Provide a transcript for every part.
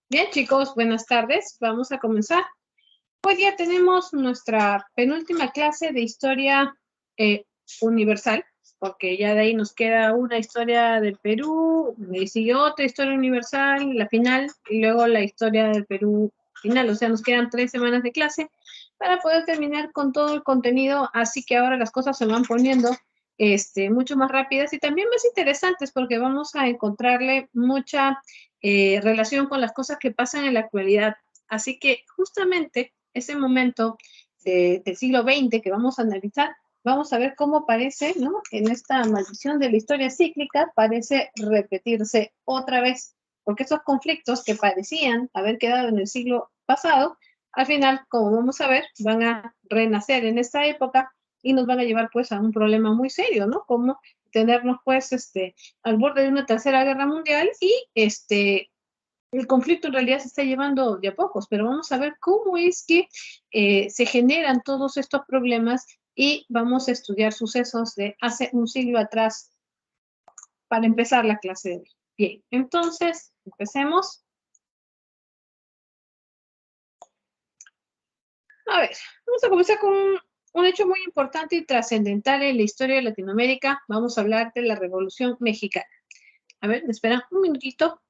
Bien, chicos, buenas tardes. Vamos a comenzar. Hoy día tenemos nuestra penúltima clase de historia eh, universal, porque ya de ahí nos queda una historia del Perú, y sigue otra historia universal, la final, y luego la historia del Perú final. O sea, nos quedan 3 semanas de clase para poder terminar con todo el contenido, así que ahora las cosas se van poniendo mucho más rápidas y también más interesantes, porque vamos a encontrarle mucha relación con las cosas que pasan en la actualidad. Así que justamente ese momento del siglo XX que vamos a analizar, vamos a ver cómo parece, ¿no? En esta maldición de la historia cíclica, parece repetirse otra vez, porque esos conflictos que parecían haber quedado en el siglo pasado, al final, como vamos a ver, van a renacer en esta época y nos van a llevar pues a un problema muy serio, ¿no? Como tenernos pues al borde de una tercera guerra mundial y el conflicto en realidad se está llevando de a pocos, pero vamos a ver cómo es que se generan todos estos problemas y vamos a estudiar sucesos de hace un siglo atrás para empezar la clase de hoy. Bien, entonces, empecemos. A ver, vamos a comenzar con un hecho muy importante y trascendental en la historia de Latinoamérica. Vamos a hablar de la Revolución Mexicana. A ver, me esperan un minutito.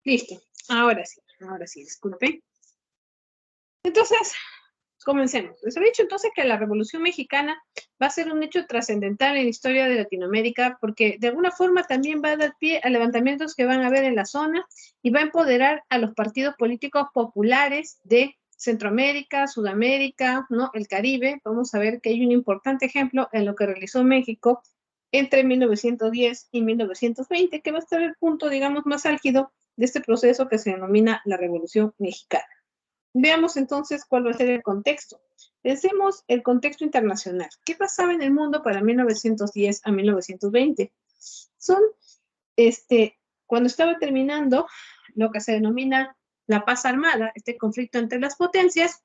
Listo. Ahora sí, disculpe. Entonces, comencemos. Les he dicho entonces que la Revolución Mexicana va a ser un hecho trascendental en la historia de Latinoamérica porque de alguna forma también va a dar pie a levantamientos que van a haber en la zona y va a empoderar a los partidos políticos populares de Centroamérica, Sudamérica, ¿no? El Caribe. Vamos a ver que hay un importante ejemplo en lo que realizó México entre 1910 y 1920, que va a estar el punto, digamos, más álgido de este proceso que se denomina la Revolución Mexicana. Veamos entonces cuál va a ser el contexto. Pensemos el contexto internacional. ¿Qué pasaba en el mundo para 1910 a 1920? Son, cuando estaba terminando lo que se denomina la paz armada, este conflicto entre las potencias,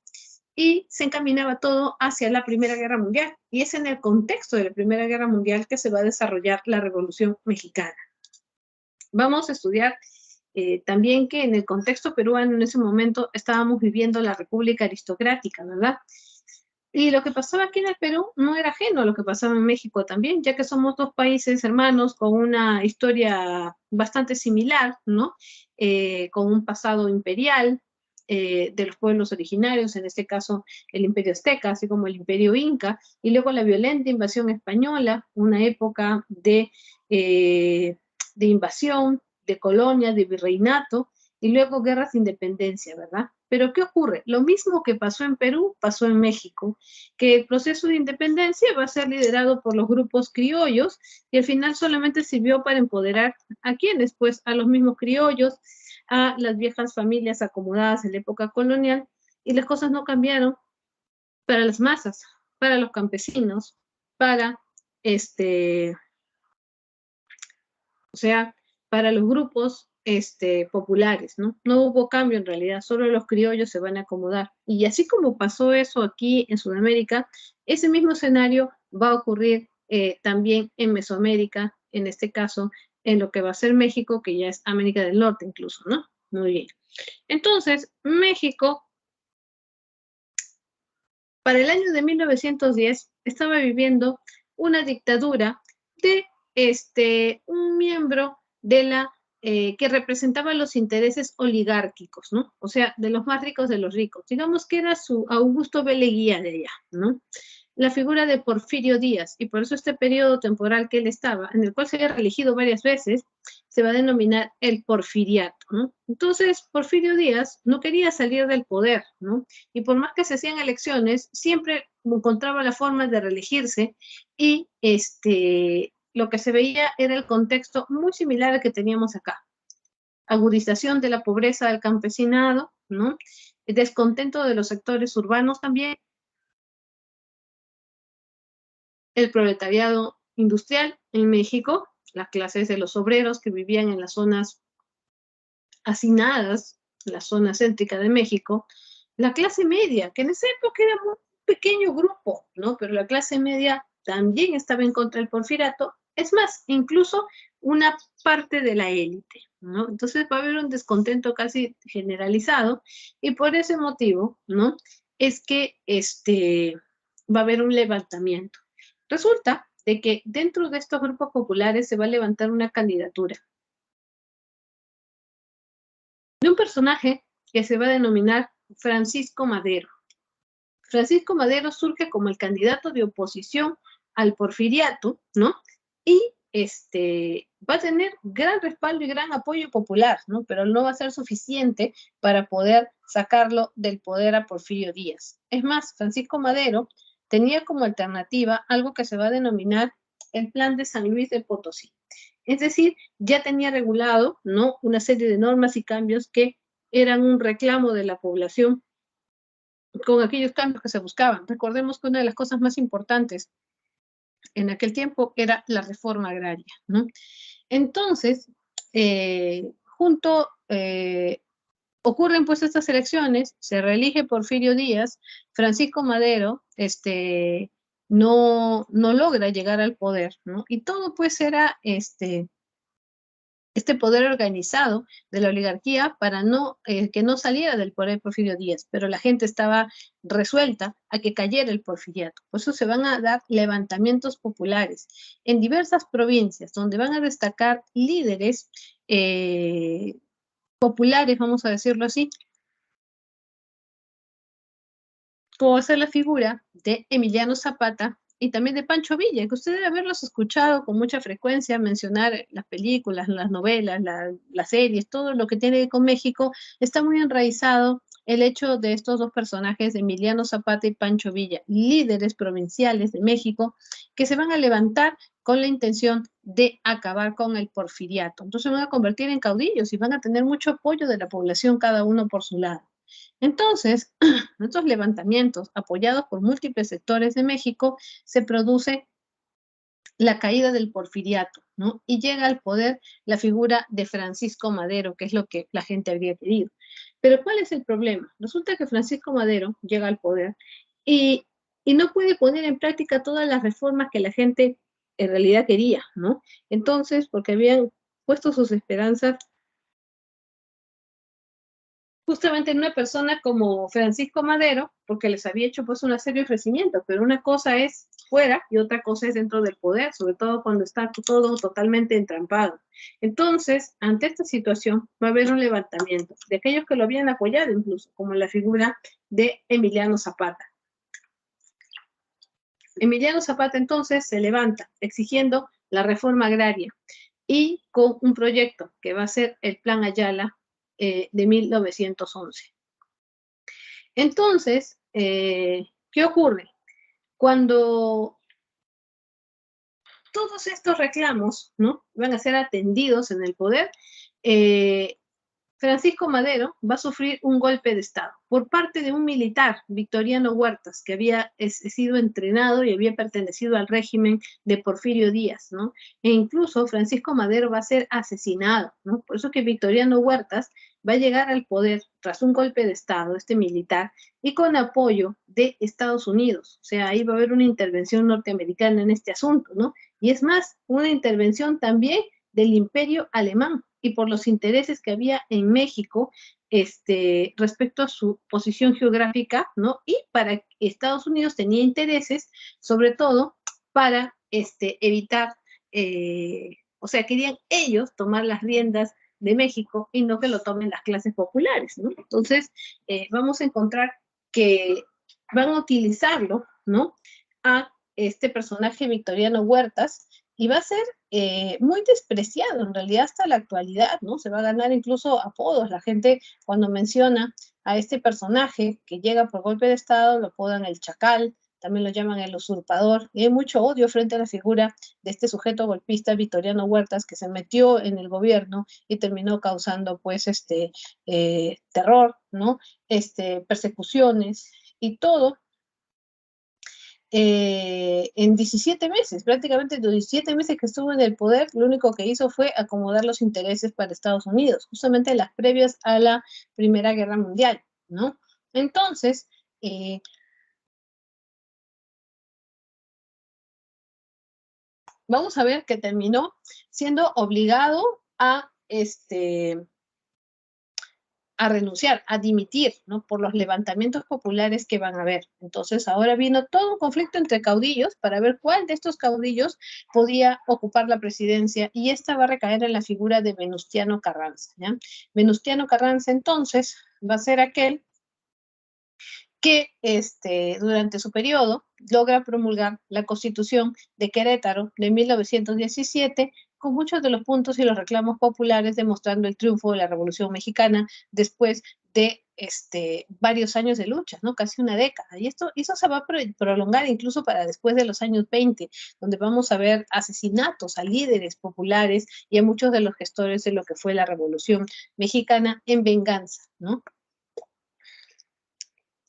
y se encaminaba todo hacia la Primera Guerra Mundial. Y es en el contexto de la Primera Guerra Mundial que se va a desarrollar la Revolución Mexicana. Vamos a estudiar también que en el contexto peruano en ese momento estábamos viviendo la República Aristocrática, ¿verdad? Y lo que pasaba aquí en el Perú no era ajeno a lo que pasaba en México también, ya que somos dos países hermanos con una historia bastante similar, ¿no? Con un pasado imperial de los pueblos originarios, en este caso el Imperio Azteca, así como el Imperio Inca, y luego la violenta invasión española, una época de invasión, de colonia, de virreinato, y luego guerras de independencia, ¿verdad? Pero ¿qué ocurre? Lo mismo que pasó en Perú, pasó en México, que el proceso de independencia va a ser liderado por los grupos criollos y al final solamente sirvió para empoderar a quienes, pues a los mismos criollos, a las viejas familias acomodadas en la época colonial, y las cosas no cambiaron para las masas, para los campesinos, para o sea, para los grupos populares, ¿no? No hubo cambio en realidad, solo los criollos se van a acomodar. Y así como pasó eso aquí en Sudamérica, ese mismo escenario va a ocurrir también en Mesoamérica, en este caso, en lo que va a ser México, que ya es América del Norte incluso, ¿no? Muy bien. Entonces, México, para el año de 1910, estaba viviendo una dictadura de un miembro de la que representaba los intereses oligárquicos, ¿no? O sea, de los más ricos de los ricos. Digamos que era su Augusto B. Leguía de allá, ¿no? La figura de Porfirio Díaz, y por eso este periodo temporal que él estaba, en el cual se había reelegido varias veces, se va a denominar el porfiriato, ¿no? Entonces, Porfirio Díaz no quería salir del poder, ¿no? Y por más que se hacían elecciones, siempre encontraba la forma de reelegirse y lo que se veía era el contexto muy similar al que teníamos acá. Agudización de la pobreza del campesinado, ¿no? El descontento de los sectores urbanos también, el proletariado industrial en México, las clases de los obreros que vivían en las zonas hacinadas, la zona céntrica de México, la clase media, que en esa época era un pequeño grupo, ¿no? Pero la clase media también estaba en contra del porfiriato, es más, incluso una parte de la élite, ¿no? Entonces va a haber un descontento casi generalizado y por ese motivo, ¿no? Es que va a haber un levantamiento. Resulta de que dentro de estos grupos populares se va a levantar una candidatura de un personaje que se va a denominar Francisco Madero. Francisco Madero surge como el candidato de oposición al porfiriato, ¿no? Y va a tener gran respaldo y gran apoyo popular, ¿no? Pero no va a ser suficiente para poder sacarlo del poder a Porfirio Díaz. Es más, Francisco Madero tenía como alternativa algo que se va a denominar el Plan de San Luis de Potosí. Es decir, ya tenía regulado, ¿no?, una serie de normas y cambios que eran un reclamo de la población con aquellos cambios que se buscaban. Recordemos que una de las cosas más importantes en aquel tiempo era la reforma agraria, ¿no? Entonces, ocurren pues estas elecciones, se reelige Porfirio Díaz, Francisco Madero, no logra llegar al poder, ¿no? Y todo pues era este poder organizado de la oligarquía para que no saliera del poder Porfirio Díaz, pero la gente estaba resuelta a que cayera el porfiriato. Por eso se van a dar levantamientos populares en diversas provincias, donde van a destacar líderes populares, vamos a decirlo así, como va a ser la figura de Emiliano Zapata y también de Pancho Villa, que usted debe haberlos escuchado con mucha frecuencia mencionar las películas, las novelas, las series, todo lo que tiene con México, está muy enraizado el hecho de estos dos personajes, Emiliano Zapata y Pancho Villa, líderes provinciales de México, que se van a levantar con la intención de acabar con el porfiriato. Entonces se van a convertir en caudillos y van a tener mucho apoyo de la población, cada uno por su lado. Entonces, estos levantamientos, apoyados por múltiples sectores de México, se produce la caída del porfiriato, ¿no? Y llega al poder la figura de Francisco Madero, que es lo que la gente habría querido. Pero ¿cuál es el problema? Resulta que Francisco Madero llega al poder y, y no puede poner en práctica todas las reformas que la gente en realidad quería, ¿no? Entonces, porque habían puesto sus esperanzas justamente en una persona como Francisco Madero, porque les había hecho pues una serie de ofrecimientos, pero una cosa es fuera y otra cosa es dentro del poder, sobre todo cuando está todo totalmente entrampado. Entonces, ante esta situación, va a haber un levantamiento de aquellos que lo habían apoyado incluso, como la figura de Emiliano Zapata. Emiliano Zapata entonces se levanta exigiendo la reforma agraria y con un proyecto que va a ser el Plan Ayala de 1911. Entonces, ¿qué ocurre? Cuando todos estos reclamos, ¿no?, van a ser atendidos en el poder, Francisco Madero va a sufrir un golpe de Estado por parte de un militar, Victoriano Huertas, que había sido entrenado y había pertenecido al régimen de Porfirio Díaz, ¿no? E incluso Francisco Madero va a ser asesinado, ¿no? Por eso que Victoriano Huertas va a llegar al poder tras un golpe de Estado, este militar, y con apoyo de Estados Unidos. O sea, ahí va a haber una intervención norteamericana en este asunto, ¿no? Y es más, una intervención también del Imperio Alemán y por los intereses que había en México respecto a su posición geográfica, ¿no? Y para Estados Unidos tenía intereses, sobre todo, para evitar, o sea, querían ellos tomar las riendas de México y no que lo tomen las clases populares, ¿no? Entonces, vamos a encontrar que van a utilizarlo, ¿no?, a este personaje Victoriano Huertas, y va a ser muy despreciado en realidad hasta la actualidad, ¿no? Se va a ganar incluso apodos. La gente cuando menciona a este personaje que llega por golpe de Estado, lo apodan el Chacal, también lo llaman el usurpador, y hay mucho odio frente a la figura de este sujeto golpista Victoriano Huertas, que se metió en el gobierno y terminó causando pues terror, ¿no? Persecuciones y todo en 17 meses, prácticamente los 17 meses que estuvo en el poder, lo único que hizo fue acomodar los intereses para Estados Unidos, justamente las previas a la Primera Guerra Mundial, ¿no? Entonces, vamos a ver que terminó siendo obligado a renunciar, a dimitir, ¿no? Por los levantamientos populares que van a haber. Entonces, ahora vino todo un conflicto entre caudillos para ver cuál de estos caudillos podía ocupar la presidencia, y esta va a recaer en la figura de Venustiano Carranza, ¿ya? Venustiano Carranza, entonces, va a ser aquel que durante su periodo logra promulgar la Constitución de Querétaro de 1917, con muchos de los puntos y los reclamos populares, demostrando el triunfo de la Revolución Mexicana después de varios años de lucha, ¿no? Casi una década. Y eso se va a prolongar incluso para después de los años 20, donde vamos a ver asesinatos a líderes populares y a muchos de los gestores de lo que fue la Revolución Mexicana en venganza, ¿no?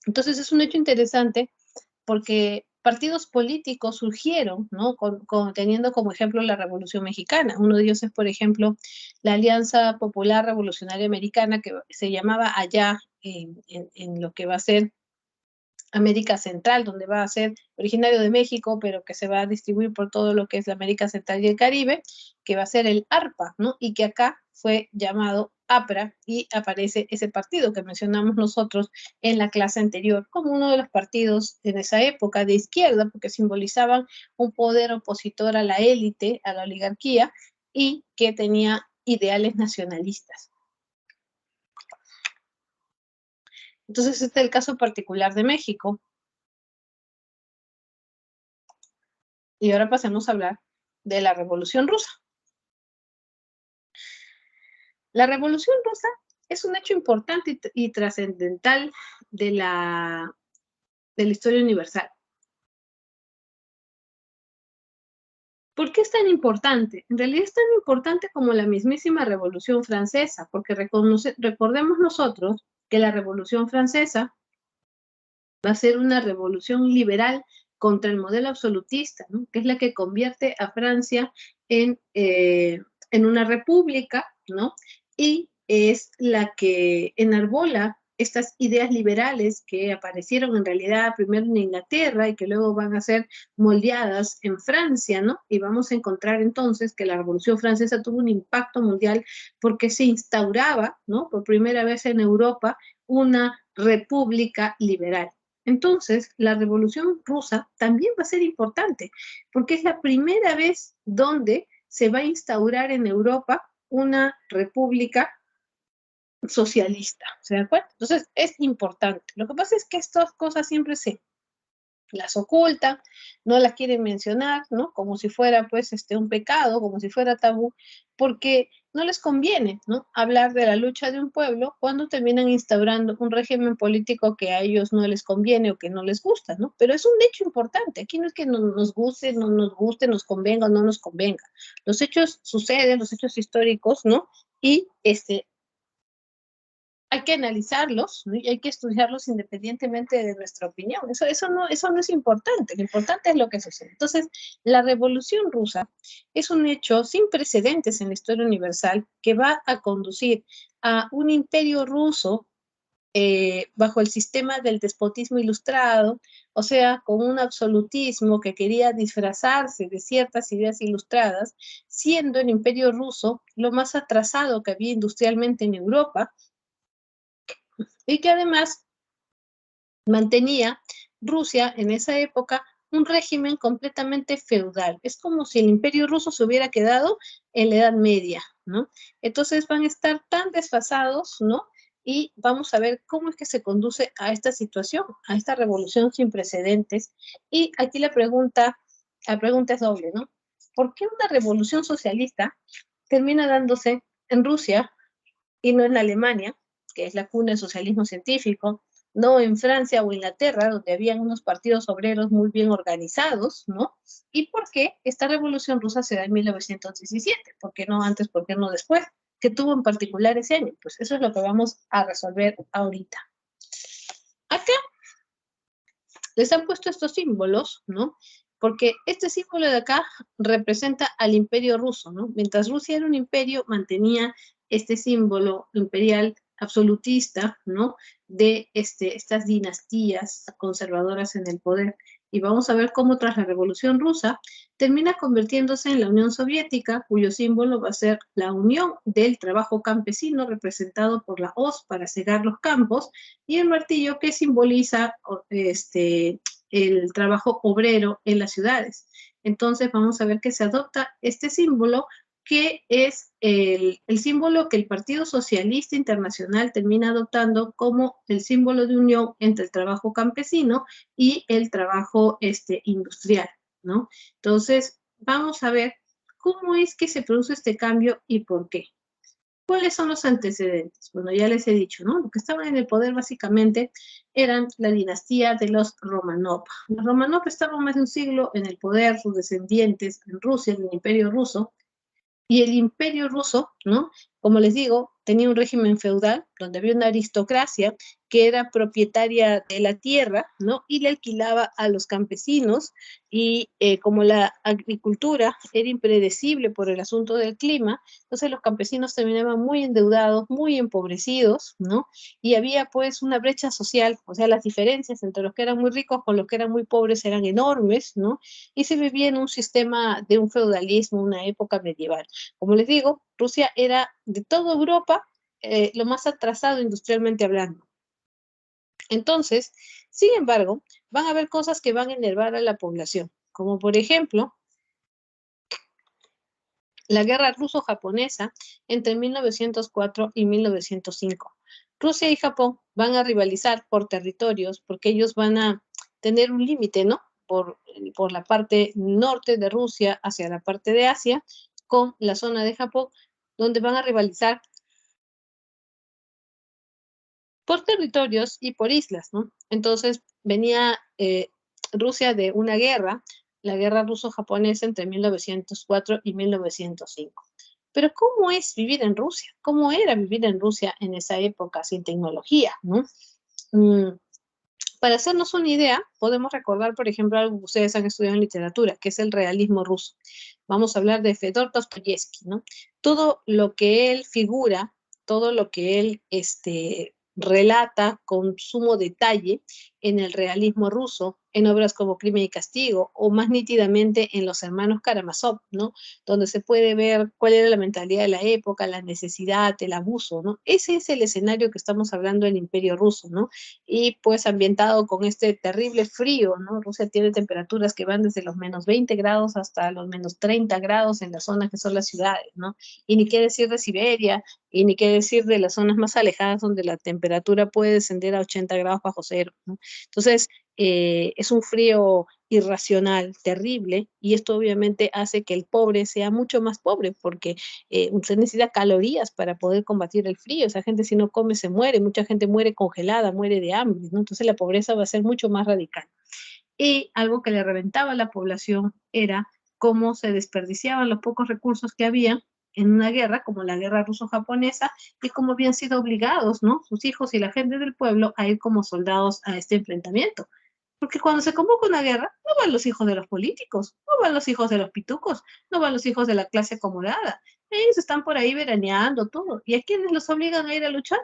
Entonces es un hecho interesante porque partidos políticos surgieron, ¿no? Teniendo como ejemplo la Revolución Mexicana. Uno de ellos es, por ejemplo, la Alianza Popular Revolucionaria Americana, que se llamaba allá en lo que va a ser América Central, donde va a ser originario de México, pero que se va a distribuir por todo lo que es la América Central y el Caribe, que va a ser el ARPA, ¿no? Y que acá fue llamado APRA, y aparece ese partido que mencionamos nosotros en la clase anterior como uno de los partidos en esa época de izquierda, porque simbolizaban un poder opositor a la élite, a la oligarquía, y que tenía ideales nacionalistas. Entonces, este es el caso particular de México. Y ahora pasemos a hablar de la Revolución Rusa. La Revolución Rusa es un hecho importante y trascendental de la historia universal. ¿Por qué es tan importante? En realidad es tan importante como la mismísima Revolución Francesa, porque recordemos nosotros que la Revolución Francesa va a ser una revolución liberal contra el modelo absolutista, ¿no? Que es la que convierte a Francia en una república, ¿no? Y es la que enarbola estas ideas liberales que aparecieron en realidad primero en Inglaterra y que luego van a ser moldeadas en Francia, ¿no? Y vamos a encontrar entonces que la Revolución Francesa tuvo un impacto mundial porque se instauraba, ¿no? Por primera vez en Europa, una república liberal. Entonces, la Revolución Rusa también va a ser importante, porque es la primera vez donde se va a instaurar en Europa una república socialista, ¿se dan cuenta? Entonces, es importante. Lo que pasa es que estas cosas siempre se las ocultan, no las quieren mencionar, ¿no? Como si fuera, pues, un pecado, como si fuera tabú, porque no les conviene, ¿no? Hablar de la lucha de un pueblo cuando terminan instaurando un régimen político que a ellos no les conviene o que no les gusta, ¿no? Pero es un hecho importante. Aquí no es que nos guste, no nos guste, nos convenga o no nos convenga. Los hechos suceden, los hechos históricos, ¿no? Y hay que analizarlos, ¿no? Y hay que estudiarlos independientemente de nuestra opinión. Eso no es importante, lo importante es lo que sucede. Entonces, la Revolución Rusa es un hecho sin precedentes en la historia universal que va a conducir a un imperio ruso bajo el sistema del despotismo ilustrado, o sea, con un absolutismo que quería disfrazarse de ciertas ideas ilustradas, siendo el imperio ruso lo más atrasado que había industrialmente en Europa, y que además mantenía Rusia en esa época un régimen completamente feudal. Es como si el imperio ruso se hubiera quedado en la Edad Media, ¿no? Entonces van a estar tan desfasados, ¿no? Y vamos a ver cómo es que se conduce a esta situación, a esta revolución sin precedentes. Y aquí la pregunta es doble, ¿no? ¿Por qué una revolución socialista termina dándose en Rusia y no en Alemania, que es la cuna del socialismo científico, no en Francia o Inglaterra, donde habían unos partidos obreros muy bien organizados, ¿no? ¿Y por qué esta revolución rusa se da en 1917? ¿Por qué no antes? ¿Por qué no después? ¿Qué tuvo en particular ese año? Pues eso es lo que vamos a resolver ahorita. Acá les han puesto estos símbolos, ¿no? Porque este símbolo de acá representa al imperio ruso, ¿no? Mientras Rusia era un imperio, mantenía este símbolo imperial absolutista, ¿no? De estas dinastías conservadoras en el poder. Y vamos a ver cómo tras la Revolución Rusa termina convirtiéndose en la Unión Soviética, cuyo símbolo va a ser la unión del trabajo campesino representado por la hoz para cegar los campos y el martillo que simboliza el trabajo obrero en las ciudades. Entonces vamos a ver que se adopta este símbolo que es el símbolo que el Partido Socialista Internacional termina adoptando como el símbolo de unión entre el trabajo campesino y el trabajo industrial, ¿no? Entonces, vamos a ver cómo es que se produce este cambio y por qué. ¿Cuáles son los antecedentes? Bueno, ya les he dicho, ¿no? Lo que estaban en el poder básicamente eran la dinastía de los Romanov. Los Romanov estaban más de un siglo en el poder, sus descendientes en Rusia, en el Imperio Ruso, y el Imperio Ruso, ¿no? Como les digo, tenía un régimen feudal donde había una aristocracia que era propietaria de la tierra, ¿no? Y le alquilaba a los campesinos y como la agricultura era impredecible por el asunto del clima, entonces los campesinos terminaban muy endeudados, muy empobrecidos, ¿no? Y había pues una brecha social, o sea, las diferencias entre los que eran muy ricos con los que eran muy pobres eran enormes, ¿no? Y se vivía en un sistema de un feudalismo, una época medieval. Como les digo, Rusia era de toda Europa lo más atrasado industrialmente hablando. Entonces, sin embargo, van a haber cosas que van a enervar a la población, como por ejemplo la guerra ruso-japonesa entre 1904 y 1905. Rusia y Japón van a rivalizar por territorios porque ellos van a tener un límite, ¿no? Por la parte norte de Rusia hacia la parte de Asia, con la zona de Japón, donde van a rivalizar por territorios y por islas, ¿no? Entonces venía Rusia de una guerra, la guerra ruso-japonesa entre 1904 y 1905. Pero ¿cómo es vivir en Rusia? ¿Cómo era vivir en Rusia en esa época sin tecnología, ¿no? Mm, para hacernos una idea, podemos recordar, por ejemplo, algo que ustedes han estudiado en literatura, que es el realismo ruso. Vamos a hablar de Fedor Dostoyevsky, ¿no? Todo lo que él figura, todo lo que él relata con sumo detalle en el realismo ruso, en obras como Crimen y Castigo, o más nítidamente en Los Hermanos Karamazov, ¿no? Donde se puede ver cuál era la mentalidad de la época, la necesidad, el abuso, ¿no? Ese es el escenario que estamos hablando del Imperio Ruso, ¿no? Y pues ambientado con este terrible frío, ¿no? Rusia tiene temperaturas que van desde los menos 20 grados hasta los menos 30 grados en las zonas que son las ciudades, ¿no? Y ni qué decir de Siberia, y ni qué decir de las zonas más alejadas donde la temperatura puede descender a 80 grados bajo cero, ¿no? Entonces, es un frío irracional, terrible, y esto obviamente hace que el pobre sea mucho más pobre, porque se necesita calorías para poder combatir el frío. Esa gente si no come se muere, mucha gente muere congelada, muere de hambre, ¿no? Entonces la pobreza va a ser mucho más radical. Y algo que le reventaba a la población era cómo se desperdiciaban los pocos recursos que había en una guerra, como la guerra ruso-japonesa, y cómo habían sido obligados, ¿no? Sus hijos y la gente del pueblo a ir como soldados a este enfrentamiento. Porque cuando se convoca una guerra, no van los hijos de los políticos, no van los hijos de los pitucos, no van los hijos de la clase acomodada. Ellos están por ahí veraneando todo. ¿Y a quiénes los obligan a ir a luchar?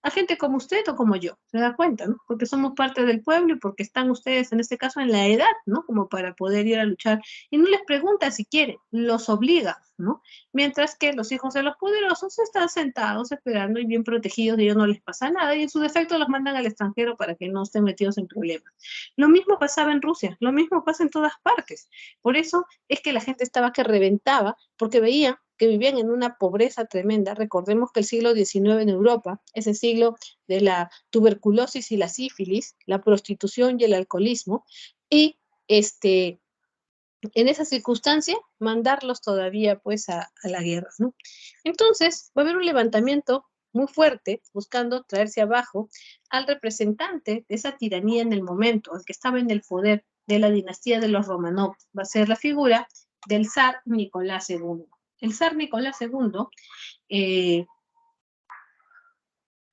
A gente como usted o como yo, se da cuenta, ¿no? Porque somos parte del pueblo y porque están ustedes, en este caso, en la edad, ¿no? Como para poder ir a luchar. Y no les pregunta si quieren, los obliga, ¿no? Mientras que los hijos de los poderosos están sentados esperando y bien protegidos, y a ellos no les pasa nada, y en su defecto los mandan al extranjero para que no estén metidos en problemas. Lo mismo pasaba en Rusia, lo mismo pasa en todas partes. Por eso es que la gente estaba que reventaba, porque veía que vivían en una pobreza tremenda. Recordemos que el siglo XIX en Europa es el siglo de la tuberculosis y la sífilis, la prostitución y el alcoholismo, y en esa circunstancia mandarlos todavía pues a la guerra, ¿no? Entonces va a haber un levantamiento muy fuerte buscando traerse abajo al representante de esa tiranía en el momento, el que estaba en el poder de la dinastía de los Romanov. Va a ser la figura del zar Nicolás II. El zar Nicolás II,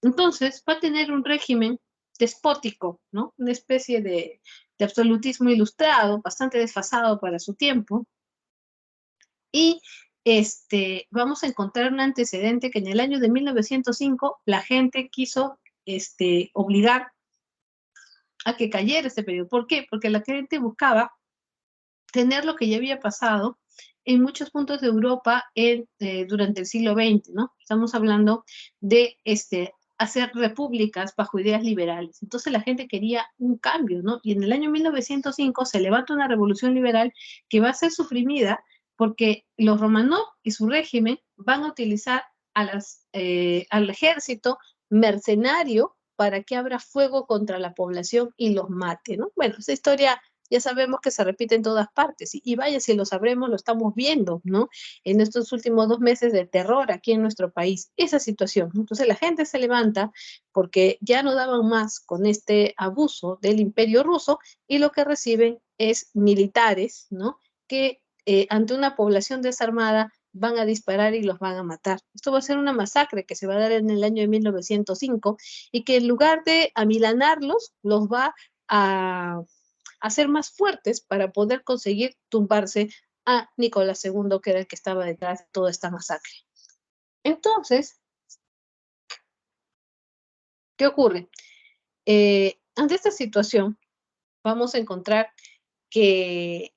entonces, va a tener un régimen despótico, ¿no? Una especie de absolutismo ilustrado, bastante desfasado para su tiempo. Y vamos a encontrar un antecedente que en el año de 1905 la gente quiso obligar a que cayera este periodo. ¿Por qué? Porque la gente buscaba tener lo que ya había pasado en muchos puntos de Europa durante el siglo XX, ¿no? Estamos hablando de hacer repúblicas bajo ideas liberales. Entonces la gente quería un cambio, ¿no? Y en el año 1905 se levanta una revolución liberal que va a ser suprimida porque los Romanov y su régimen van a utilizar al ejército mercenario para que abra fuego contra la población y los mate, ¿no? Bueno, esa historia ya sabemos que se repite en todas partes. Y vaya, si lo sabremos, lo estamos viendo, ¿no? En estos últimos 2 meses de terror aquí en nuestro país, esa situación. Entonces la gente se levanta porque ya no daban más con este abuso del imperio ruso y lo que reciben es militares, ¿no? Que ante una población desarmada van a disparar y los van a matar. Esto va a ser una masacre que se va a dar en el año de 1905 y que en lugar de amilanarlos, los va a hacer más fuertes para poder conseguir tumbarse a Nicolás II, que era el que estaba detrás de toda esta masacre. Entonces, ¿qué ocurre? Ante esta situación, vamos a encontrar que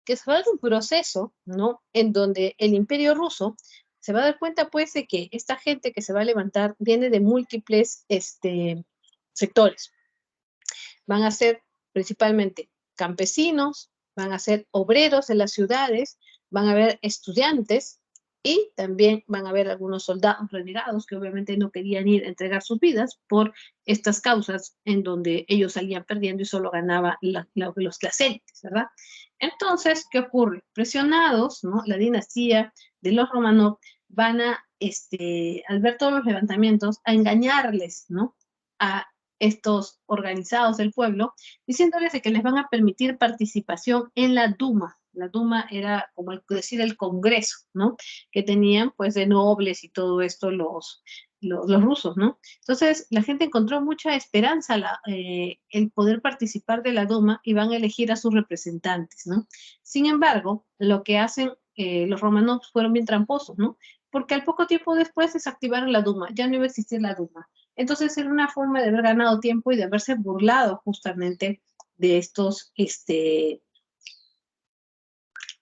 se va a dar un proceso, ¿no? En donde el imperio ruso se va a dar cuenta, pues, de que esta gente que se va a levantar viene de múltiples sectores. Van a ser principalmente campesinos, van a ser obreros de las ciudades, van a haber estudiantes y también van a haber algunos soldados renegados que obviamente no querían ir a entregar sus vidas por estas causas en donde ellos salían perdiendo y solo ganaba las élites, ¿verdad? Entonces, ¿qué ocurre? Presionados, ¿no? La dinastía de los Romanov van a, al ver todos los levantamientos, a engañarles, ¿no? A estos organizados del pueblo, diciéndoles de que les van a permitir participación en la Duma. La Duma era como decir el Congreso, ¿no? Que tenían pues de nobles y todo esto los rusos, ¿no? Entonces la gente encontró mucha esperanza el poder participar de la Duma y van a elegir a sus representantes, ¿no? Sin embargo, lo que hacen los romanos fueron bien tramposos, ¿no? Porque al poco tiempo después desactivaron la Duma, ya no iba a existir la Duma. Entonces era una forma de haber ganado tiempo y de haberse burlado justamente de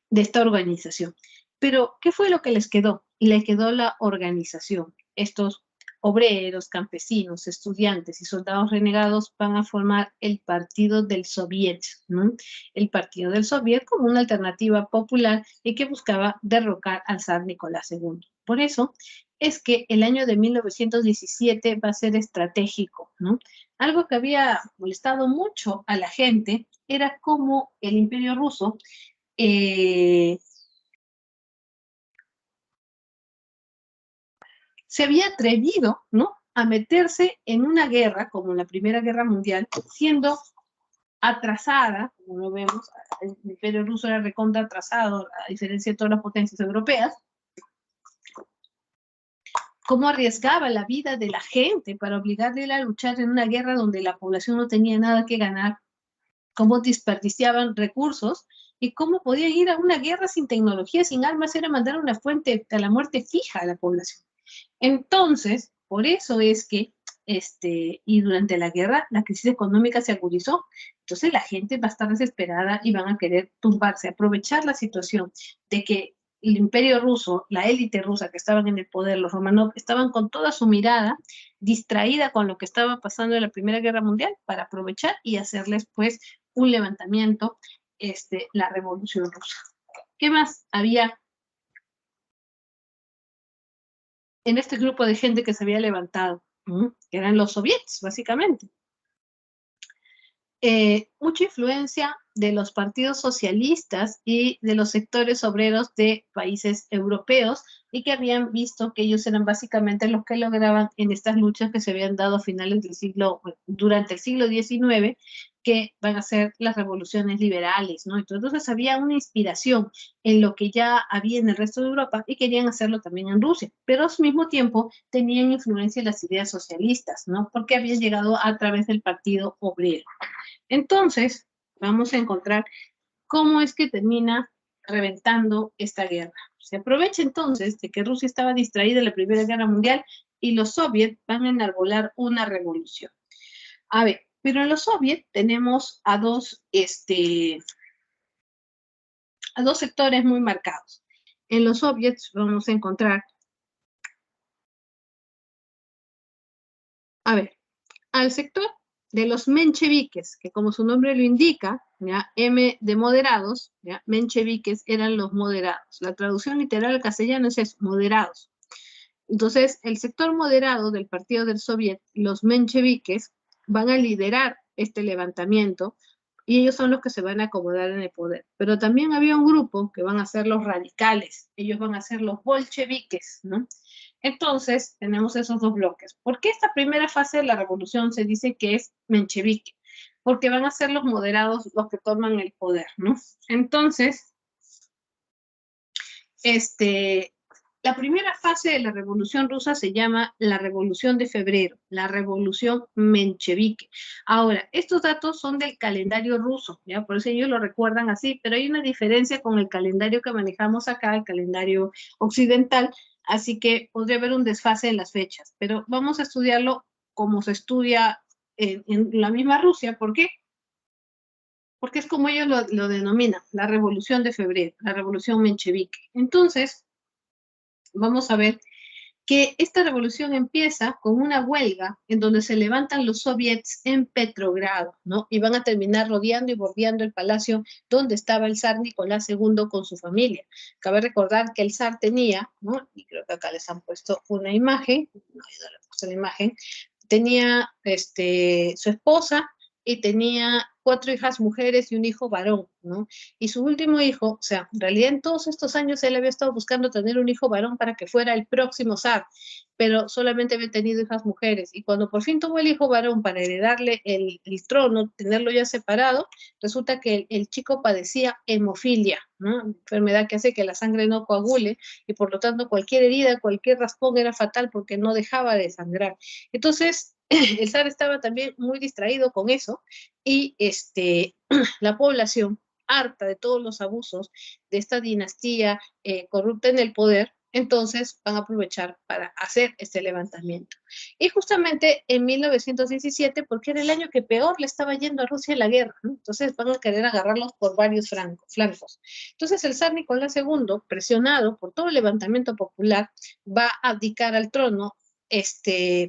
de esta organización. Pero, ¿qué fue lo que les quedó? Le quedó la organización. Estos obreros, campesinos, estudiantes y soldados renegados van a formar el Partido del Soviet, ¿no? El Partido del Soviet como una alternativa popular y que buscaba derrocar al zar Nicolás II. Por eso es que el año de 1917 va a ser estratégico, ¿no? Algo que había molestado mucho a la gente era cómo el Imperio Ruso se había atrevido, ¿no?, a meterse en una guerra como la Primera Guerra Mundial, siendo atrasada, como lo vemos, el Imperio Ruso era recontra atrasado, a diferencia de todas las potencias europeas, cómo arriesgaba la vida de la gente para obligarle a luchar en una guerra donde la población no tenía nada que ganar, cómo desperdiciaban recursos y cómo podían ir a una guerra sin tecnología, sin armas, era mandar una fuente a la muerte fija a la población. Entonces, por eso es que, y durante la guerra, la crisis económica se agudizó. Entonces, la gente va a estar desesperada y van a querer tumbarse, aprovechar la situación de que el imperio ruso, la élite rusa que estaban en el poder, los Romanov, estaban con toda su mirada distraída con lo que estaba pasando en la Primera Guerra Mundial para aprovechar y hacerles, pues, un levantamiento, la Revolución Rusa. ¿Qué más había en este grupo de gente que se había levantado? Que eran los soviets, básicamente. Mucha influencia de los partidos socialistas y de los sectores obreros de países europeos y que habían visto que ellos eran básicamente los que lograban en estas luchas que se habían dado a finales del siglo, durante el siglo XIX, que van a ser las revoluciones liberales, ¿no? Entonces había una inspiración en lo que ya había en el resto de Europa y querían hacerlo también en Rusia, pero al mismo tiempo tenían influencia en las ideas socialistas, ¿no? Porque habían llegado a través del Partido Obrero. Entonces, vamos a encontrar cómo es que termina reventando esta guerra. Se aprovecha entonces de que Rusia estaba distraída en la Primera Guerra Mundial y los soviets van a enarbolar una revolución. A ver, pero en los soviets tenemos a dos sectores muy marcados. En los soviets vamos a encontrar, a ver, al sector de los mencheviques, que como su nombre lo indica, ¿ya? M de moderados, ¿ya? Mencheviques eran los moderados. La traducción literal al castellano es eso, moderados. Entonces, el sector moderado del partido del Soviet, los mencheviques, van a liderar este levantamiento y ellos son los que se van a acomodar en el poder. Pero también había un grupo que van a ser los radicales, ellos van a ser los bolcheviques, ¿no? Entonces, tenemos esos dos bloques. ¿Por qué esta primera fase de la revolución se dice que es menchevique? Porque van a ser los moderados los que toman el poder, ¿no? Entonces, la primera fase de la Revolución Rusa se llama la Revolución de Febrero, la Revolución Menchevique. Ahora, estos datos son del calendario ruso, ¿ya? Por eso ellos lo recuerdan así, pero hay una diferencia con el calendario que manejamos acá, el calendario occidental, así que podría haber un desfase en las fechas, pero vamos a estudiarlo como se estudia en la misma Rusia. ¿Por qué? Porque es como ellos lo denominan, la Revolución de Febrero, la Revolución Menchevique. Entonces, vamos a ver que esta revolución empieza con una huelga en donde se levantan los soviets en Petrogrado, ¿no? Y van a terminar rodeando y bordeando el palacio donde estaba el zar Nicolás II con su familia. Cabe recordar que el zar tenía, ¿no? Y creo que acá les han puesto una imagen, no, yo no le he puesto la imagen, tenía su esposa y tenía 4 hijas mujeres y un hijo varón, ¿no? Y su último hijo, o sea, en realidad en todos estos años él había estado buscando tener un hijo varón para que fuera el próximo zar, pero solamente había tenido hijas mujeres. Y cuando por fin tuvo el hijo varón para heredarle el trono, tenerlo ya separado, resulta que el chico padecía hemofilia, ¿no? Enfermedad que hace que la sangre no coagule y por lo tanto cualquier herida, cualquier raspón era fatal porque no dejaba de sangrar. Entonces, el zar estaba también muy distraído con eso y la población, harta de todos los abusos de esta dinastía corrupta en el poder, entonces van a aprovechar para hacer este levantamiento. Y justamente en 1917, porque era el año que peor le estaba yendo a Rusia en la guerra, ¿no? Entonces van a querer agarrarlos por varios flancos. Entonces el zar Nicolás II, presionado por todo el levantamiento popular, va a abdicar al trono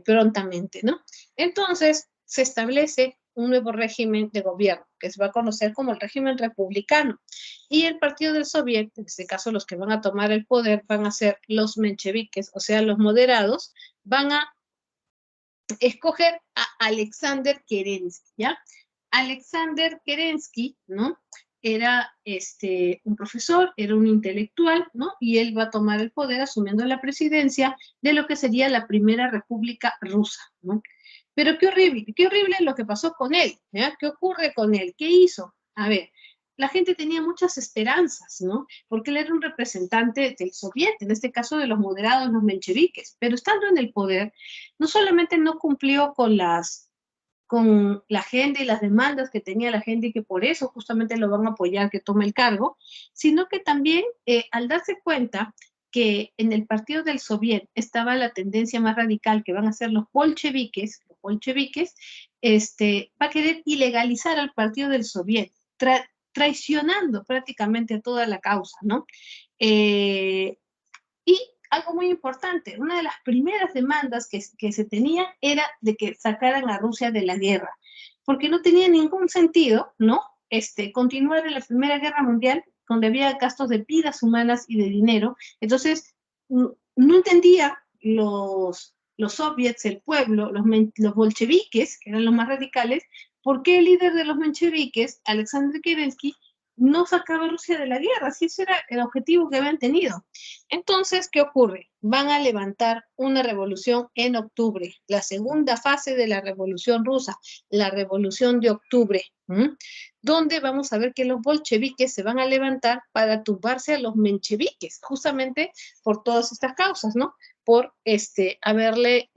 prontamente, ¿no? Entonces se establece un nuevo régimen de gobierno, que se va a conocer como el régimen republicano. Y el partido del Soviet, en este caso los que van a tomar el poder, van a ser los mencheviques, o sea, los moderados, van a escoger a Alexander Kerensky, ¿ya? Alexander Kerensky, ¿no? Era un profesor, era un intelectual, ¿no? Y él va a tomar el poder asumiendo la presidencia de lo que sería la primera república rusa, ¿no? Pero qué horrible lo que pasó con él, ¿ya? ¿Qué ocurre con él? ¿Qué hizo? A ver, la gente tenía muchas esperanzas, ¿no? Porque él era un representante del soviet, en este caso de los moderados, los mencheviques, pero estando en el poder, no solamente no cumplió con la agenda y las demandas que tenía la gente y que por eso justamente lo van a apoyar que tome el cargo, sino que también al darse cuenta que en el partido del Soviet estaba la tendencia más radical que van a ser los bolcheviques, va a querer ilegalizar al partido del Soviet, traicionando prácticamente a toda la causa, ¿no? Y algo muy importante, una de las primeras demandas que se tenía era de que sacaran a Rusia de la guerra, porque no tenía ningún sentido, ¿no? Continuar en la Primera Guerra Mundial, donde había gastos de vidas humanas y de dinero. Entonces, no entendía los soviets, el pueblo, los bolcheviques, que eran los más radicales, por qué el líder de los mencheviques, Alexander Kerensky, no sacar a Rusia de la guerra, si ese era el objetivo que habían tenido. Entonces, ¿qué ocurre? Van a levantar una revolución en octubre, la segunda fase de la revolución rusa, la revolución de octubre, donde vamos a ver que los bolcheviques se van a levantar para tumbarse a los mencheviques, justamente por todas estas causas, ¿no? Por haberle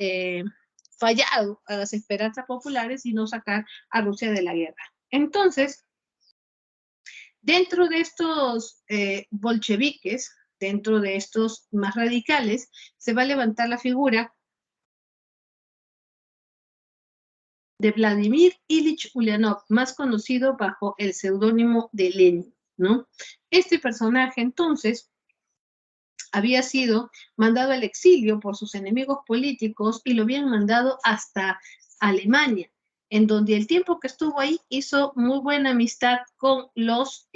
fallado a las esperanzas populares y no sacar a Rusia de la guerra. Entonces, dentro de estos bolcheviques, dentro de estos más radicales, se va a levantar la figura de Vladimir Ilich Ulyanov, más conocido bajo el seudónimo de Lenin, ¿no? Este personaje, entonces, había sido mandado al exilio por sus enemigos políticos y lo habían mandado hasta Alemania, en donde el tiempo que estuvo ahí hizo muy buena amistad con los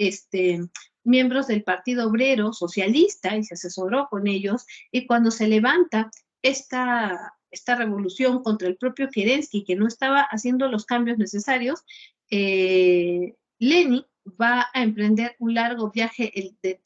miembros del Partido Obrero Socialista y se asesoró con ellos, y cuando se levanta esta revolución contra el propio Kerensky, que no estaba haciendo los cambios necesarios, Lenin va a emprender un largo viaje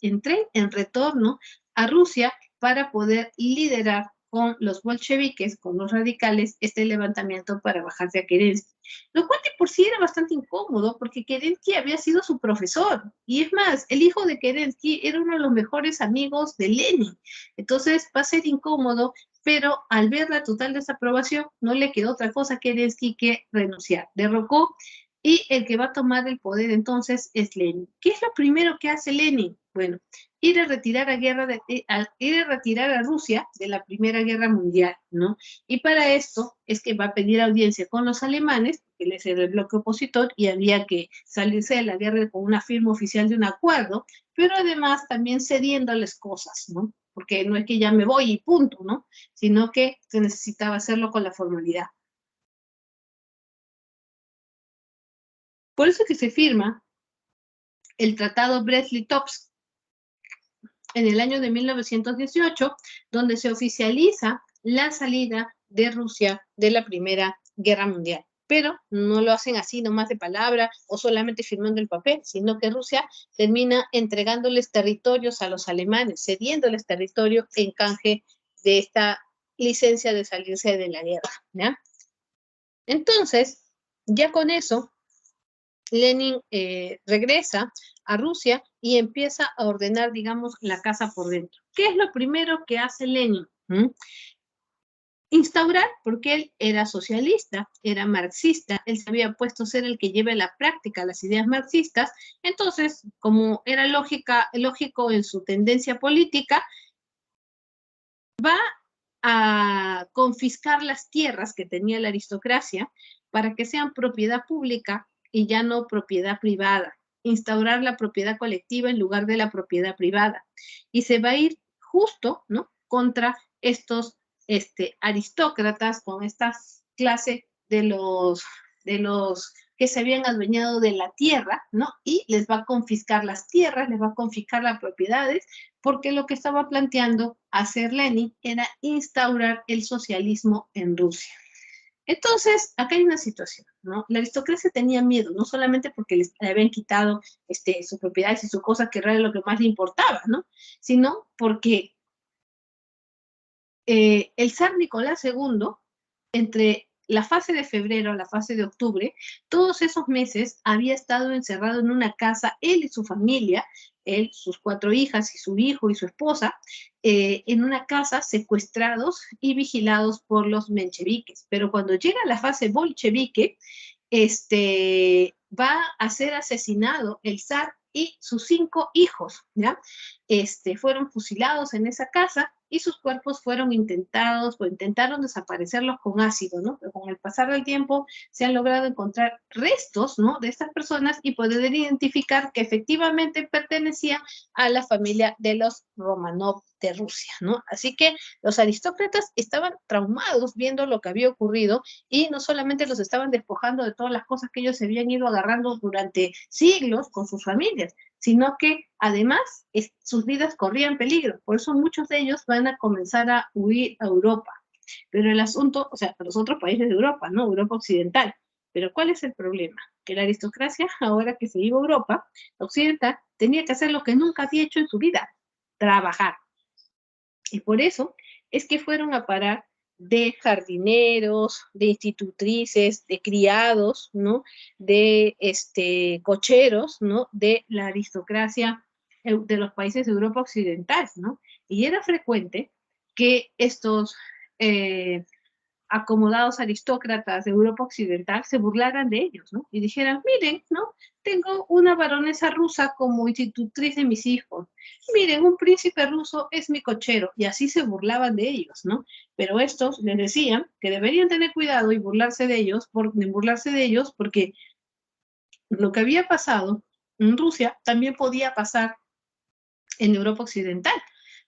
en tren, en retorno a Rusia, para poder liderar con los bolcheviques, con los radicales, este levantamiento para bajarse a Kerensky. Lo cual de por sí era bastante incómodo, porque Kerensky había sido su profesor, y es más, el hijo de Kerensky era uno de los mejores amigos de Lenin. Entonces va a ser incómodo, pero al ver la total desaprobación, no le quedó otra cosa a Kerensky que renunciar. Derrocó, y el que va a tomar el poder entonces es Lenin. ¿Qué es lo primero que hace Lenin? Bueno, ir a retirar a Rusia de la Primera Guerra Mundial, ¿no? Y para esto es que va a pedir audiencia con los alemanes, que él es el bloque opositor, y había que salirse de la guerra con una firma oficial de un acuerdo, pero además también cediéndoles cosas, ¿no? Porque no es que ya me voy y punto, ¿no? Sino que se necesitaba hacerlo con la formalidad. Por eso que se firma el Tratado Brest-Litovsk en el año de 1918, donde se oficializa la salida de Rusia de la Primera Guerra Mundial. Pero no lo hacen así nomás de palabra o solamente firmando el papel, sino que Rusia termina entregándoles territorios a los alemanes, cediéndoles territorio en canje de esta licencia de salirse de la guerra, ¿ya? Entonces, ya con eso, Lenin regresa a Rusia y empieza a ordenar, digamos, la casa por dentro. ¿Qué es lo primero que hace Lenin? Instaurar, porque él era socialista, era marxista, él se había puesto a ser el que lleve a la práctica las ideas marxistas. Entonces, como era lógico en su tendencia política, va a confiscar las tierras que tenía la aristocracia para que sean propiedad pública y ya no propiedad privada, instaurar la propiedad colectiva en lugar de la propiedad privada. Y se va a ir justo, ¿no?, contra estos aristócratas, con esta clase de los que se habían adueñado de la tierra, ¿no? Y les va a confiscar las tierras, les va a confiscar las propiedades, porque lo que estaba planteando hacer Lenin era instaurar el socialismo en Rusia. Entonces, acá hay una situación, ¿no? La aristocracia tenía miedo, no solamente porque les habían quitado sus propiedades y sus cosas, que era lo que más le importaba, ¿no? Sino porque el zar Nicolás II, entre la fase de febrero a la fase de octubre, todos esos meses había estado encerrado en una casa, él y su familia, él, sus 4 hijas y su hijo y su esposa, en una casa secuestrados y vigilados por los mencheviques. Pero cuando llega la fase bolchevique, va a ser asesinado el zar y sus 5 hijos, ¿ya? Fueron fusilados en esa casa y sus cuerpos fueron intentaron desaparecerlos con ácido, ¿no? Pero con el pasar del tiempo se han logrado encontrar restos, ¿no?, de estas personas y poder identificar que efectivamente pertenecían a la familia de los Romanov de Rusia, ¿no? Así que los aristócratas estaban traumados viendo lo que había ocurrido, y no solamente los estaban despojando de todas las cosas que ellos se habían ido agarrando durante siglos con sus familias, sino que además sus vidas corrían peligro. Por eso muchos de ellos van a comenzar a huir a Europa. Pero el asunto, o sea, a los otros países de Europa, ¿no? Europa occidental. Pero ¿cuál es el problema? que la aristocracia, ahora que se iba a Europa occidental, tenía que hacer lo que nunca había hecho en su vida, trabajar. Y por eso es que fueron a parar de jardineros, de institutrices, de criados, ¿no? De cocheros, ¿no? De la aristocracia de los países de Europa Occidental, ¿no? Y era frecuente que estos acomodados aristócratas de Europa Occidental se burlaran de ellos, ¿no? Y dijeran, miren, ¿no? Tengo una baronesa rusa como institutriz de mis hijos. Miren, un príncipe ruso es mi cochero. Y así se burlaban de ellos, ¿no? Pero estos les decían que deberían tener cuidado y burlarse de ellos porque lo que había pasado en Rusia también podía pasar en Europa Occidental,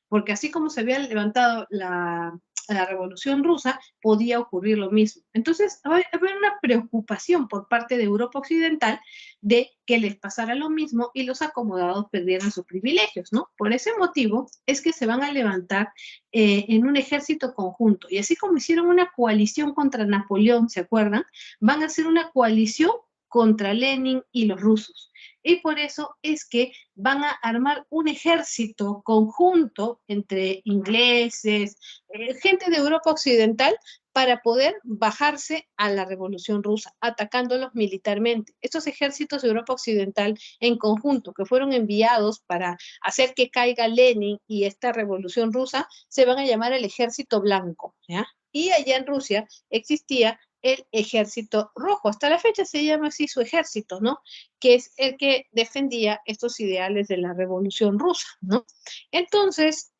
porque así como se había levantado la Revolución Rusa, podía ocurrir lo mismo. Entonces, había una preocupación por parte de Europa Occidental de que les pasara lo mismo y los acomodados perdieran sus privilegios, ¿no? Por ese motivo es que se van a levantar en un ejército conjunto, y así como hicieron una coalición contra Napoleón, ¿se acuerdan? Van a hacer una coalición contra Lenin y los rusos. Y por eso es que van a armar un ejército conjunto entre ingleses, gente de Europa Occidental, para poder bajarse a la Revolución Rusa, atacándolos militarmente. Estos ejércitos de Europa Occidental en conjunto, que fueron enviados para hacer que caiga Lenin y esta Revolución Rusa, se van a llamar el Ejército Blanco, ¿ya? Y allá en Rusia existía el Ejército Rojo. Hasta la fecha se llama así su ejército, ¿no? Que es el que defendía estos ideales de la Revolución Rusa, ¿no? Entonces,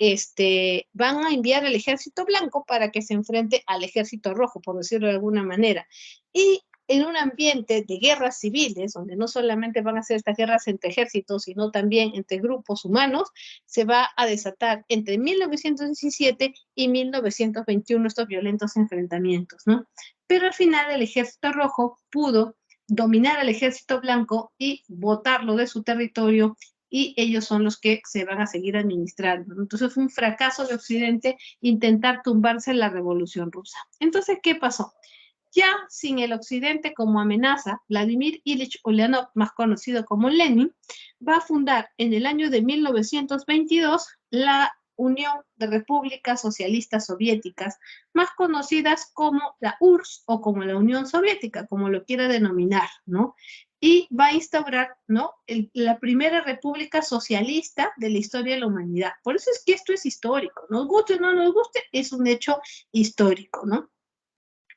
van a enviar al Ejército Blanco para que se enfrente al Ejército Rojo, por decirlo de alguna manera. Y en un ambiente de guerras civiles, donde no solamente van a ser estas guerras entre ejércitos, sino también entre grupos humanos, se va a desatar entre 1917 y 1921 estos violentos enfrentamientos, ¿no? Pero al final el Ejército Rojo pudo dominar al Ejército Blanco y botarlo de su territorio, y ellos son los que se van a seguir administrando. Entonces fue un fracaso de Occidente intentar tumbarse la Revolución Rusa. Entonces, ¿qué pasó? Ya sin el Occidente como amenaza, Vladimir Ilich Ulyanov, más conocido como Lenin, va a fundar en el año de 1922 la Unión de Repúblicas Socialistas Soviéticas, más conocidas como la URSS o como la Unión Soviética, como lo quiera denominar, ¿no? Y va a instaurar, ¿no? La primera república socialista de la historia de la humanidad. Por eso es que esto es histórico, nos guste o no nos guste, es un hecho histórico, ¿no?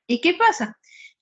¿Y qué pasa?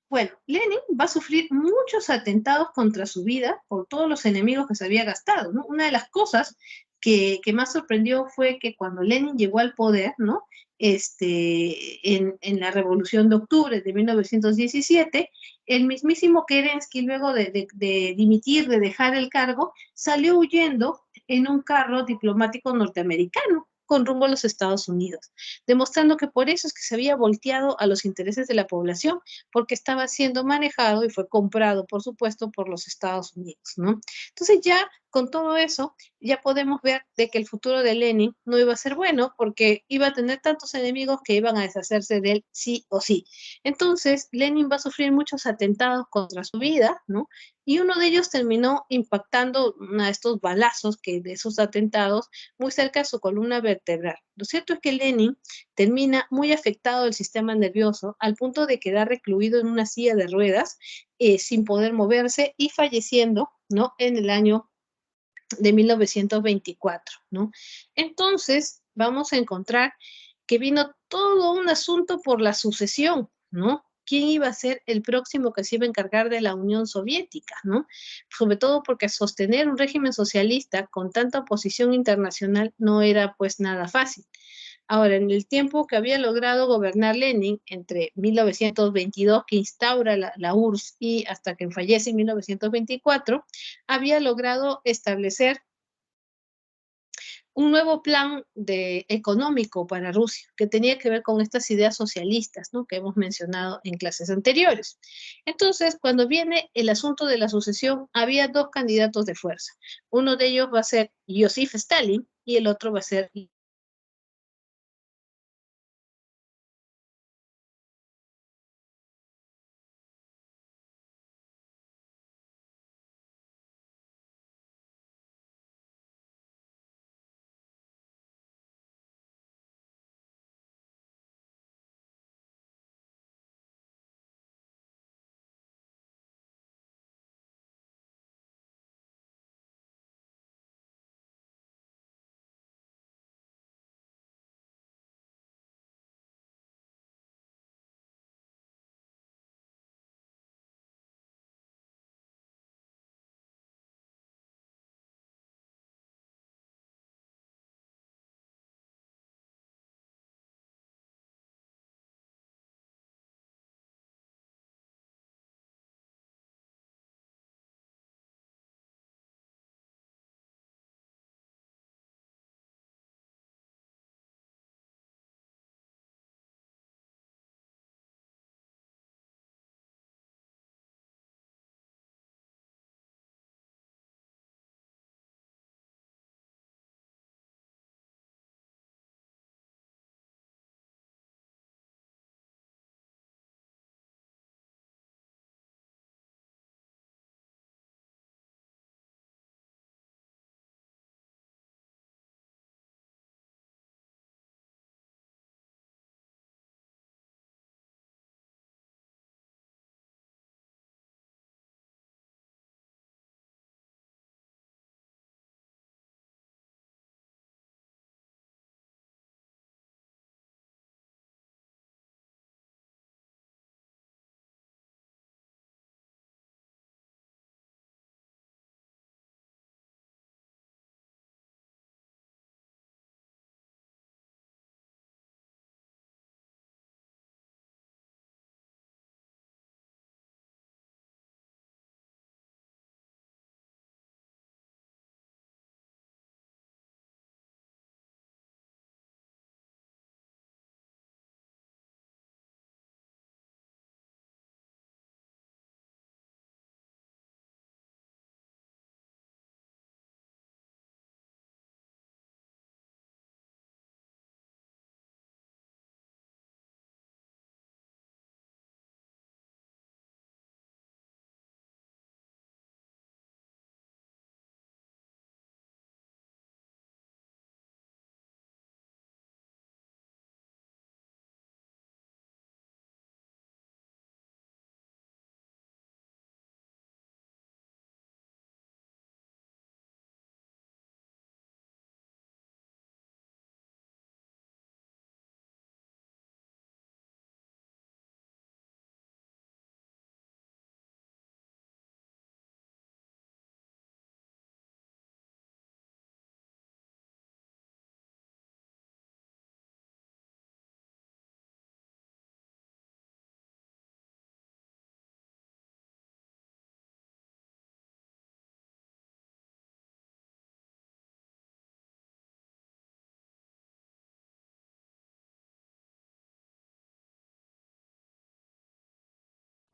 Bueno, Lenin va a sufrir muchos atentados contra su vida por todos los enemigos que se había gastado, ¿no? Una de las cosas que más sorprendió fue que cuando Lenin llegó al poder, ¿no? En la Revolución de Octubre de 1917, el mismísimo Kerensky, luego de dimitir, de dejar el cargo, salió huyendo en un carro diplomático norteamericano con rumbo a los Estados Unidos, demostrando que por eso es que se había volteado a los intereses de la población, porque estaba siendo manejado y fue comprado, por supuesto, por los Estados Unidos, ¿no? Entonces ya con todo eso, ya podemos ver de que el futuro de Lenin no iba a ser bueno, porque iba a tener tantos enemigos que iban a deshacerse de él sí o sí. Entonces, Lenin va a sufrir muchos atentados contra su vida, ¿no? Y uno de ellos terminó impactando uno de estos balazos de esos atentados muy cerca de su columna vertebral. Lo cierto es que Lenin termina muy afectado del sistema nervioso al punto de quedar recluido en una silla de ruedas sin poder moverse y falleciendo, ¿no? En el año de 1924, ¿no? Entonces, vamos a encontrar que vino todo un asunto por la sucesión, ¿no? ¿Quién iba a ser el próximo que se iba a encargar de la Unión Soviética, ¿no? Sobre todo porque sostener un régimen socialista con tanta oposición internacional no era pues nada fácil. Ahora, en el tiempo que había logrado gobernar Lenin, entre 1922, que instaura la URSS, y hasta que fallece en 1924, había logrado establecer un nuevo plan económico para Rusia, que tenía que ver con estas ideas socialistas, ¿no? Que hemos mencionado en clases anteriores. Entonces, cuando viene el asunto de la sucesión, había dos candidatos de fuerza. Uno de ellos va a ser Joseph Stalin y el otro va a ser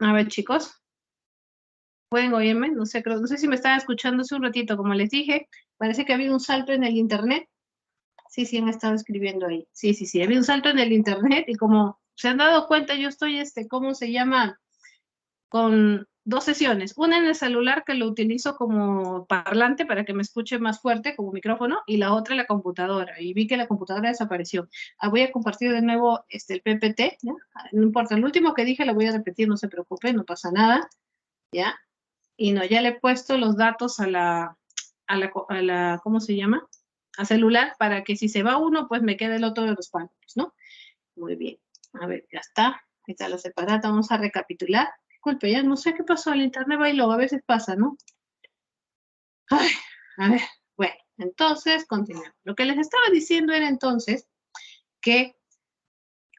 A ver, chicos, ¿pueden oírme? No sé, no sé si me estaban escuchando hace un ratito, como les dije, parece que ha habido un salto en el internet. Sí, sí, han estado escribiendo ahí. Sí, sí, sí, ha habido un salto en el internet y como se han dado cuenta, yo estoy, ¿cómo se llama? Con dos sesiones. Una en el celular que lo utilizo como parlante para que me escuche más fuerte como micrófono y la otra en la computadora. Y vi que la computadora desapareció. Voy a compartir de nuevo el PPT, ¿ya? No importa, el último que dije lo voy a repetir, no se preocupe, no pasa nada, ¿ya? Y no, ya le he puesto los datos a la, ¿cómo se llama? A celular para que si se va uno, pues me quede el otro de los párrafos, ¿no? Muy bien. A ver, ya está. Ahí está la separata. Vamos a recapitular. Disculpe, ya no sé qué pasó. El internet bailó. A veces pasa, ¿no? Ay, a ver. Bueno, entonces, continuamos. Lo que les estaba diciendo era entonces que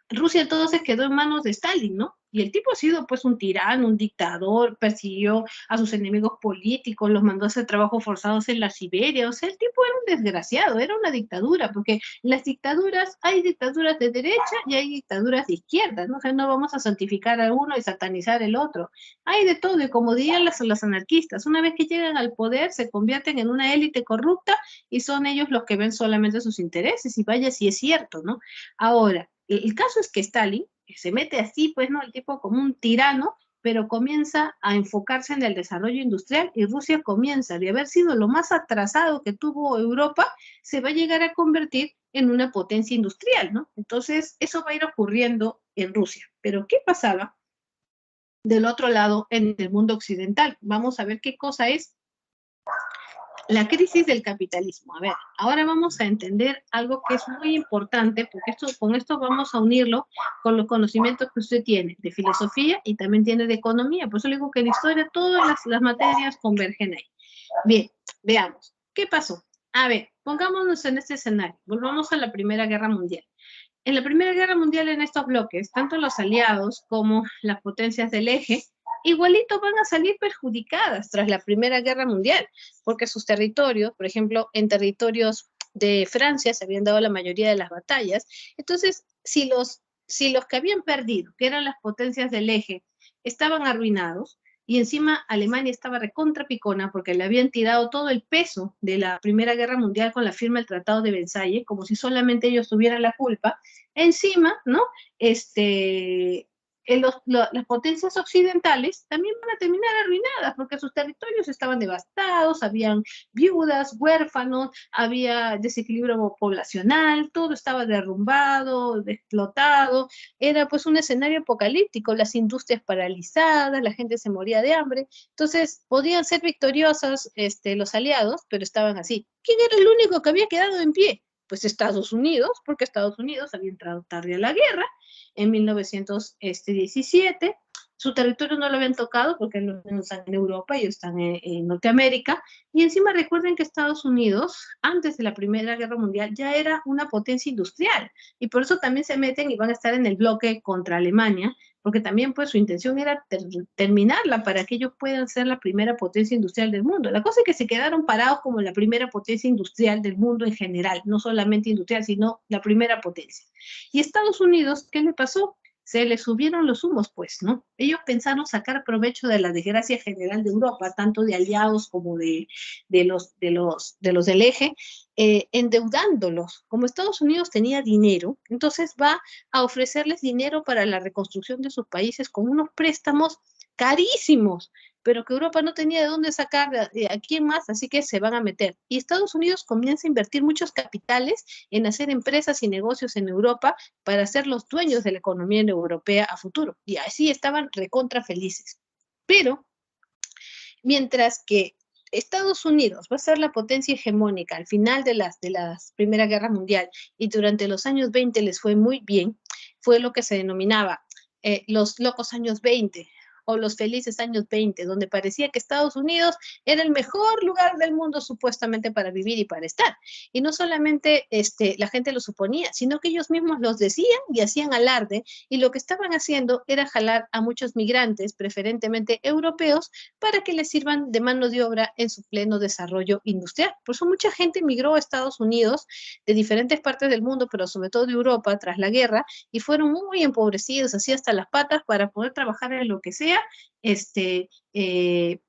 Rusia todo se quedó en manos de Stalin, ¿no? Y el tipo ha sido pues un tirano, un dictador, persiguió a sus enemigos políticos, los mandó a hacer trabajos forzados en la Siberia, o sea, el tipo era un desgraciado, era una dictadura, porque en las dictaduras hay dictaduras de derecha y hay dictaduras de izquierda, ¿no? O sea, no vamos a santificar a uno y satanizar el otro. Hay de todo, y como dirían los anarquistas, una vez que llegan al poder se convierten en una élite corrupta y son ellos los que ven solamente sus intereses, y vaya si es cierto, ¿no? Ahora, el caso es que Stalin se mete así, pues, ¿no? El tipo como un tirano, pero comienza a enfocarse en el desarrollo industrial y Rusia comienza de haber sido lo más atrasado que tuvo Europa, se va a llegar a convertir en una potencia industrial, ¿no? Entonces, eso va a ir ocurriendo en Rusia. Pero, ¿qué pasaba del otro lado en el mundo occidental? Vamos a ver qué cosa es la crisis del capitalismo. A ver, ahora vamos a entender algo que es muy importante, porque con esto vamos a unirlo con los conocimientos que usted tiene de filosofía y también tiene de economía. Por eso le digo que en historia todas las materias convergen ahí. Bien, veamos. ¿Qué pasó? A ver, pongámonos en este escenario. Volvamos a la Primera Guerra Mundial. En la Primera Guerra Mundial, en estos bloques, tanto los aliados como las potencias del eje, igualito van a salir perjudicadas tras la Primera Guerra Mundial, porque sus territorios, por ejemplo, en territorios de Francia se habían dado la mayoría de las batallas. Entonces, si los que habían perdido, que eran las potencias del eje, estaban arruinados, y encima Alemania estaba recontra picona porque le habían tirado todo el peso de la Primera Guerra Mundial con la firma del Tratado de Versalles, como si solamente ellos tuvieran la culpa. Encima, ¿no? Las potencias occidentales también van a terminar arruinadas porque sus territorios estaban devastados, habían viudas, huérfanos, había desequilibrio poblacional, todo estaba derrumbado, explotado, era pues un escenario apocalíptico, las industrias paralizadas, la gente se moría de hambre, entonces podían ser victoriosos los aliados, pero estaban así. ¿Quién era el único que había quedado en pie? Pues Estados Unidos, porque Estados Unidos había entrado tarde a la guerra en 1917. Su territorio no lo habían tocado porque no están en Europa, ellos están en Norteamérica. Y encima recuerden que Estados Unidos, antes de la Primera Guerra Mundial, ya era una potencia industrial. Y por eso también se meten y van a estar en el bloque contra Alemania, porque también pues su intención era terminarla para que ellos puedan ser la primera potencia industrial del mundo. La cosa es que se quedaron parados como la primera potencia industrial del mundo en general, no solamente industrial, sino la primera potencia. Y Estados Unidos, ¿qué le pasó? Se le subieron los humos, pues, ¿no? Ellos pensaron sacar provecho de la desgracia general de Europa, tanto de aliados como de los del eje, endeudándolos. Como Estados Unidos tenía dinero, entonces va a ofrecerles dinero para la reconstrucción de sus países con unos préstamos carísimos, pero que Europa no tenía de dónde sacar a quién más, así que se van a meter. Y Estados Unidos comienza a invertir muchos capitales en hacer empresas y negocios en Europa para ser los dueños de la economía europea a futuro. Y así estaban recontra felices. Pero mientras que Estados Unidos va a ser la potencia hegemónica al final de la Primera Guerra Mundial y durante los años 20 les fue muy bien, fue lo que se denominaba los locos años 20 o los felices años 20, donde parecía que Estados Unidos era el mejor lugar del mundo supuestamente para vivir y para estar. Y no solamente la gente lo suponía, sino que ellos mismos los decían y hacían alarde, y lo que estaban haciendo era jalar a muchos migrantes, preferentemente europeos, para que les sirvan de mano de obra en su pleno desarrollo industrial. Por eso mucha gente migró a Estados Unidos de diferentes partes del mundo, pero sobre todo de Europa tras la guerra, y fueron muy empobrecidos, así hasta las patas, para poder trabajar en lo que sea, Francia,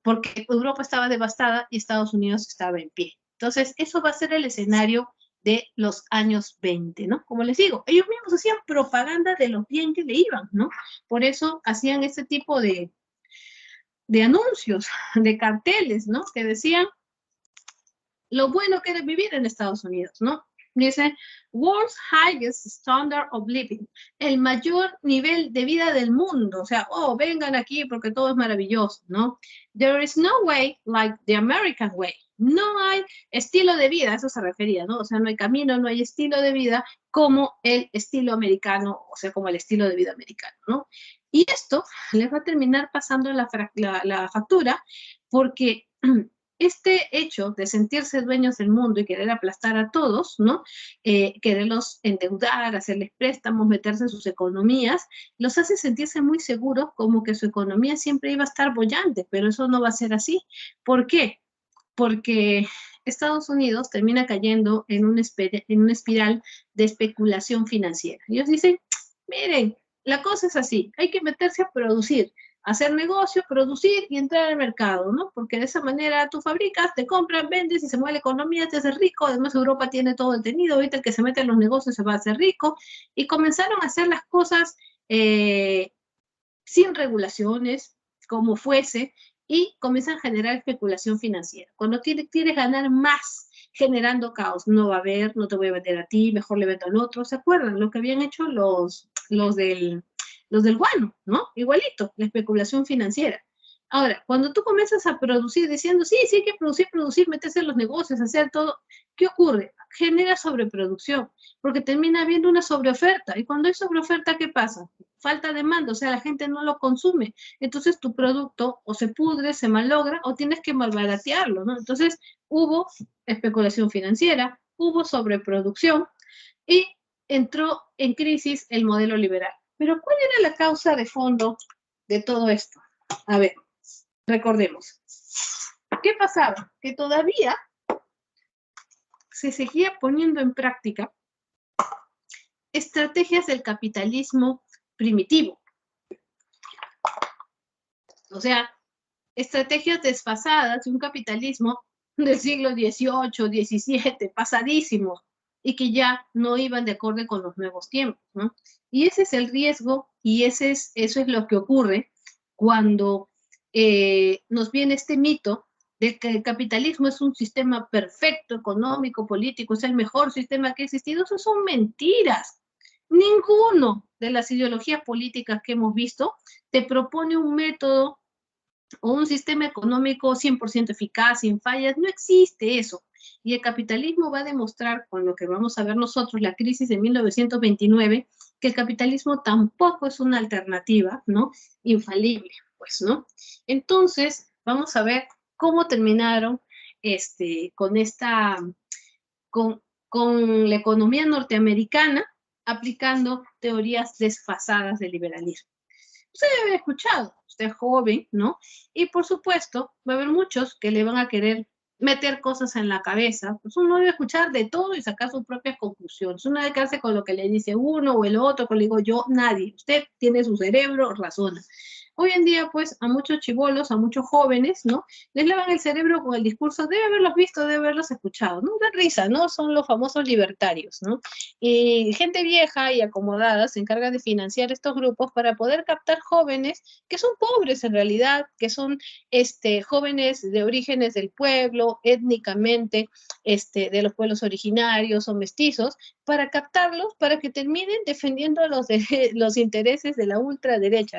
porque Europa estaba devastada y Estados Unidos estaba en pie. Entonces, eso va a ser el escenario de los años 20, ¿no? Como les digo, ellos mismos hacían propaganda de lo bien que le iban, ¿no? Por eso hacían este tipo de anuncios, de carteles, ¿no? Que decían lo bueno que era vivir en Estados Unidos, ¿no? Dice, world's highest standard of living, el mayor nivel de vida del mundo, o sea, oh, vengan aquí porque todo es maravilloso, ¿no? There is no way like the American way, no hay estilo de vida, a eso se refería, ¿no? O sea, no hay camino, no hay estilo de vida como el estilo americano, o sea, como el estilo de vida americano, ¿no? Y esto les va a terminar pasando la factura porque este hecho de sentirse dueños del mundo y querer aplastar a todos, ¿no? Quererlos endeudar, hacerles préstamos, meterse en sus economías, los hace sentirse muy seguros como que su economía siempre iba a estar bollante, pero eso no va a ser así. ¿Por qué? Porque Estados Unidos termina cayendo en una espiral de especulación financiera. Ellos dicen, miren, la cosa es así, hay que meterse a producir, hacer negocio, producir y entrar al mercado, ¿no? Porque de esa manera tú fabricas, te compran, vendes y se mueve la economía, te haces rico. Además, Europa tiene todo detenido. Ahorita el que se mete en los negocios se va a hacer rico. Y comenzaron a hacer las cosas sin regulaciones, como fuese, y comienzan a generar especulación financiera. Cuando quieres ganar más generando caos, no va a haber, no te voy a vender a ti, mejor le vendo al otro. ¿Se acuerdan lo que habían hecho los del guano, ¿no? Igualito, la especulación financiera. Ahora, cuando tú comienzas a producir diciendo, sí, sí hay que producir, meterse en los negocios, hacer todo, ¿qué ocurre? Genera sobreproducción, porque termina habiendo una sobreoferta. Y cuando hay sobreoferta, ¿qué pasa? Falta demanda, o sea, la gente no lo consume. Entonces tu producto o se pudre, se malogra, o tienes que malbaratearlo, ¿no? Entonces hubo especulación financiera, hubo sobreproducción y entró en crisis el modelo liberal. Pero ¿cuál era la causa de fondo de todo esto? A ver, recordemos. ¿Qué pasaba? Que todavía se seguía poniendo en práctica estrategias del capitalismo primitivo. O sea, estrategias desfasadas de un capitalismo del siglo XVIII, XVII, pasadísimo, y que ya no iban de acorde con los nuevos tiempos, ¿no? Y ese es el riesgo y eso es lo que ocurre cuando nos viene este mito de que el capitalismo es un sistema perfecto, económico, político, es el mejor sistema que ha existido. Eso son mentiras. Ninguno de las ideologías políticas que hemos visto te propone un método o un sistema económico 100% eficaz, sin fallas. No existe eso. Y el capitalismo va a demostrar, con lo que vamos a ver nosotros, la crisis de 1929, que el capitalismo tampoco es una alternativa, ¿no? Infalible, pues, ¿no? Entonces, vamos a ver cómo terminaron con con la economía norteamericana aplicando teorías desfasadas del liberalismo. Usted debe haber escuchado, usted es joven, ¿no? Y por supuesto, va a haber muchos que le van a querer meter cosas en la cabeza. Pues uno debe escuchar de todo y sacar sus propias conclusiones. Uno debe quedarse con lo que le dice uno o el otro, que le digo yo, nadie. Usted tiene su cerebro, razona. Hoy en día, pues, a muchos chibolos, a muchos jóvenes, ¿no? Les lavan el cerebro con el discurso, debe haberlos visto, debe haberlos escuchado, ¿no? Da risa, ¿no? Son los famosos libertarios, ¿no? Y gente vieja y acomodada se encarga de financiar estos grupos para poder captar jóvenes que son pobres en realidad, que son jóvenes de orígenes del pueblo, étnicamente, de los pueblos originarios o mestizos, para captarlos, para que terminen defendiendo los intereses de la ultraderecha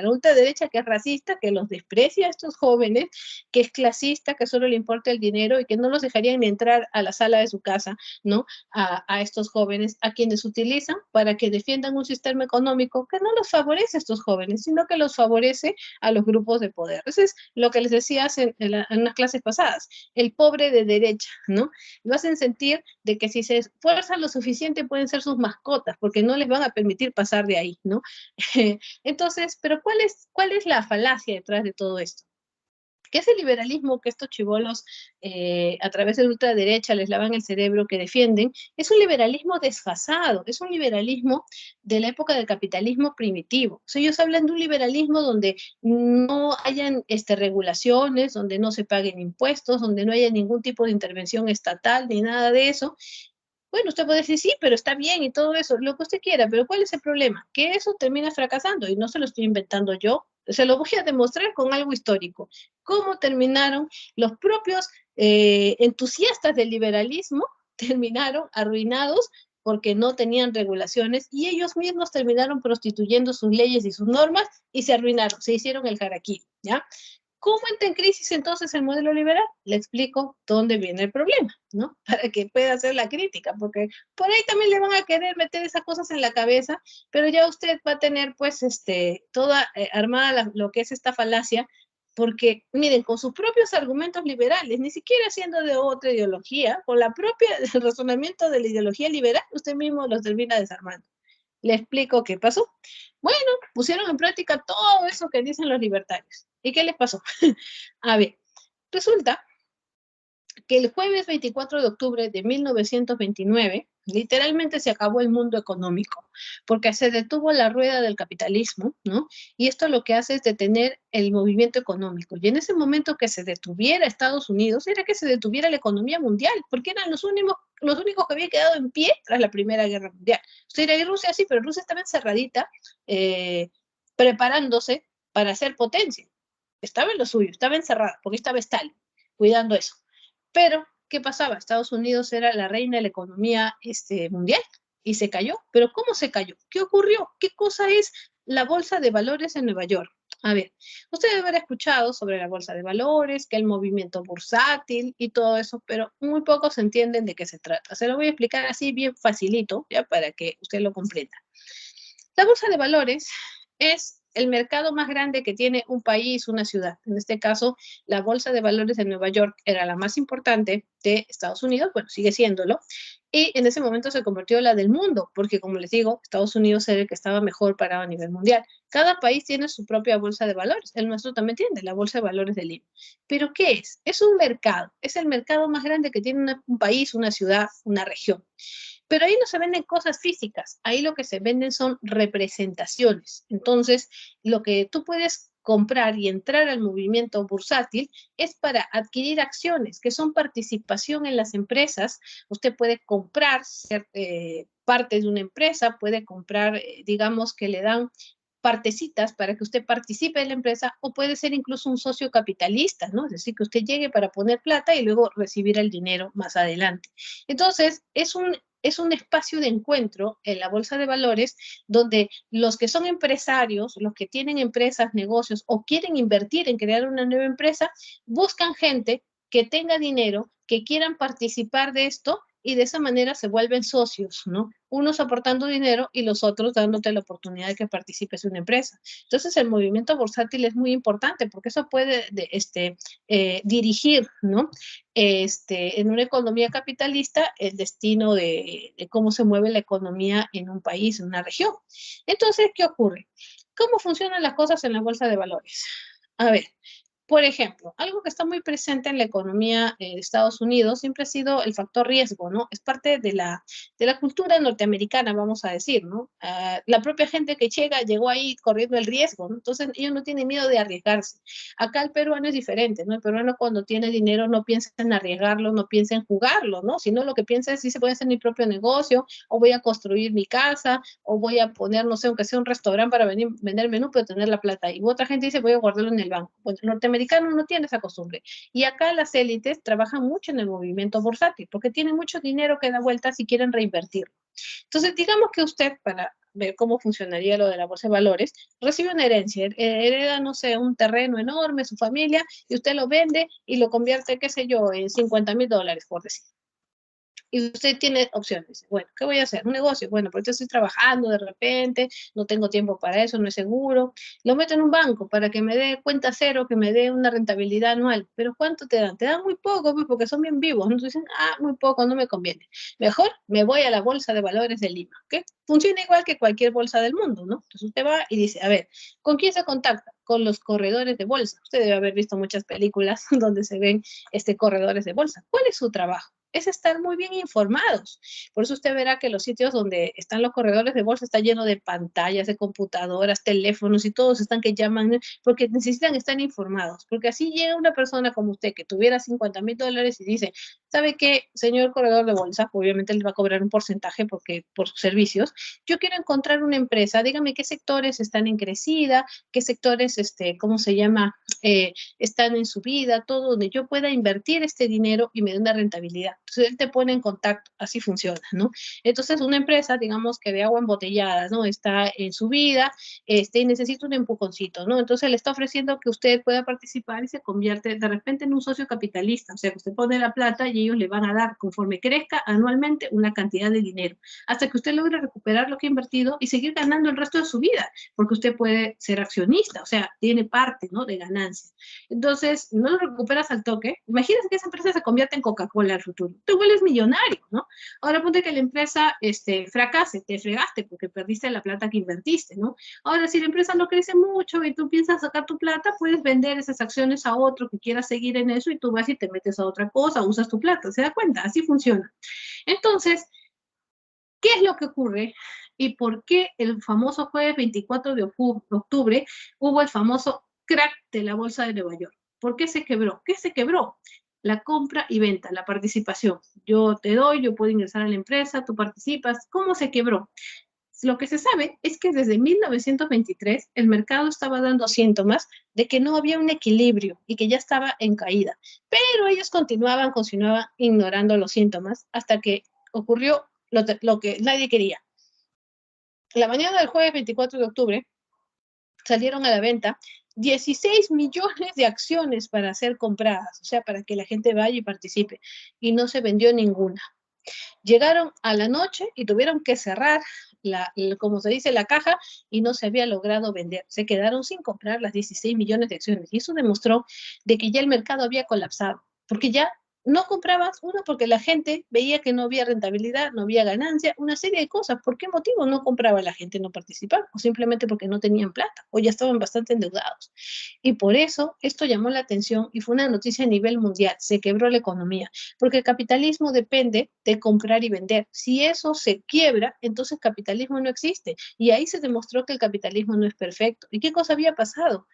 que es racista, que los desprecia a estos jóvenes, que es clasista, que solo le importa el dinero y que no los dejarían ni entrar a la sala de su casa, ¿no? A estos jóvenes, a quienes utilizan para que defiendan un sistema económico que no los favorece a estos jóvenes, sino que los favorece a los grupos de poder. Eso es lo que les decía en unas clases pasadas, el pobre de derecha, ¿no? Lo hacen sentir de que si se esfuerzan lo suficiente pueden ser sus mascotas, porque no les van a permitir pasar de ahí, ¿no? Entonces, pero ¿cuál es la falacia detrás de todo esto? que ese liberalismo que estos chibolos a través de la ultraderecha les lavan el cerebro, que defienden, es un liberalismo desfasado, es un liberalismo de la época del capitalismo primitivo. O sea, ellos hablan de un liberalismo donde no hayan regulaciones, donde no se paguen impuestos, donde no haya ningún tipo de intervención estatal ni nada de eso. Bueno, usted puede decir, sí, pero está bien y todo eso, lo que usted quiera, pero ¿cuál es el problema? Que eso termina fracasando y no se lo estoy inventando yo, se lo voy a demostrar con algo histórico. ¿Cómo terminaron los propios entusiastas del liberalismo? Terminaron arruinados porque no tenían regulaciones y ellos mismos terminaron prostituyendo sus leyes y sus normas y se arruinaron, se hicieron el harakiri, ¿ya? ¿Cómo entra en crisis entonces el modelo liberal? Le explico dónde viene el problema, ¿no? Para que pueda hacer la crítica, porque por ahí también le van a querer meter esas cosas en la cabeza, pero ya usted va a tener pues toda armada lo que es esta falacia, porque miren, con sus propios argumentos liberales, ni siquiera siendo de otra ideología, con la propia el razonamiento de la ideología liberal, usted mismo los termina desarmando. Le explico qué pasó. Bueno, pusieron en práctica todo eso que dicen los libertarios. ¿Y qué les pasó? A ver, resulta que el jueves 24 de octubre de 1929, literalmente se acabó el mundo económico, porque se detuvo la rueda del capitalismo, ¿no? Y esto lo que hace es detener el movimiento económico. Y en ese momento que se detuviera Estados Unidos, era que se detuviera la economía mundial, porque eran los únicos que habían quedado en pie tras la Primera Guerra Mundial. Usted dirá, y Rusia sí, pero Rusia estaba encerradita, preparándose para ser potencia. Estaba en lo suyo, estaba encerrada, porque estaba Stalin cuidando eso. Pero, ¿qué pasaba? Estados Unidos era la reina de la economía mundial y se cayó. ¿Pero cómo se cayó? ¿Qué ocurrió? ¿Qué cosa es la bolsa de valores en Nueva York? A ver, usted debe haber escuchado sobre la bolsa de valores, que el movimiento bursátil y todo eso, pero muy pocos entienden de qué se trata. Se lo voy a explicar así bien facilito, ya para que usted lo comprenda. La bolsa de valores es el mercado más grande que tiene un país, una ciudad. En este caso, la bolsa de valores de Nueva York era la más importante de Estados Unidos, bueno, sigue siéndolo, y en ese momento se convirtió en la del mundo, porque como les digo, Estados Unidos era el que estaba mejor parado a nivel mundial. Cada país tiene su propia bolsa de valores, el nuestro también tiene la bolsa de valores de Lima. ¿Pero qué es? Es un mercado, es el mercado más grande que tiene un país, una ciudad, una región. Pero ahí no se venden cosas físicas, ahí lo que se venden son representaciones. Entonces, lo que tú puedes comprar y entrar al movimiento bursátil es para adquirir acciones, que son participación en las empresas. Usted puede comprar parte de una empresa, puede comprar, digamos que le dan partecitas para que usted participe en la empresa o puede ser incluso un socio capitalista, ¿no? Es decir, que usted llegue para poner plata y luego recibir el dinero más adelante. Entonces, es un espacio de encuentro en la bolsa de valores donde los que son empresarios, los que tienen empresas, negocios o quieren invertir en crear una nueva empresa, buscan gente que tenga dinero, que quieran participar de esto y de esa manera se vuelven socios, ¿no? Unos aportando dinero y los otros dándote la oportunidad de que participes en una empresa. Entonces el movimiento bursátil es muy importante porque eso puede dirigir, ¿no? En una economía capitalista el destino de cómo se mueve la economía en un país, en una región. Entonces, ¿qué ocurre? ¿Cómo funcionan las cosas en la bolsa de valores? A ver, por ejemplo, algo que está muy presente en la economía de Estados Unidos siempre ha sido el factor riesgo, ¿no? Es parte de la cultura norteamericana, vamos a decir, ¿no? La propia gente que llegó ahí corriendo el riesgo, ¿no? Entonces ellos no tienen miedo de arriesgarse. Acá el peruano es diferente, ¿no? El peruano cuando tiene dinero no piensa en arriesgarlo, no piensa en jugarlo, ¿no? Sino lo que piensa es si se puede hacer mi propio negocio, o voy a construir mi casa, o voy a poner, no sé, aunque sea un restaurante para vender menú, pero tener la plata ahí. Y otra gente dice, voy a guardarlo en el banco. Bueno, el norteamericano no tiene esa costumbre. Y acá las élites trabajan mucho en el movimiento bursátil, porque tienen mucho dinero que da vueltas y quieren reinvertirlo. Entonces, digamos que usted, para ver cómo funcionaría lo de la bolsa de valores, recibe una herencia, hereda, no sé, un terreno enorme, su familia, y usted lo vende y lo convierte, qué sé yo, en $50,000, por decir. Y usted tiene opciones. Bueno, ¿qué voy a hacer? Un negocio. Bueno, porque estoy trabajando de repente, no tengo tiempo para eso, no es seguro. Lo meto en un banco para que me dé cuenta cero, que me dé una rentabilidad anual. Pero ¿cuánto te dan? Te dan muy poco, pues, porque son bien vivos. Entonces dicen, muy poco, no me conviene. Mejor me voy a la bolsa de valores de Lima, ¿ok? Funciona igual que cualquier bolsa del mundo, ¿no? Entonces usted va y dice, a ver, ¿con quién se contacta? con los corredores de bolsa. Usted debe haber visto muchas películas donde se ven corredores de bolsa. ¿Cuál es su trabajo? Es estar muy bien informados. Por eso usted verá que los sitios donde están los corredores de bolsa están llenos de pantallas, de computadoras, teléfonos y todos están que llaman porque necesitan estar informados. Porque así llega una persona como usted que tuviera $50,000 y dice, ¿sabe qué, señor corredor de bolsa? Obviamente le va a cobrar un porcentaje porque, por sus servicios. Yo quiero encontrar una empresa, dígame qué sectores están en crecida, qué sectores, ¿cómo se llama? Están en subida, todo donde yo pueda invertir este dinero y me dé una rentabilidad. Entonces él te pone en contacto, así funciona, ¿no? Entonces una empresa, digamos que de agua embotellada, ¿no? Está en subida, y necesita un empujoncito, ¿no? Entonces le está ofreciendo que usted pueda participar y se convierte de repente en un socio capitalista, o sea, que usted pone la plata y ellos le van a dar, conforme crezca anualmente, una cantidad de dinero, hasta que usted logre recuperar lo que ha invertido y seguir ganando el resto de su vida, porque usted puede ser accionista, o sea, tiene parte, ¿no? De ganancias. Entonces, no lo recuperas al toque. Imagínate que esa empresa se convierte en Coca-Cola al futuro. Tú vuelves millonario, ¿no? Ahora ponte que la empresa fracase, te fregaste porque perdiste la plata que invertiste, ¿no? Ahora, si la empresa no crece mucho y tú piensas sacar tu plata, puedes vender esas acciones a otro que quiera seguir en eso y tú vas y te metes a otra cosa, usas tu plata. ¿Se da cuenta? Así funciona. Entonces, ¿qué es lo que ocurre? ¿Y por qué el famoso jueves 24 de octubre hubo el famoso crack de la bolsa de Nueva York? ¿Por qué se quebró? ¿Qué se quebró? La compra y venta, la participación. Yo te doy, yo puedo ingresar a la empresa, tú participas. ¿Cómo se quebró? Lo que se sabe es que desde 1923 el mercado estaba dando síntomas de que no había un equilibrio y que ya estaba en caída, pero ellos continuaban ignorando los síntomas hasta que ocurrió lo que nadie quería. La mañana del jueves 24 de octubre salieron a la venta 16 millones de acciones para ser compradas, o sea, para que la gente vaya y participe, y no se vendió ninguna. Llegaron a la noche y tuvieron que cerrar, como se dice, la caja y no se había logrado vender. Se quedaron sin comprar las 16 millones de acciones y eso demostró de que ya el mercado había colapsado, porque ya no comprabas, uno, porque la gente veía que no había rentabilidad, no había ganancia, una serie de cosas. ¿Por qué motivo no compraba la gente, no participaba? O simplemente porque no tenían plata o ya estaban bastante endeudados. Y por eso esto llamó la atención y fue una noticia a nivel mundial. Se quebró la economía, porque el capitalismo depende de comprar y vender. Si eso se quiebra, entonces capitalismo no existe. Y ahí se demostró que el capitalismo no es perfecto. ¿Y qué cosa había pasado?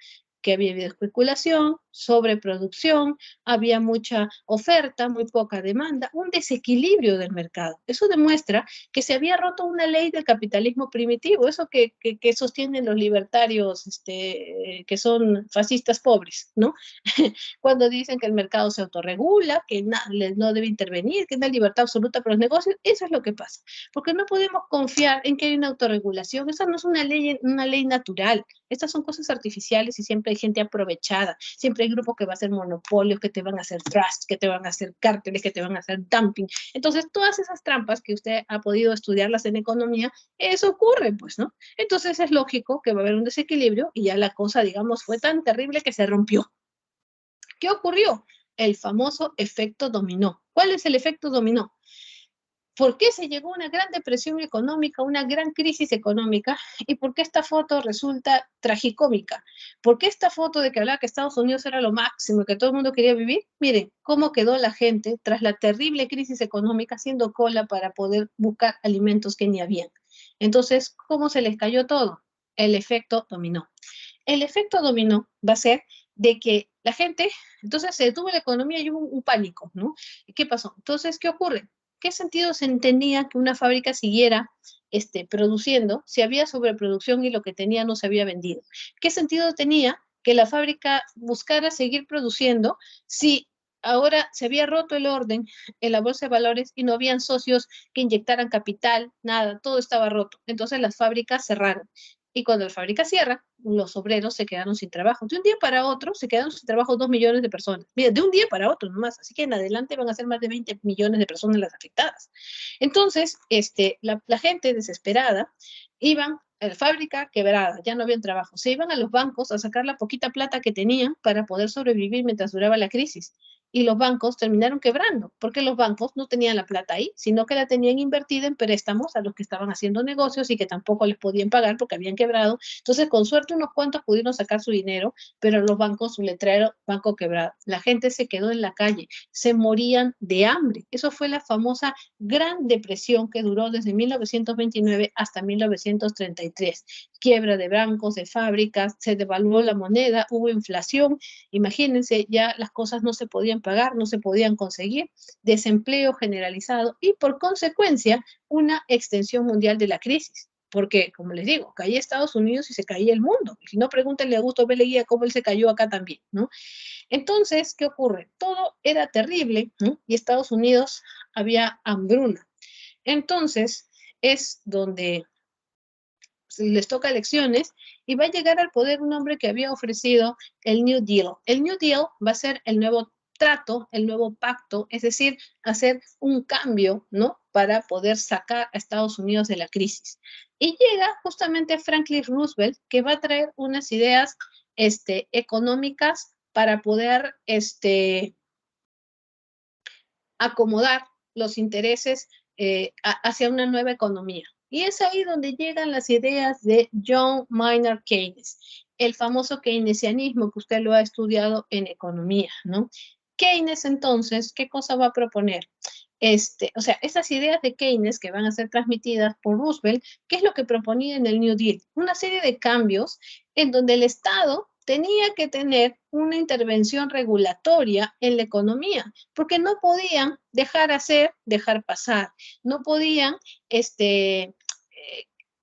Que había habido especulación, sobreproducción, había mucha oferta, muy poca demanda, un desequilibrio del mercado. Eso demuestra que se había roto una ley del capitalismo primitivo, eso que sostienen los libertarios que son fascistas pobres, ¿no? Cuando dicen que el mercado se autorregula, que no debe intervenir, que no hay libertad absoluta para los negocios, eso es lo que pasa. Porque no podemos confiar en que hay una autorregulación, esa no es una ley natural, estas son cosas artificiales y siempre hay gente aprovechada, siempre hay grupos que van a hacer monopolios, que te van a hacer trust, que te van a hacer cárteles, que te van a hacer dumping. Entonces, todas esas trampas que usted ha podido estudiarlas en economía, eso ocurre, pues, ¿no? Entonces es lógico que va a haber un desequilibrio y ya la cosa, digamos, fue tan terrible que se rompió. ¿Qué ocurrió? El famoso efecto dominó. ¿Cuál es el efecto dominó? ¿Por qué se llegó a una gran depresión económica, una gran crisis económica? ¿Y por qué esta foto resulta tragicómica? ¿Por qué esta foto de que hablaba que Estados Unidos era lo máximo y que todo el mundo quería vivir? Miren cómo quedó la gente tras la terrible crisis económica haciendo cola para poder buscar alimentos que ni habían. Entonces, ¿cómo se les cayó todo? El efecto dominó. El efecto dominó va a ser de que la gente, entonces se detuvo la economía y hubo un pánico, ¿no? ¿Qué pasó? Entonces, ¿qué ocurre? ¿Qué sentido se entendía que una fábrica siguiera produciendo si había sobreproducción y lo que tenía no se había vendido? ¿Qué sentido tenía que la fábrica buscara seguir produciendo si ahora se había roto el orden en la bolsa de valores y no habían socios que inyectaran capital, nada, todo estaba roto? Entonces las fábricas cerraron. Y cuando la fábrica cierra, los obreros se quedaron sin trabajo. De un día para otro se quedaron sin trabajo 2 millones de personas. Mira, de un día para otro nomás. Así que en adelante van a ser más de 20 millones de personas las afectadas. Entonces, la gente desesperada iban a la fábrica quebrada, ya no habían trabajo. Se iban a los bancos a sacar la poquita plata que tenían para poder sobrevivir mientras duraba la crisis. y los bancos terminaron quebrando, porque los bancos no tenían la plata ahí, sino que la tenían invertida en préstamos a los que estaban haciendo negocios y que tampoco les podían pagar porque habían quebrado. Entonces, con suerte, unos cuantos pudieron sacar su dinero, pero los bancos, su letrero, banco quebrado. La gente se quedó en la calle, se morían de hambre. Eso fue la famosa Gran Depresión que duró desde 1929 hasta 1933. Quiebra de bancos, de fábricas, se devaluó la moneda, hubo inflación. Imagínense, ya las cosas no se podían pagar, no se podían conseguir, desempleo generalizado y por consecuencia una extensión mundial de la crisis. Porque, como les digo, caía Estados Unidos y se caía el mundo. Si no, pregúntenle a Augusto B. Leguía cómo él se cayó acá también, ¿no? Entonces, ¿qué ocurre? Todo era terrible, ¿no? Y Estados Unidos había hambruna. Entonces, es donde les toca elecciones y va a llegar al poder un hombre que había ofrecido el New Deal. El New Deal va a ser el nuevo trato, el nuevo pacto, es decir, hacer un cambio, ¿no? Para poder sacar a Estados Unidos de la crisis. Y llega justamente Franklin Roosevelt, que va a traer unas ideas económicas para poder acomodar los intereses hacia una nueva economía. Y es ahí donde llegan las ideas de John Maynard Keynes, el famoso keynesianismo que usted lo ha estudiado en economía, ¿no? Keynes, entonces, ¿qué cosa va a proponer? O sea, esas ideas de Keynes que van a ser transmitidas por Roosevelt, ¿qué es lo que proponía en el New Deal? Una serie de cambios en donde el Estado tenía que tener una intervención regulatoria en la economía, porque no podían dejar hacer, dejar pasar, no podían, es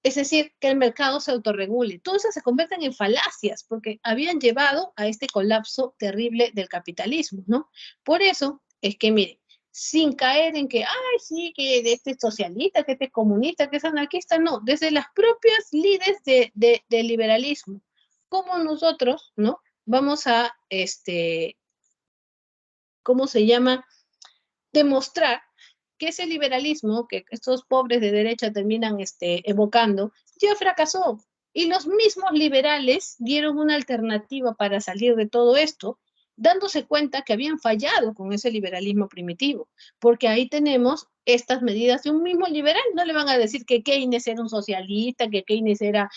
decir, que el mercado se autorregule. Todo eso se convierten en falacias, porque habían llevado a este colapso terrible del capitalismo, ¿no? Por eso es que, miren, sin caer en que, ay, sí, que este es socialista, que este es comunista, que es anarquista, no, desde las propias líderes del liberalismo, como nosotros, ¿no? Vamos a, ¿cómo se llama? Demostrar que ese liberalismo que estos pobres de derecha terminan evocando, ya fracasó. Y los mismos liberales dieron una alternativa para salir de todo esto, dándose cuenta que habían fallado con ese liberalismo primitivo, porque ahí tenemos estas medidas de un mismo liberal. No le van a decir que Keynes era un socialista, que Keynes era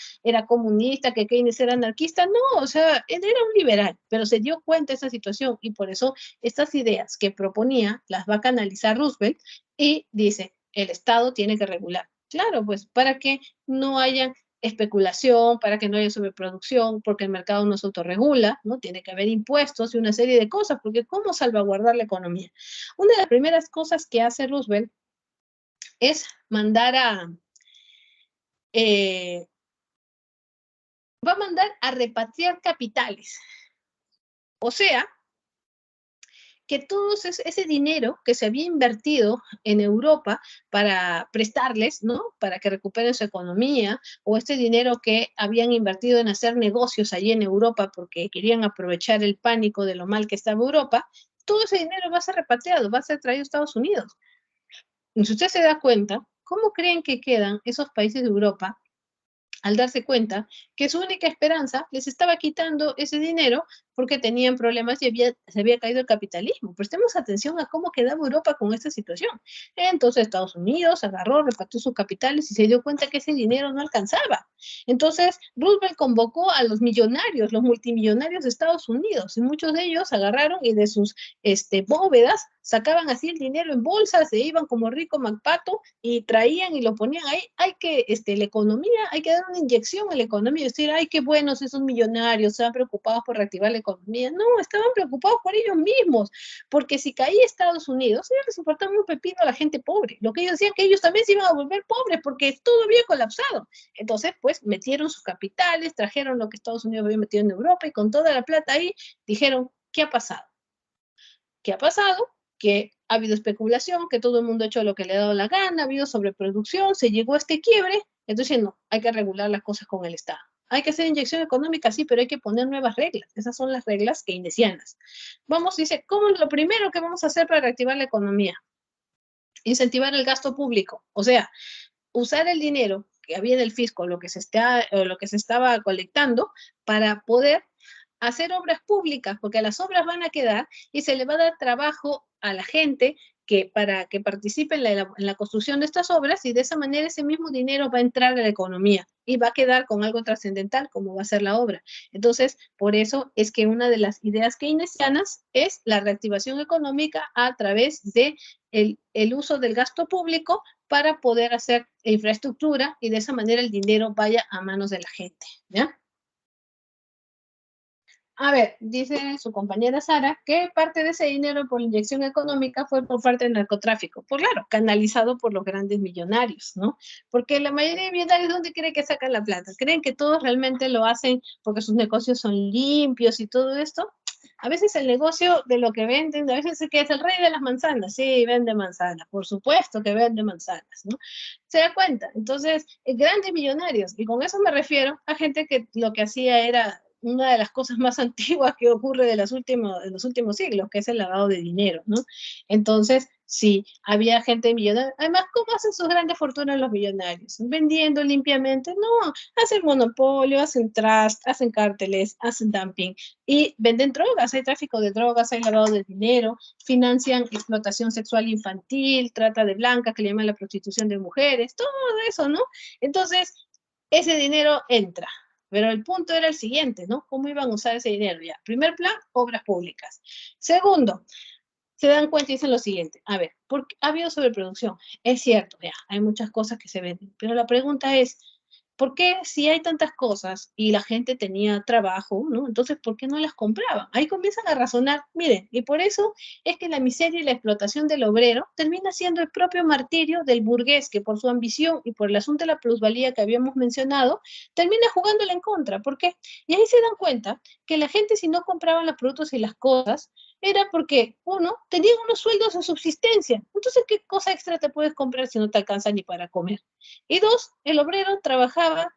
comunista, que Keynes era anarquista, no, o sea, él era un liberal, pero se dio cuenta de esa situación y por eso estas ideas que proponía las va a canalizar Roosevelt y dice, el Estado tiene que regular. Claro, pues para que no haya especulación, para que no haya sobreproducción, porque el mercado no se autorregula, ¿no? Tiene que haber impuestos y una serie de cosas, porque ¿cómo salvaguardar la economía? Una de las primeras cosas que hace Roosevelt es mandar va a mandar a repatriar capitales. O sea, que todo ese dinero que se había invertido en Europa para prestarles, ¿no? Para que recuperen su economía, o este dinero que habían invertido en hacer negocios allí en Europa porque querían aprovechar el pánico de lo mal que estaba Europa, todo ese dinero va a ser repatriado, va a ser traído a Estados Unidos. Y si usted se da cuenta, ¿cómo creen que quedan esos países de Europa al darse cuenta que su única esperanza les estaba quitando ese dinero porque tenían problemas y se había caído el capitalismo? Prestemos atención a cómo quedaba Europa con esta situación. Entonces Estados Unidos agarró, repartió sus capitales y se dio cuenta que ese dinero no alcanzaba. Entonces Roosevelt convocó a los millonarios, los multimillonarios de Estados Unidos, y muchos de ellos agarraron y de sus bóvedas sacaban así el dinero en bolsas, se iban como rico MacPato y traían y lo ponían ahí. Hay que, la economía, hay que dar una inyección a la economía, es decir, ay, qué buenos esos millonarios, estaban preocupados por reactivar la economía. No, estaban preocupados por ellos mismos, porque si caía Estados Unidos, ya les importaba un pepino a la gente pobre. Lo que ellos decían que ellos también se iban a volver pobres porque todo había colapsado. Entonces, pues, metieron sus capitales, trajeron lo que Estados Unidos había metido en Europa y con toda la plata ahí dijeron, ¿qué ha pasado? ¿Qué ha pasado? Que ha habido especulación, que todo el mundo ha hecho lo que le ha dado la gana, ha habido sobreproducción, se llegó a este quiebre, entonces no, hay que regular las cosas con el Estado. Hay que hacer inyección económica, sí, pero hay que poner nuevas reglas. Esas son las reglas keynesianas. Vamos, dice, ¿cómo es lo primero que vamos a hacer para reactivar la economía? Incentivar el gasto público. O sea, usar el dinero que había en el fisco, lo que se estaba colectando, para poder hacer obras públicas, porque las obras van a quedar y se le va a dar trabajo a la gente para que participe en la construcción de estas obras, y de esa manera ese mismo dinero va a entrar a la economía y va a quedar con algo trascendental como va a ser la obra. Entonces, por eso es que una de las ideas keynesianas es la reactivación económica a través de el uso del gasto público para poder hacer infraestructura, y de esa manera el dinero vaya a manos de la gente, ¿ya? A ver, dice su compañera Sara que parte de ese dinero por inyección económica fue por parte del narcotráfico. Por claro, canalizado por los grandes millonarios, ¿no? Porque la mayoría de millonarios, ¿dónde creen que sacan la plata? ¿Creen que todos realmente lo hacen porque sus negocios son limpios y todo esto? A veces el negocio de lo que venden, a veces es que es el rey de las manzanas. Sí, vende manzanas, por supuesto que vende manzanas, ¿no? Se da cuenta. Entonces, grandes millonarios, y con eso me refiero a gente que lo que hacía era una de las cosas más antiguas que ocurre en los últimos siglos, que es el lavado de dinero, ¿no? Entonces, sí, había gente millonaria. Además, ¿cómo hacen sus grandes fortunas los millonarios? ¿Vendiendo limpiamente? No, hacen monopolio, hacen trust, hacen cárteles, hacen dumping y venden drogas. Hay tráfico de drogas, hay lavado de dinero, financian explotación sexual infantil, trata de blancas, que le llaman la prostitución de mujeres, todo eso, ¿no? Entonces, ese dinero entra. Pero el punto era el siguiente, ¿no? ¿Cómo iban a usar ese dinero? Ya, primer plan, obras públicas. Segundo, se dan cuenta y dicen lo siguiente, a ver, porque ha habido sobreproducción, es cierto, ya, hay muchas cosas que se venden, pero la pregunta es, ¿por qué si hay tantas cosas y la gente tenía trabajo, ¿no? Entonces, ¿por qué no las compraban? Ahí comienzan a razonar, miren, y por eso es que la miseria y la explotación del obrero termina siendo el propio martirio del burgués, que por su ambición y por el asunto de la plusvalía que habíamos mencionado, termina jugándole en contra. ¿Por qué? Y ahí se dan cuenta que la gente, si no compraban los productos y las cosas, era porque, uno, tenían unos sueldos de subsistencia. Entonces, ¿qué cosa extra te puedes comprar si no te alcanza ni para comer? Y dos, el obrero trabajaba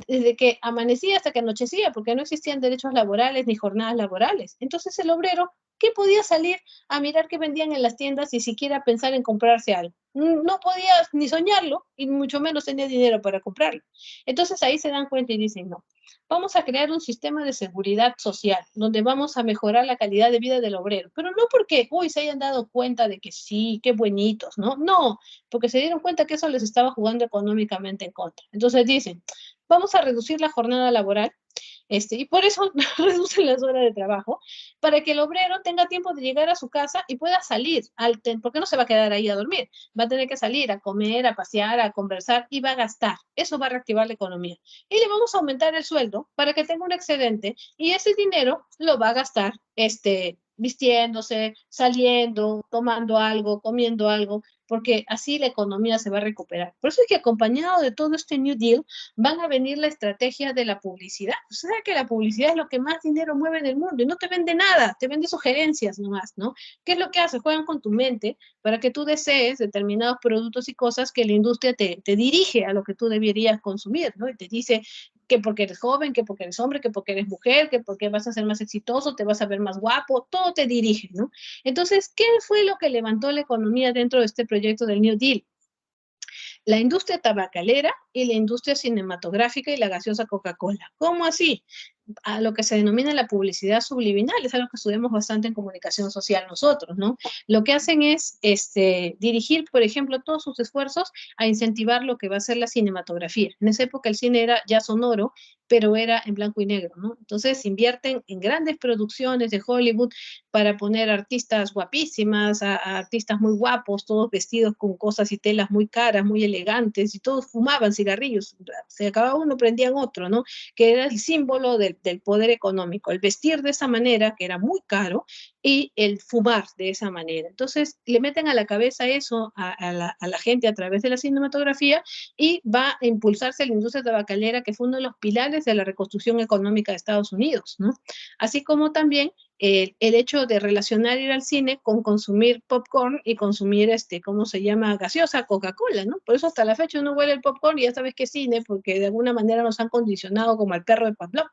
desde que amanecía hasta que anochecía, porque no existían derechos laborales ni jornadas laborales. Entonces el obrero, ¿qué podía salir a mirar qué vendían en las tiendas y siquiera pensar en comprarse algo? No podía ni soñarlo y mucho menos tenía dinero para comprarlo. Entonces ahí se dan cuenta y dicen, no, vamos a crear un sistema de seguridad social donde vamos a mejorar la calidad de vida del obrero, pero no porque, uy, se hayan dado cuenta de que sí, qué buenitos, ¿no? No, porque se dieron cuenta que eso les estaba jugando económicamente en contra. Entonces dicen, vamos a reducir la jornada laboral, y por eso reducen las horas de trabajo, para que el obrero tenga tiempo de llegar a su casa y pueda salir, porque no se va a quedar ahí a dormir, va a tener que salir a comer, a pasear, a conversar y va a gastar. Eso va a reactivar la economía. Y le vamos a aumentar el sueldo para que tenga un excedente y ese dinero lo va a gastar vistiéndose, saliendo, tomando algo, comiendo algo, porque así la economía se va a recuperar. Por eso es que acompañado de todo este New Deal, van a venir la estrategia de la publicidad. O sea que la publicidad es lo que más dinero mueve en el mundo y no te vende nada, te vende sugerencias nomás, ¿no? ¿Qué es lo que hace? Juegan con tu mente para que tú desees determinados productos y cosas que la industria te dirige a lo que tú deberías consumir, ¿no? Y te dice que porque eres joven, que porque eres hombre, que porque eres mujer, que porque vas a ser más exitoso, te vas a ver más guapo, todo te dirige, ¿no? Entonces, ¿qué fue lo que levantó la economía dentro de este proyecto del New Deal? La industria tabacalera y la industria cinematográfica y la gaseosa Coca-Cola. ¿Cómo así? A lo que se denomina la publicidad subliminal, es algo que estudiamos bastante en comunicación social nosotros, ¿no? Lo que hacen es dirigir, por ejemplo, todos sus esfuerzos a incentivar lo que va a ser la cinematografía. En esa época el cine era ya sonoro, pero era en blanco y negro, ¿no? Entonces invierten en grandes producciones de Hollywood para poner artistas guapísimas, a artistas muy guapos, todos vestidos con cosas y telas muy caras, muy elegantes, y todos fumaban cigarrillos, se acababa uno, prendían otro, ¿no? Que era el símbolo del poder económico, el vestir de esa manera, que era muy caro, y el fumar de esa manera. Entonces, le meten a la cabeza eso a la gente a través de la cinematografía y va a impulsarse la industria tabacalera, que fue uno de los pilares de la reconstrucción económica de Estados Unidos, ¿no? Así como también el hecho de relacionar ir al cine con consumir popcorn y consumir, ¿cómo se llama? Gaseosa, Coca-Cola, ¿no? Por eso hasta la fecha uno huele el popcorn y ya sabes que es cine, porque de alguna manera nos han condicionado como al perro de Pavlov.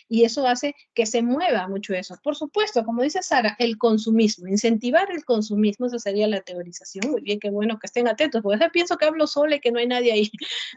Y eso hace que se mueva mucho eso. Por supuesto, como dice Sara, el consumismo, incentivar el consumismo, esa sería la teorización. Muy bien, qué bueno que estén atentos, porque a veces pienso que hablo sola y que no hay nadie ahí.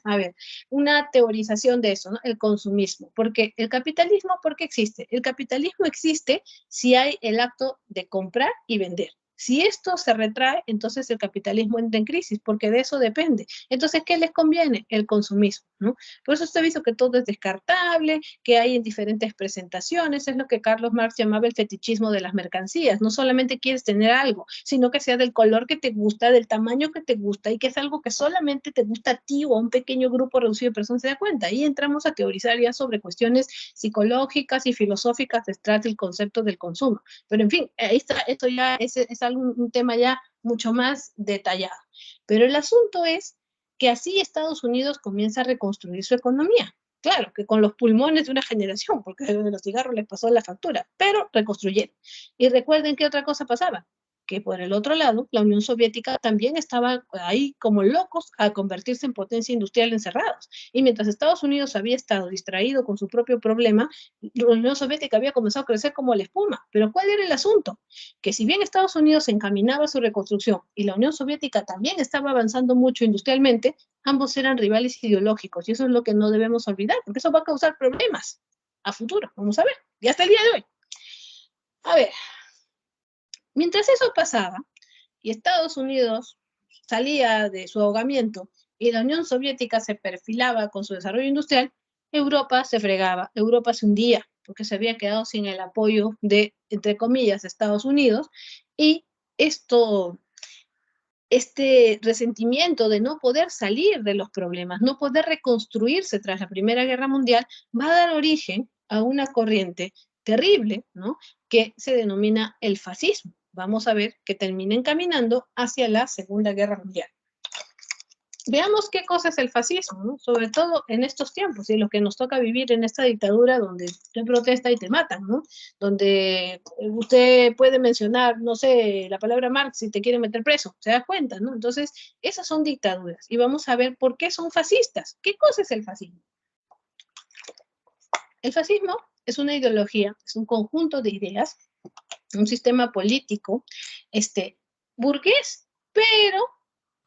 A ver, una teorización de eso, ¿no? El consumismo. Porque el capitalismo, ¿por qué existe? El capitalismo existe si hay el acto de comprar y vender. Si esto se retrae, entonces el capitalismo entra en crisis, porque de eso depende. Entonces, ¿qué les conviene? El consumismo, ¿no? Por eso usted ha visto que todo es descartable, que hay en diferentes presentaciones, es lo que Carlos Marx llamaba el fetichismo de las mercancías. No solamente quieres tener algo, sino que sea del color que te gusta, del tamaño que te gusta, y que es algo que solamente te gusta a ti o a un pequeño grupo reducido de personas se da cuenta. Ahí entramos a teorizar ya sobre cuestiones psicológicas y filosóficas detrás del concepto del consumo. Pero en fin, ahí está, esto ya es algo, un tema ya mucho más detallado. Pero el asunto es que así Estados Unidos comienza a reconstruir su economía. Claro, que con los pulmones de una generación, porque de los cigarros les pasó la factura, pero reconstruyeron. Y recuerden qué otra cosa pasaba, que por el otro lado, la Unión Soviética también estaba ahí como locos a convertirse en potencia industrial encerrados. Y mientras Estados Unidos había estado distraído con su propio problema, la Unión Soviética había comenzado a crecer como la espuma. Pero ¿cuál era el asunto? Que si bien Estados Unidos se encaminaba a su reconstrucción y la Unión Soviética también estaba avanzando mucho industrialmente, ambos eran rivales ideológicos y eso es lo que no debemos olvidar, porque eso va a causar problemas a futuro. Vamos a ver, y hasta el día de hoy. A ver, mientras eso pasaba y Estados Unidos salía de su ahogamiento y la Unión Soviética se perfilaba con su desarrollo industrial, Europa se fregaba, Europa se hundía, porque se había quedado sin el apoyo de, entre comillas, Estados Unidos, y esto, este resentimiento de no poder salir de los problemas, no poder reconstruirse tras la Primera Guerra Mundial, va a dar origen a una corriente terrible, ¿no? Que se denomina el fascismo. Vamos a ver que termina encaminando hacia la Segunda Guerra Mundial. Veamos qué cosa es el fascismo, ¿no? Sobre todo en estos tiempos y lo que nos toca vivir en esta dictadura donde usted protesta y te matan, ¿no? Donde usted puede mencionar, no sé, la palabra Marx y te quieren meter preso, se da cuenta, ¿no? Entonces, esas son dictaduras y vamos a ver por qué son fascistas. ¿Qué cosa es el fascismo? El fascismo es una ideología, es un conjunto de ideas, un sistema político, burgués, pero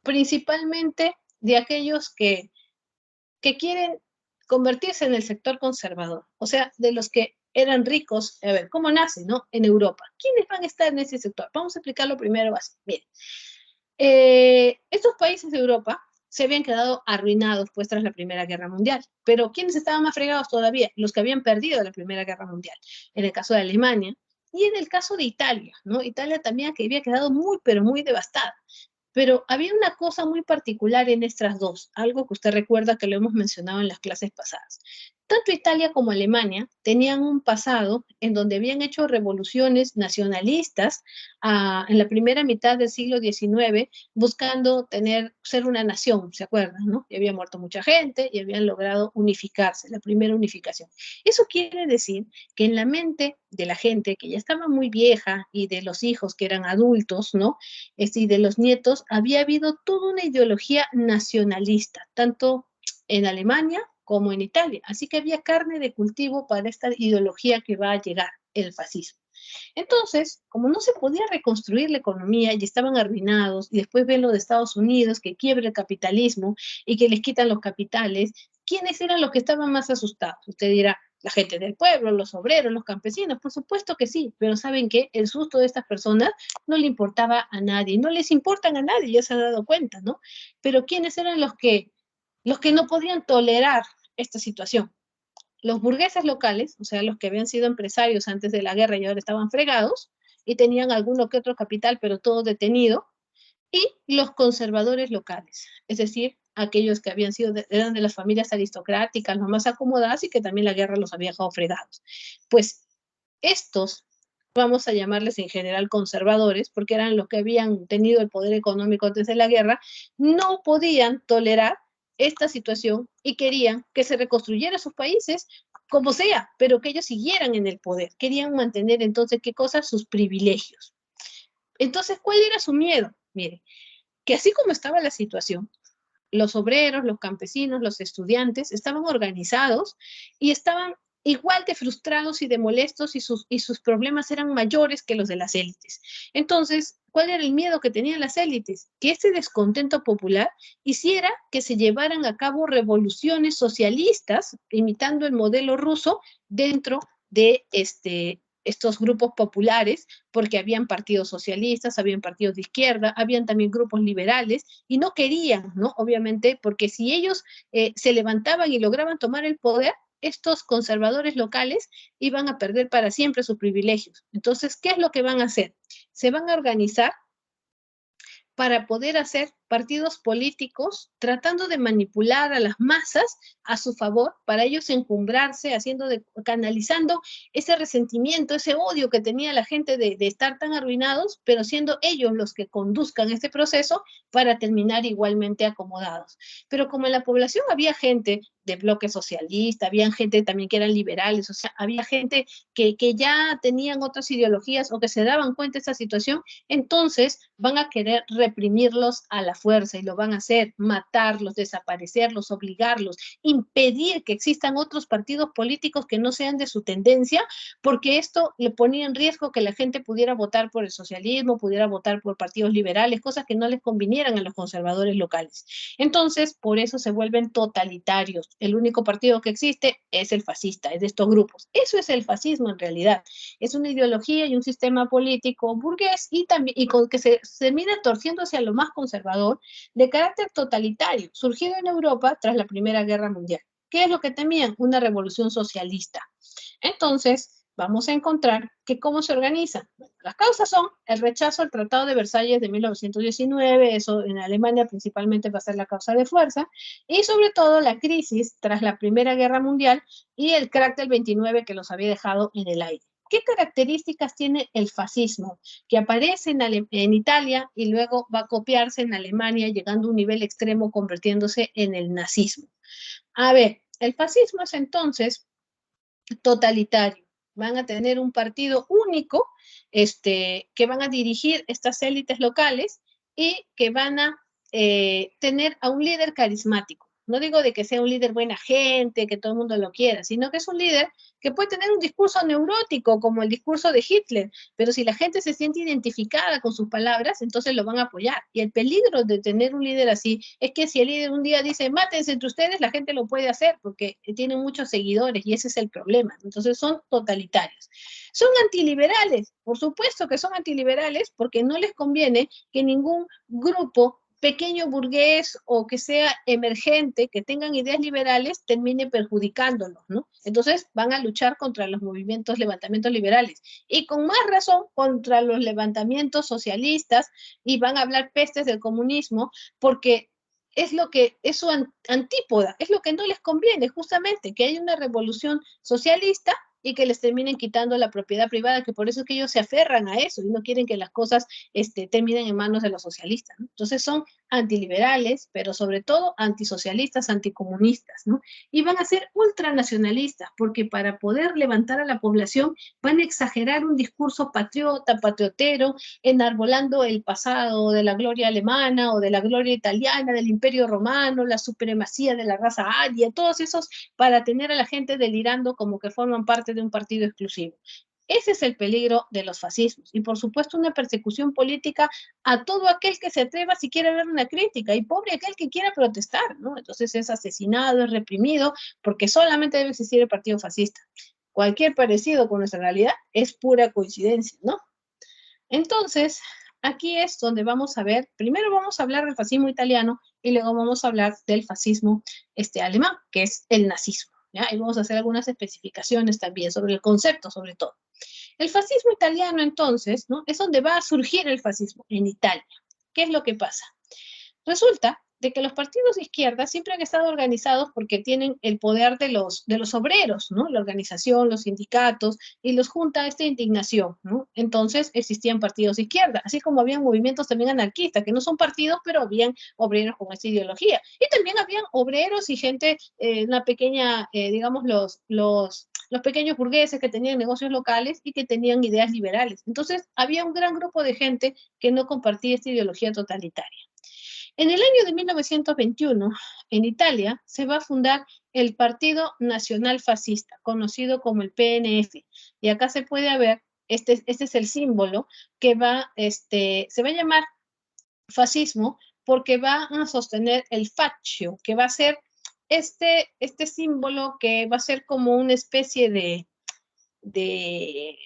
principalmente de aquellos que quieren convertirse en el sector conservador, o sea, de los que eran ricos. A ver, ¿cómo nace, no? En Europa. ¿Quiénes van a estar en ese sector? Vamos a explicarlo primero así. Miren, estos países de Europa se habían quedado arruinados pues tras la Primera Guerra Mundial, pero ¿quiénes estaban más fregados todavía? Los que habían perdido la Primera Guerra Mundial. En el caso de Alemania y en el caso de Italia, ¿no? Italia también que había quedado muy, pero muy devastada. Pero había una cosa muy particular en estas dos, algo que usted recuerda que lo hemos mencionado en las clases pasadas. Tanto Italia como Alemania tenían un pasado en donde habían hecho revoluciones nacionalistas en la primera mitad del siglo XIX, buscando ser una nación, ¿se acuerdan? ¿No? Y había muerto mucha gente y habían logrado unificarse, la primera unificación. Eso quiere decir que en la mente de la gente que ya estaba muy vieja y de los hijos que eran adultos, ¿no? Y de los nietos, había habido toda una ideología nacionalista, tanto en Alemania como en Italia. Así que había carne de cultivo para esta ideología que va a llegar, el fascismo. Entonces, como no se podía reconstruir la economía y estaban arruinados, y después ven lo de Estados Unidos que quiebra el capitalismo y que les quitan los capitales, ¿quiénes eran los que estaban más asustados? Usted dirá, la gente del pueblo, los obreros, los campesinos, por supuesto que sí, pero ¿saben qué? El susto de estas personas no le importaba a nadie, no les importan a nadie, ya se ha dado cuenta, ¿no? Pero ¿quiénes eran los que no podían tolerar esta situación? Los burgueses locales, o sea, los que habían sido empresarios antes de la guerra y ahora estaban fregados y tenían alguno que otro capital, pero todo detenido, y los conservadores locales, es decir, aquellos que eran de las familias aristocráticas, los más acomodadas y que también la guerra los había dejado fregados. Pues estos, vamos a llamarles en general conservadores, porque eran los que habían tenido el poder económico antes de la guerra, no podían tolerar esta situación y querían que se reconstruyera sus países como sea, pero que ellos siguieran en el poder. Querían mantener entonces, ¿qué cosa? Sus privilegios. Entonces, ¿cuál era su miedo? Mire, que así como estaba la situación, los obreros, los campesinos, los estudiantes estaban organizados y estaban igual de frustrados y de molestos y sus problemas eran mayores que los de las élites. Entonces, ¿cuál era el miedo que tenían las élites? Que este descontento popular hiciera que se llevaran a cabo revoluciones socialistas, imitando el modelo ruso dentro de estos grupos populares, porque habían partidos socialistas, habían partidos de izquierda, habían también grupos liberales, y no querían, ¿no? Obviamente, porque si ellos se levantaban y lograban tomar el poder, estos conservadores locales iban a perder para siempre sus privilegios. Entonces, ¿qué es lo que van a hacer? Se van a organizar para poder hacer partidos políticos tratando de manipular a las masas a su favor, para ellos encumbrarse, canalizando ese resentimiento, ese odio que tenía la gente de estar tan arruinados, pero siendo ellos los que conduzcan este proceso para terminar igualmente acomodados. Pero como en la población había gente de bloque socialista, había gente también que eran liberales, o sea, había gente que ya tenían otras ideologías o que se daban cuenta de esta situación, entonces van a querer reprimirlos a la fuerza y lo van a hacer, matarlos, desaparecerlos, obligarlos, impedir que existan otros partidos políticos que no sean de su tendencia, porque esto le ponía en riesgo que la gente pudiera votar por el socialismo, pudiera votar por partidos liberales, cosas que no les convinieran a los conservadores locales. Entonces, por eso se vuelven totalitarios. El único partido que existe es el fascista, es de estos grupos. Eso es el fascismo en realidad. Es una ideología y un sistema político burgués y también y con que se termina torciendo hacia lo más conservador, de carácter totalitario, surgido en Europa tras la Primera Guerra Mundial. ¿Qué es lo que temían? Una revolución socialista. Entonces, vamos a encontrar que cómo se organizan. Las causas son el rechazo al Tratado de Versalles de 1919, eso en Alemania principalmente va a ser la causa de fuerza, y sobre todo la crisis tras la Primera Guerra Mundial y el crack del 29 que los había dejado en el aire. ¿Qué características tiene el fascismo? Que aparece en Italia y luego va a copiarse en Alemania, llegando a un nivel extremo, convirtiéndose en el nazismo. A ver, el fascismo es entonces totalitario. Van a tener un partido único que van a dirigir estas élites locales y que van a tener a un líder carismático. No digo de que sea un líder buena gente, que todo el mundo lo quiera, sino que es un líder que puede tener un discurso neurótico, como el discurso de Hitler, pero si la gente se siente identificada con sus palabras, entonces lo van a apoyar. Y el peligro de tener un líder así es que si el líder un día dice, mátense entre ustedes, la gente lo puede hacer porque tienen muchos seguidores y ese es el problema. Entonces son totalitarios. Son antiliberales, por supuesto que son antiliberales porque no les conviene que ningún grupo pequeño burgués o que sea emergente, que tengan ideas liberales, termine perjudicándolos, ¿no? Entonces van a luchar contra los movimientos, levantamientos liberales y con más razón contra los levantamientos socialistas y van a hablar pestes del comunismo porque es lo que es su antípoda, es lo que no les conviene justamente, que haya una revolución socialista y que les terminen quitando la propiedad privada, que por eso es que ellos se aferran a eso y no quieren que las cosas terminen en manos de los socialistas, ¿no? Entonces son antiliberales, pero sobre todo antisocialistas, anticomunistas, ¿no? Y van a ser ultranacionalistas, porque para poder levantar a la población van a exagerar un discurso patriota, patriotero, enarbolando el pasado de la gloria alemana o de la gloria italiana, del imperio romano, la supremacía de la raza aria, todos esos para tener a la gente delirando como que forman parte de un partido exclusivo. Ese es el peligro de los fascismos. Y por supuesto una persecución política a todo aquel que se atreva si quiere dar una crítica y pobre aquel que quiera protestar, ¿no? Entonces es asesinado, es reprimido, porque solamente debe existir el partido fascista. Cualquier parecido con nuestra realidad es pura coincidencia, ¿no? Entonces, aquí es donde vamos a ver, primero vamos a hablar del fascismo italiano y luego vamos a hablar del fascismo alemán, que es el nazismo. ¿Ya? Y vamos a hacer algunas especificaciones también sobre el concepto, sobre todo. El fascismo italiano, entonces, ¿no? Es donde va a surgir el fascismo, en Italia. ¿Qué es lo que pasa? Resulta de que los partidos de izquierda siempre han estado organizados porque tienen el poder de los obreros, ¿no? La organización, los sindicatos, y los junta esta indignación, ¿no? Entonces existían partidos de izquierda, así como habían movimientos también anarquistas, que no son partidos, pero habían obreros con esta ideología. Y también habían obreros y gente, una pequeña, digamos, los pequeños burgueses que tenían negocios locales y que tenían ideas liberales. Entonces, había un gran grupo de gente que no compartía esta ideología totalitaria. En el año de 1921, en Italia, se va a fundar el Partido Nacional Fascista, conocido como el PNF. Y acá se puede ver, este es el símbolo que se va a llamar fascismo porque va a sostener el fascio, que va a ser este símbolo que va a ser como una especie de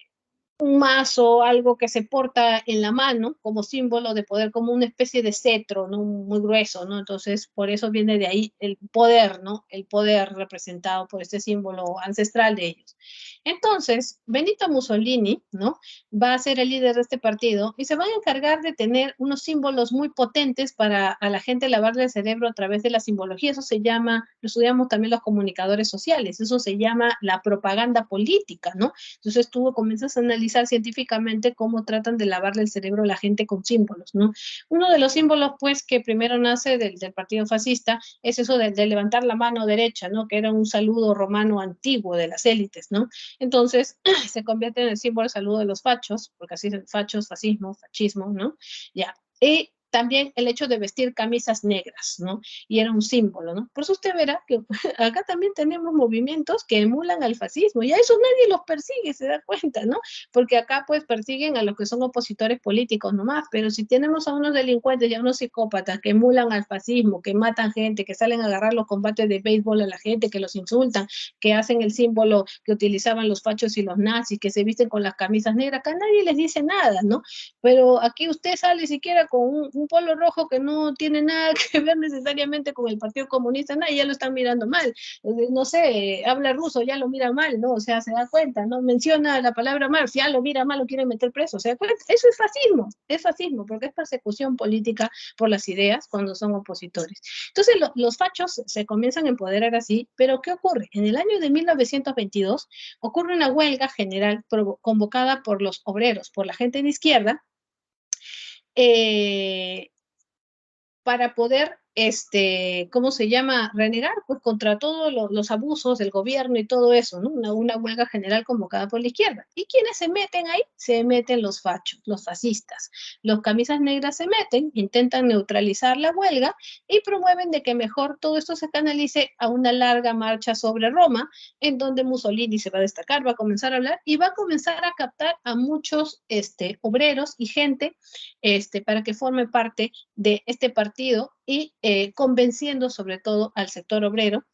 un mazo, algo que se porta en la mano como símbolo de poder, como una especie de cetro, ¿no? Muy grueso, ¿no? Entonces, por eso viene de ahí el poder, ¿no? El poder representado por este símbolo ancestral de ellos. Entonces, Benito Mussolini, ¿no? Va a ser el líder de este partido y se van a encargar de tener unos símbolos muy potentes para a la gente lavarle el cerebro a través de la simbología. Eso se llama, lo estudiamos también los comunicadores sociales, eso se llama la propaganda política, ¿no? Entonces tú comienzas a analizar científicamente cómo tratan de lavarle el cerebro a la gente con símbolos, ¿no? Uno de los símbolos, pues, que primero nace del partido fascista es eso de levantar la mano derecha, ¿no? Que era un saludo romano antiguo de las élites, ¿no? Entonces se convierte en el símbolo de saludo de los fachos, porque así es fachos, fascismo, fascismo, ¿no? Ya. Y también el hecho de vestir camisas negras, ¿no? Y era un símbolo, ¿no? Por eso usted verá que acá también tenemos movimientos que emulan al fascismo y a eso nadie los persigue, se da cuenta, ¿no? Porque acá pues persiguen a los que son opositores políticos nomás, pero si tenemos a unos delincuentes y a unos psicópatas que emulan al fascismo, que matan gente, que salen a agarrar los combates de béisbol a la gente, que los insultan, que hacen el símbolo que utilizaban los fachos y los nazis, que se visten con las camisas negras, acá nadie les dice nada, ¿no? Pero aquí usted sale siquiera con un polo rojo que no tiene nada que ver necesariamente con el Partido Comunista, nada, ya lo están mirando mal. No sé, habla ruso, ya lo mira mal, ¿no? O sea, se da cuenta, ¿no? Menciona la palabra mal, si ya lo mira mal, lo quieren meter preso, ¿se da cuenta? Eso es fascismo, porque es persecución política por las ideas cuando son opositores. Entonces, los fachos se comienzan a empoderar así, pero ¿qué ocurre? En el año de 1922 ocurre una huelga general convocada por los obreros, por la gente de izquierda, eh, para poder, ¿cómo se llama? Renegar, pues, contra todos los abusos del gobierno y todo eso, ¿no? Una huelga general convocada por la izquierda. ¿Y quiénes se meten ahí? Se meten los fachos, los fascistas. Los camisas negras se meten, intentan neutralizar la huelga y promueven de que mejor todo esto se canalice a una larga marcha sobre Roma, en donde Mussolini se va a destacar, va a comenzar a hablar y va a comenzar a captar a muchos obreros y gente para que forme parte de este partido y convenciendo sobre todo al sector obrero,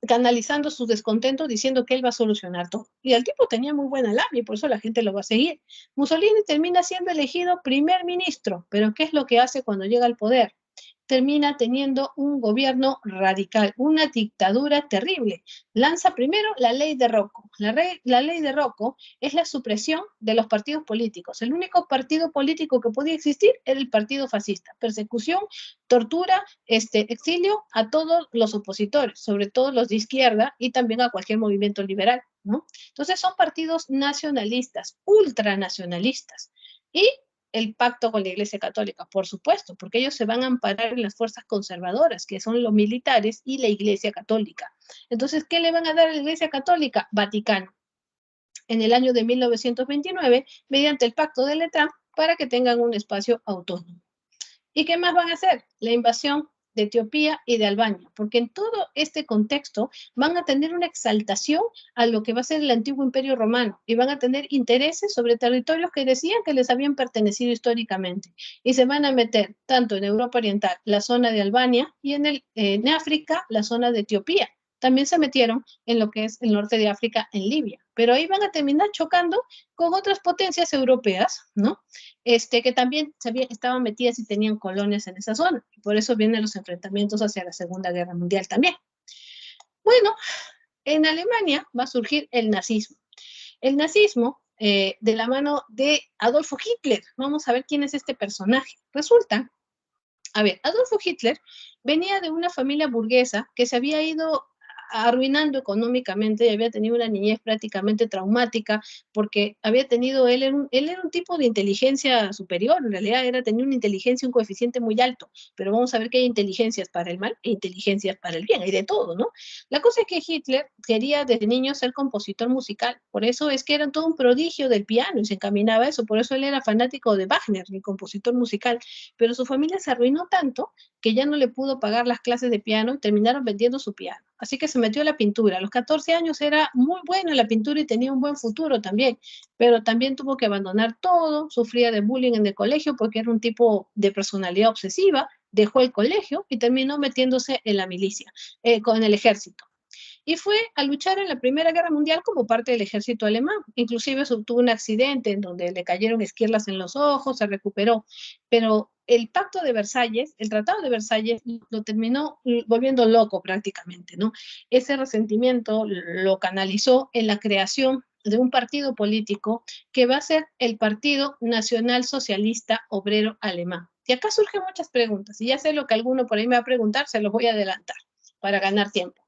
canalizando su descontento diciendo que él va a solucionar todo. Y el tipo tenía muy buena labia y por eso la gente lo va a seguir. Mussolini termina siendo elegido primer ministro, pero ¿qué es lo que hace cuando llega al poder? Termina teniendo un gobierno radical, una dictadura terrible. Lanza primero la ley de Rocco. La ley de Rocco es la supresión de los partidos políticos. El único partido político que podía existir era el partido fascista. Persecución, tortura, exilio a todos los opositores, sobre todo los de izquierda y también a cualquier movimiento liberal, ¿no? Entonces son partidos nacionalistas, ultranacionalistas. Y el pacto con la Iglesia Católica, por supuesto, porque ellos se van a amparar en las fuerzas conservadoras, que son los militares y la Iglesia Católica. Entonces, ¿qué le van a dar a la Iglesia Católica? Vaticano. En el año de 1929, mediante el pacto de Letrán, para que tengan un espacio autónomo. ¿Y qué más van a hacer? La invasión de Etiopía y de Albania, porque en todo este contexto van a tener una exaltación a lo que va a ser el antiguo imperio romano y van a tener intereses sobre territorios que decían que les habían pertenecido históricamente y se van a meter tanto en Europa Oriental, la zona de Albania y en África, la zona de Etiopía. También se metieron en lo que es el norte de África, en Libia, pero ahí van a terminar chocando con otras potencias europeas, ¿no? Que también estaban metidas y tenían colonias en esa zona. Y por eso vienen los enfrentamientos hacia la Segunda Guerra Mundial también. Bueno, en Alemania va a surgir el nazismo. El nazismo, de la mano de Adolfo Hitler. Vamos a ver quién es este personaje. Resulta A ver, Adolfo Hitler venía de una familia burguesa que se había ido arruinando económicamente y había tenido una niñez prácticamente traumática porque había tenido, él era un tipo de inteligencia superior, en realidad tenía una inteligencia, un coeficiente muy alto, pero vamos a ver que hay inteligencias para el mal e inteligencias para el bien, hay de todo, ¿no? La cosa es que Hitler quería desde niño ser compositor musical, por eso es que era todo un prodigio del piano y se encaminaba a eso, por eso él era fanático de Wagner, el compositor musical, pero su familia se arruinó tanto que ya no le pudo pagar las clases de piano y terminaron vendiendo su piano. Así que se metió a la pintura. A los 14 años era muy bueno en la pintura y tenía un buen futuro también, pero también tuvo que abandonar todo, sufría de bullying en el colegio porque era un tipo de personalidad obsesiva, dejó el colegio y terminó metiéndose en la milicia, con el ejército y fue a luchar en la Primera Guerra Mundial como parte del ejército alemán. Inclusive tuvo un accidente en donde le cayeron esquirlas en los ojos, se recuperó, pero el pacto de Versalles, el tratado de Versalles, lo terminó volviendo loco prácticamente, ¿no? Ese resentimiento lo canalizó en la creación de un partido político que va a ser el Partido Nacional Socialista Obrero Alemán. Y acá surgen muchas preguntas, y ya sé lo que alguno por ahí me va a preguntar, se los voy a adelantar para ganar tiempo.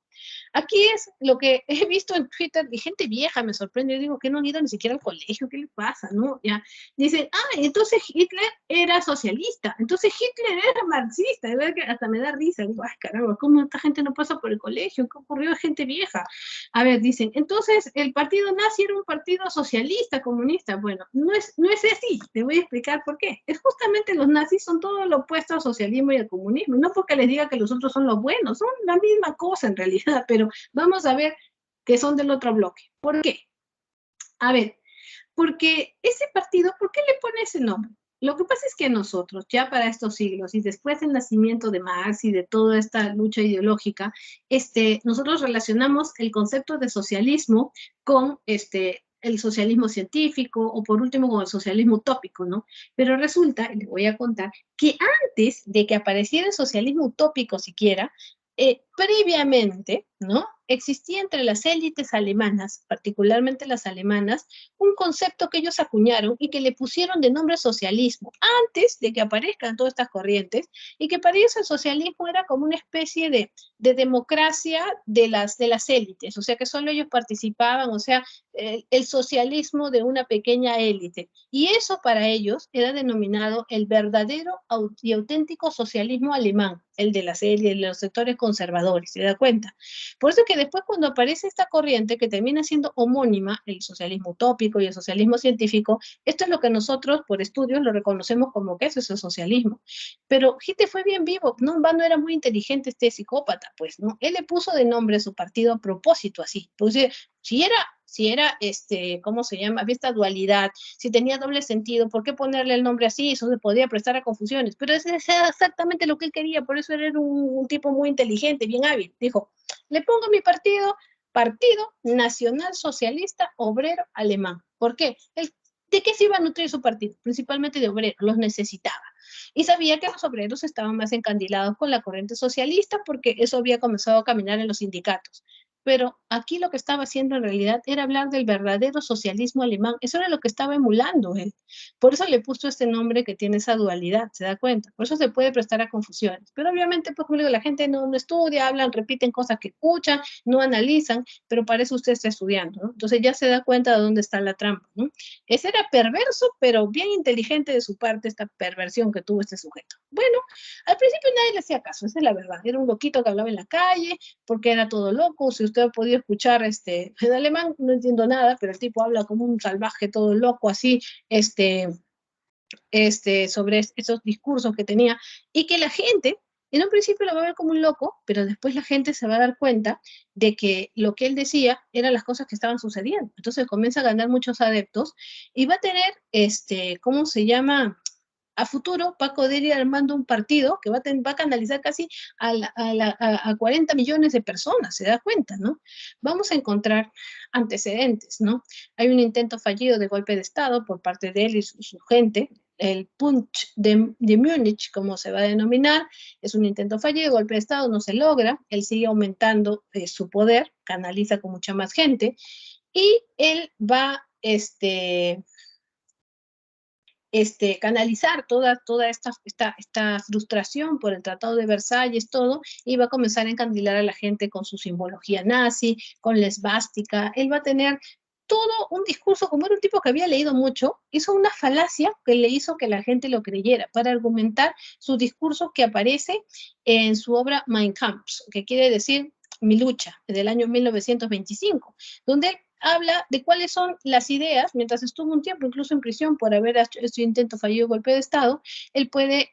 Aquí es lo que he visto en Twitter de gente vieja, me sorprende. Yo digo que no han ido ni siquiera al colegio, ¿qué le pasa? ¿No? Ya dicen, entonces Hitler era socialista, entonces Hitler era marxista. De verdad que hasta me da risa. Digo, ay, caramba, ¿cómo esta gente no pasa por el colegio? ¿Qué ocurrió? Gente vieja. A ver, dicen, entonces el partido nazi era un partido socialista, comunista. Bueno, no es así. Te voy a explicar por qué. Es justamente los nazis son todo lo opuesto al socialismo y al comunismo. No porque les diga que los otros son los buenos, son la misma cosa en realidad, pero vamos a ver que son del otro bloque. ¿Por qué? A ver, porque ese partido, ¿por qué le pone ese nombre? Lo que pasa es que nosotros, ya para estos siglos y después del nacimiento de Marx y de toda esta lucha ideológica, nosotros relacionamos el concepto de socialismo con el socialismo científico o por último con el socialismo utópico, ¿no? Pero resulta, y les voy a contar, que antes de que apareciera el socialismo utópico siquiera, previamente, ¿no? Existía entre las élites alemanas, particularmente las alemanas, un concepto que ellos acuñaron y que le pusieron de nombre socialismo, antes de que aparezcan todas estas corrientes, y que para ellos el socialismo era como una especie de democracia de las élites, o sea que solo ellos participaban, o sea, el socialismo de una pequeña élite. Y eso para ellos era denominado el verdadero y auténtico socialismo alemán, el de las élites, de los sectores conservadores, ¿se da cuenta? Por eso que después cuando aparece esta corriente que termina siendo homónima, el socialismo utópico y el socialismo científico, esto es lo que nosotros por estudios lo reconocemos como que eso es el socialismo. Pero Hitler fue bien vivo, no era muy inteligente este psicópata, pues, ¿no? Él le puso de nombre a su partido a propósito así, pues si era, ¿cómo se llama? Había esta dualidad, si tenía doble sentido, ¿por qué ponerle el nombre así? Eso se podía prestar a confusiones, pero ese es exactamente lo que él quería, por eso era un tipo muy inteligente, bien hábil. Dijo, le pongo mi partido, Partido Nacional Socialista Obrero Alemán. ¿Por qué? ¿De qué se iba a nutrir su partido? Principalmente de obreros, los necesitaba. Y sabía que los obreros estaban más encandilados con la corriente socialista porque eso había comenzado a caminar en los sindicatos. Pero aquí lo que estaba haciendo en realidad era hablar del verdadero socialismo alemán. Eso era lo que estaba emulando él. Por eso le puso este nombre que tiene esa dualidad, ¿se da cuenta? Por eso se puede prestar a confusiones. Pero obviamente, pues como digo, la gente no estudia, hablan, repiten cosas que escuchan, no analizan, pero para eso usted está estudiando, ¿no? Entonces ya se da cuenta de dónde está la trampa, ¿no? Ese era perverso, pero bien inteligente de su parte esta perversión que tuvo este sujeto. Bueno, al principio nadie le hacía caso, esa es la verdad. Era un loquito que hablaba en la calle, porque era todo loco. Si usted ha podido escuchar en alemán, no entiendo nada, pero el tipo habla como un salvaje todo loco, así, sobre esos discursos que tenía, y que la gente en un principio lo va a ver como un loco, pero después la gente se va a dar cuenta de que lo que él decía eran las cosas que estaban sucediendo. Entonces comienza a ganar muchos adeptos y va a tener, ¿cómo se llama? A futuro va a poder ir armando un partido que va a canalizar casi a 40 millones de personas, se da cuenta, ¿no? Vamos a encontrar antecedentes, ¿no? Hay un intento fallido de golpe de Estado por parte de él y su gente, el Punch de Múnich, como se va a denominar, es un intento fallido, golpe de Estado, no se logra, él sigue aumentando su poder, canaliza con mucha más gente, y él va, canalizar toda esta frustración por el Tratado de Versalles, todo, y va a comenzar a encandilar a la gente con su simbología nazi, con la esvástica. Él va a tener todo un discurso, como era un tipo que había leído mucho, hizo una falacia que le hizo que la gente lo creyera, para argumentar su discurso que aparece en su obra Mein Kampf, que quiere decir Mi lucha, del año 1925, donde él habla de cuáles son las ideas, mientras estuvo un tiempo incluso en prisión por haber hecho este intento fallido de golpe de Estado, él puede,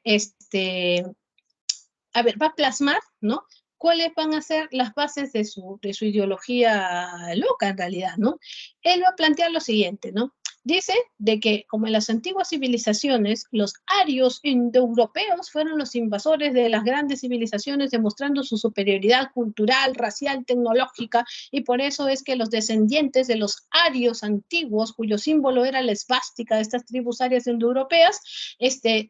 va a plasmar, ¿no? ¿Cuáles van a ser las bases de su ideología loca en realidad, ¿no? Él va a plantear lo siguiente, ¿no? Dice de que, como en las antiguas civilizaciones, los arios indoeuropeos fueron los invasores de las grandes civilizaciones, demostrando su superioridad cultural, racial, tecnológica, y por eso es que los descendientes de los arios antiguos, cuyo símbolo era la esvástica de estas tribus arias indoeuropeas,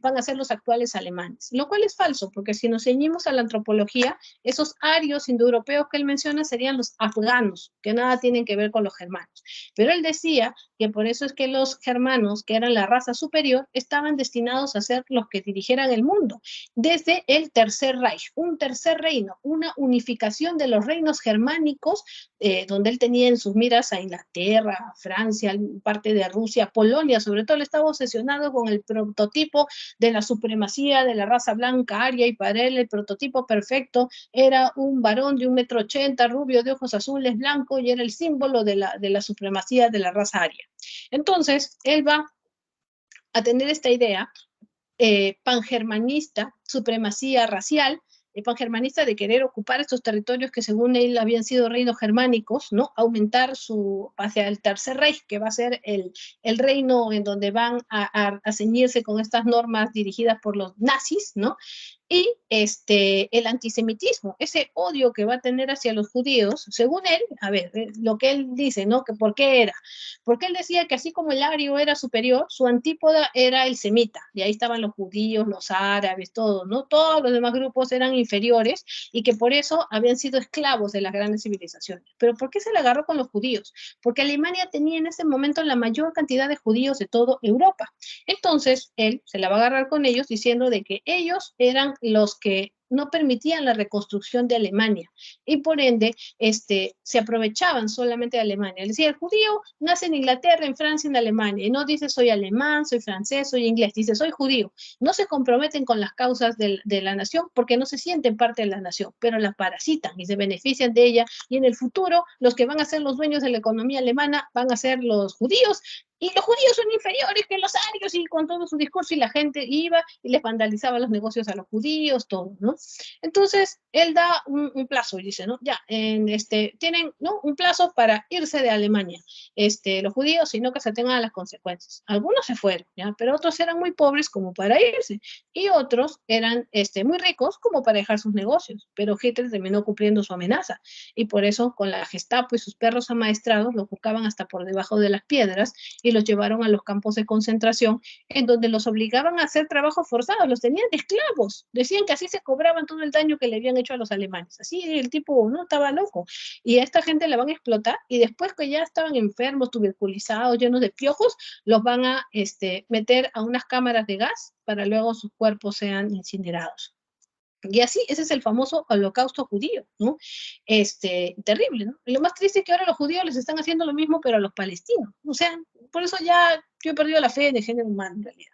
van a ser los actuales alemanes, lo cual es falso, porque si nos ceñimos a la antropología, esos arios indoeuropeos que él menciona serían los afganos, que nada tienen que ver con los germanos. Pero él decía que por eso es que los germanos, que eran la raza superior, estaban destinados a ser los que dirigieran el mundo, desde el Tercer Reich, un tercer reino, una unificación de los reinos germánicos, donde él tenía en sus miras a Inglaterra, a Francia, parte de Rusia, Polonia, sobre todo él estaba obsesionado con el prototipo de la supremacía de la raza blanca aria, y para él el prototipo perfecto era un varón de 1,80 m, rubio, de ojos azules, blanco, y era el símbolo de la supremacía de la raza aria. Entonces, él va a tener esta idea pangermanista, supremacía racial, pangermanista, de querer ocupar estos territorios que según él habían sido reinos germánicos, ¿no? Aumentar hacia el Tercer Reich, que va a ser el reino en donde van a ceñirse con estas normas dirigidas por los nazis, ¿no? Y el antisemitismo, ese odio que va a tener hacia los judíos, según él, a ver, lo que él dice, ¿no? Que ¿por qué era? Porque él decía que así como el ario era superior, su antípoda era el semita, y ahí estaban los judíos, los árabes, todos, ¿no? Todos los demás grupos eran inferiores, y que por eso habían sido esclavos de las grandes civilizaciones. Pero ¿por qué se le agarró con los judíos? Porque Alemania tenía en ese momento la mayor cantidad de judíos de toda Europa. Entonces, él se la va a agarrar con ellos diciendo de que ellos eran los que no permitían la reconstrucción de Alemania, y por ende se aprovechaban solamente de Alemania. Es decir, el judío nace en Inglaterra, en Francia, en Alemania, y no dice soy alemán, soy francés, soy inglés, dice soy judío. No se comprometen con las causas de la nación porque no se sienten parte de la nación, pero la parasitan y se benefician de ella, y en el futuro los que van a ser los dueños de la economía alemana van a ser los judíos, y los judíos son inferiores que los arios, y con todo su discurso, y la gente iba y les vandalizaba los negocios a los judíos, todo, ¿no? Entonces, él da un plazo y dice, ¿no? Ya, tienen, ¿no? Un plazo para irse de Alemania, los judíos, sino que se tengan las consecuencias. Algunos se fueron, ¿ya? Pero otros eran muy pobres como para irse, y otros eran muy ricos como para dejar sus negocios, pero Hitler terminó cumpliendo su amenaza, y por eso con la Gestapo y sus perros amaestrados los buscaban hasta por debajo de las piedras, y los llevaron a los campos de concentración, en donde los obligaban a hacer trabajo forzado, los tenían de esclavos, decían que así se cobraban todo el daño que le habían hecho a los alemanes. Así el tipo no estaba loco, y a esta gente la van a explotar, y después que ya estaban enfermos, tuberculizados, llenos de piojos, los van a meter a unas cámaras de gas para luego sus cuerpos sean incinerados. Y así, ese es el famoso holocausto judío, ¿no? Terrible, ¿no? Y lo más triste es que ahora los judíos les están haciendo lo mismo, pero a los palestinos. O sea, por eso ya yo he perdido la fe en el género humano, en realidad.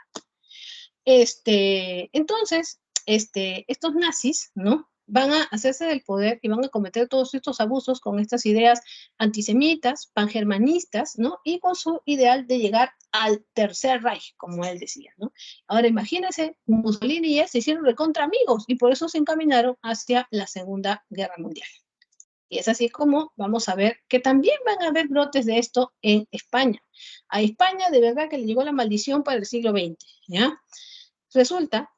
Entonces, estos nazis, ¿no? Van a hacerse del poder y van a cometer todos estos abusos con estas ideas antisemitas, pangermanistas, ¿no? Y con su ideal de llegar al Tercer Reich, como él decía, ¿no? Ahora imagínense, Mussolini y él se hicieron recontra amigos, y por eso se encaminaron hacia la Segunda Guerra Mundial. Y es así como vamos a ver que también van a haber brotes de esto en España. A España de verdad que le llegó la maldición para el siglo XX, ¿ya? Resulta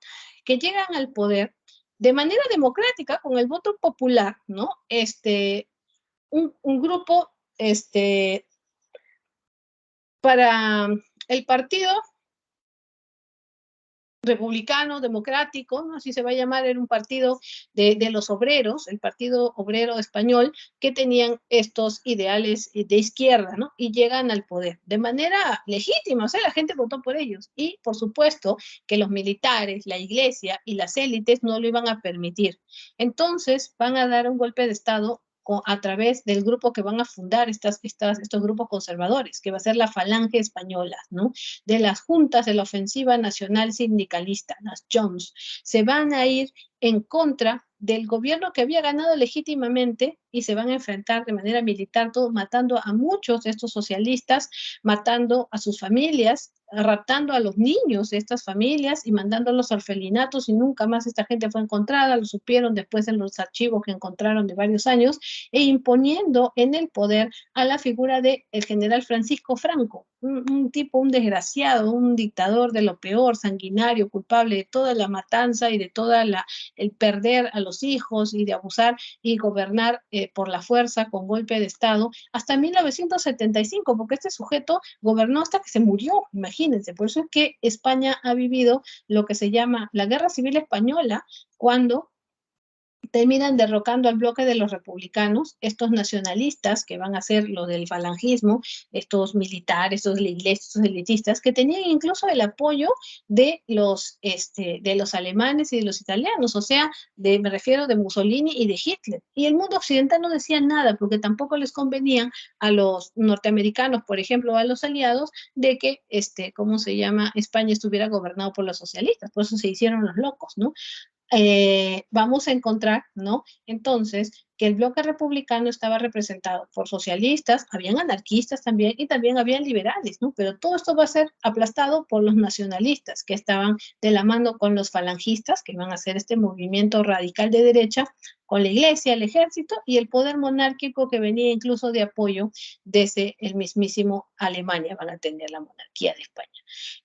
que llegan al poder de manera democrática, con el voto popular, ¿no? Un grupo, para el partido republicano, democrático, ¿no? Así se va a llamar, era un partido de los obreros, el Partido Obrero Español, que tenían estos ideales de izquierda, ¿no? Y llegan al poder de manera legítima, o sea, la gente votó por ellos. Y, por supuesto, que los militares, la iglesia y las élites no lo iban a permitir. Entonces, van a dar un golpe de Estado a través del grupo que van a fundar estos grupos conservadores, que va a ser la Falange Española, ¿no? De las juntas de la Ofensiva Nacional Sindicalista, las JONS, se van a ir en contra del gobierno que había ganado legítimamente y se van a enfrentar de manera militar, todo, matando a muchos de estos socialistas, matando a sus familias, raptando a los niños de estas familias y mandándolos a orfelinatos, y nunca más esta gente fue encontrada, lo supieron después en los archivos que encontraron de varios años, e imponiendo en el poder a la figura del general Francisco Franco, un tipo, un desgraciado, un dictador de lo peor, sanguinario, culpable de toda la matanza y de toda el perder a los hijos y de abusar y gobernar por la fuerza con golpe de Estado hasta 1975, porque este sujeto gobernó hasta que se murió, imagínense. Por eso es que España ha vivido lo que se llama la Guerra Civil Española, cuando terminan derrocando al bloque de los republicanos, estos nacionalistas que van a ser lo del falangismo, estos militares, estos de la iglesia, estos elitistas, que tenían incluso el apoyo de los alemanes y de los italianos, o sea, me refiero de Mussolini y de Hitler. Y el mundo occidental no decía nada, porque tampoco les convenía a los norteamericanos, por ejemplo, a los aliados, de que, ¿cómo se llama?, España estuviera gobernado por los socialistas, por eso se hicieron los locos, ¿no? Vamos a encontrar, ¿no? Entonces, que el bloque republicano estaba representado por socialistas, habían anarquistas también, y también habían liberales, ¿no? Pero todo esto va a ser aplastado por los nacionalistas, que estaban de la mano con los falangistas, que van a hacer este movimiento radical de derecha, con la iglesia, el ejército y el poder monárquico que venía incluso de apoyo desde el mismísimo Alemania, van a tener la monarquía de España.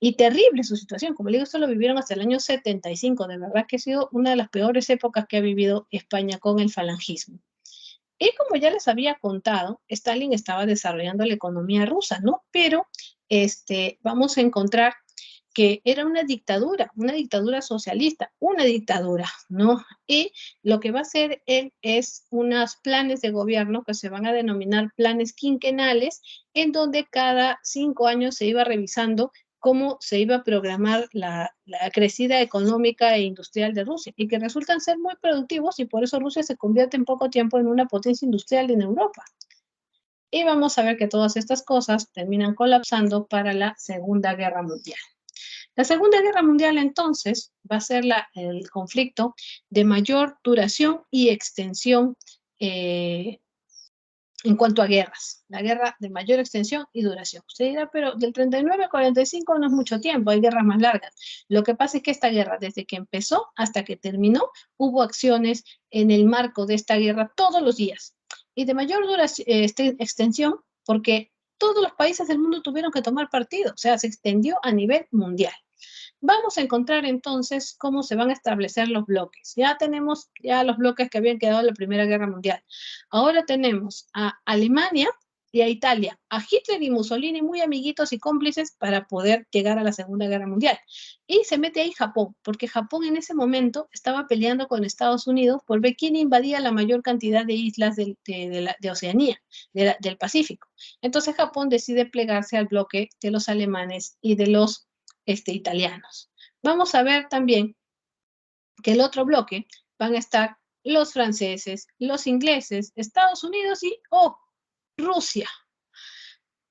Y terrible su situación, como le digo, esto lo vivieron hasta el año 75, de verdad que ha sido una de las peores épocas que ha vivido España con el falangismo. Y como ya les había contado, Stalin estaba desarrollando la economía rusa, ¿no? Pero vamos a encontrar que era una dictadura socialista, una dictadura, ¿no? Y lo que va a hacer él es unos planes de gobierno que se van a denominar planes quinquenales, en donde cada 5 años se iba revisando cómo se iba a programar la crecida económica e industrial de Rusia, y que resultan ser muy productivos, y por eso Rusia se convierte en poco tiempo en una potencia industrial en Europa. Y vamos a ver que todas estas cosas terminan colapsando para la Segunda Guerra Mundial. La Segunda Guerra Mundial, entonces, va a ser el conflicto de mayor duración y extensión en cuanto a guerras. La guerra de mayor extensión y duración. Usted dirá, pero del 39 al 45 no es mucho tiempo, hay guerras más largas. Lo que pasa es que esta guerra, desde que empezó hasta que terminó, hubo acciones en el marco de esta guerra todos los días. Y de mayor extensión, porque todos los países del mundo tuvieron que tomar partido, o sea, se extendió a nivel mundial. Vamos a encontrar entonces cómo se van a establecer los bloques. Ya tenemos los bloques que habían quedado en la Primera Guerra Mundial. Ahora tenemos a Alemania y a Italia, a Hitler y Mussolini muy amiguitos y cómplices para poder llegar a la Segunda Guerra Mundial. Y se mete ahí Japón, porque Japón en ese momento estaba peleando con Estados Unidos por ver quién invadía la mayor cantidad de islas de Oceanía, del Pacífico. Entonces Japón decide plegarse al bloque de los alemanes y de los italianos. Vamos a ver también que el otro bloque van a estar los franceses, los ingleses, Estados Unidos y Rusia.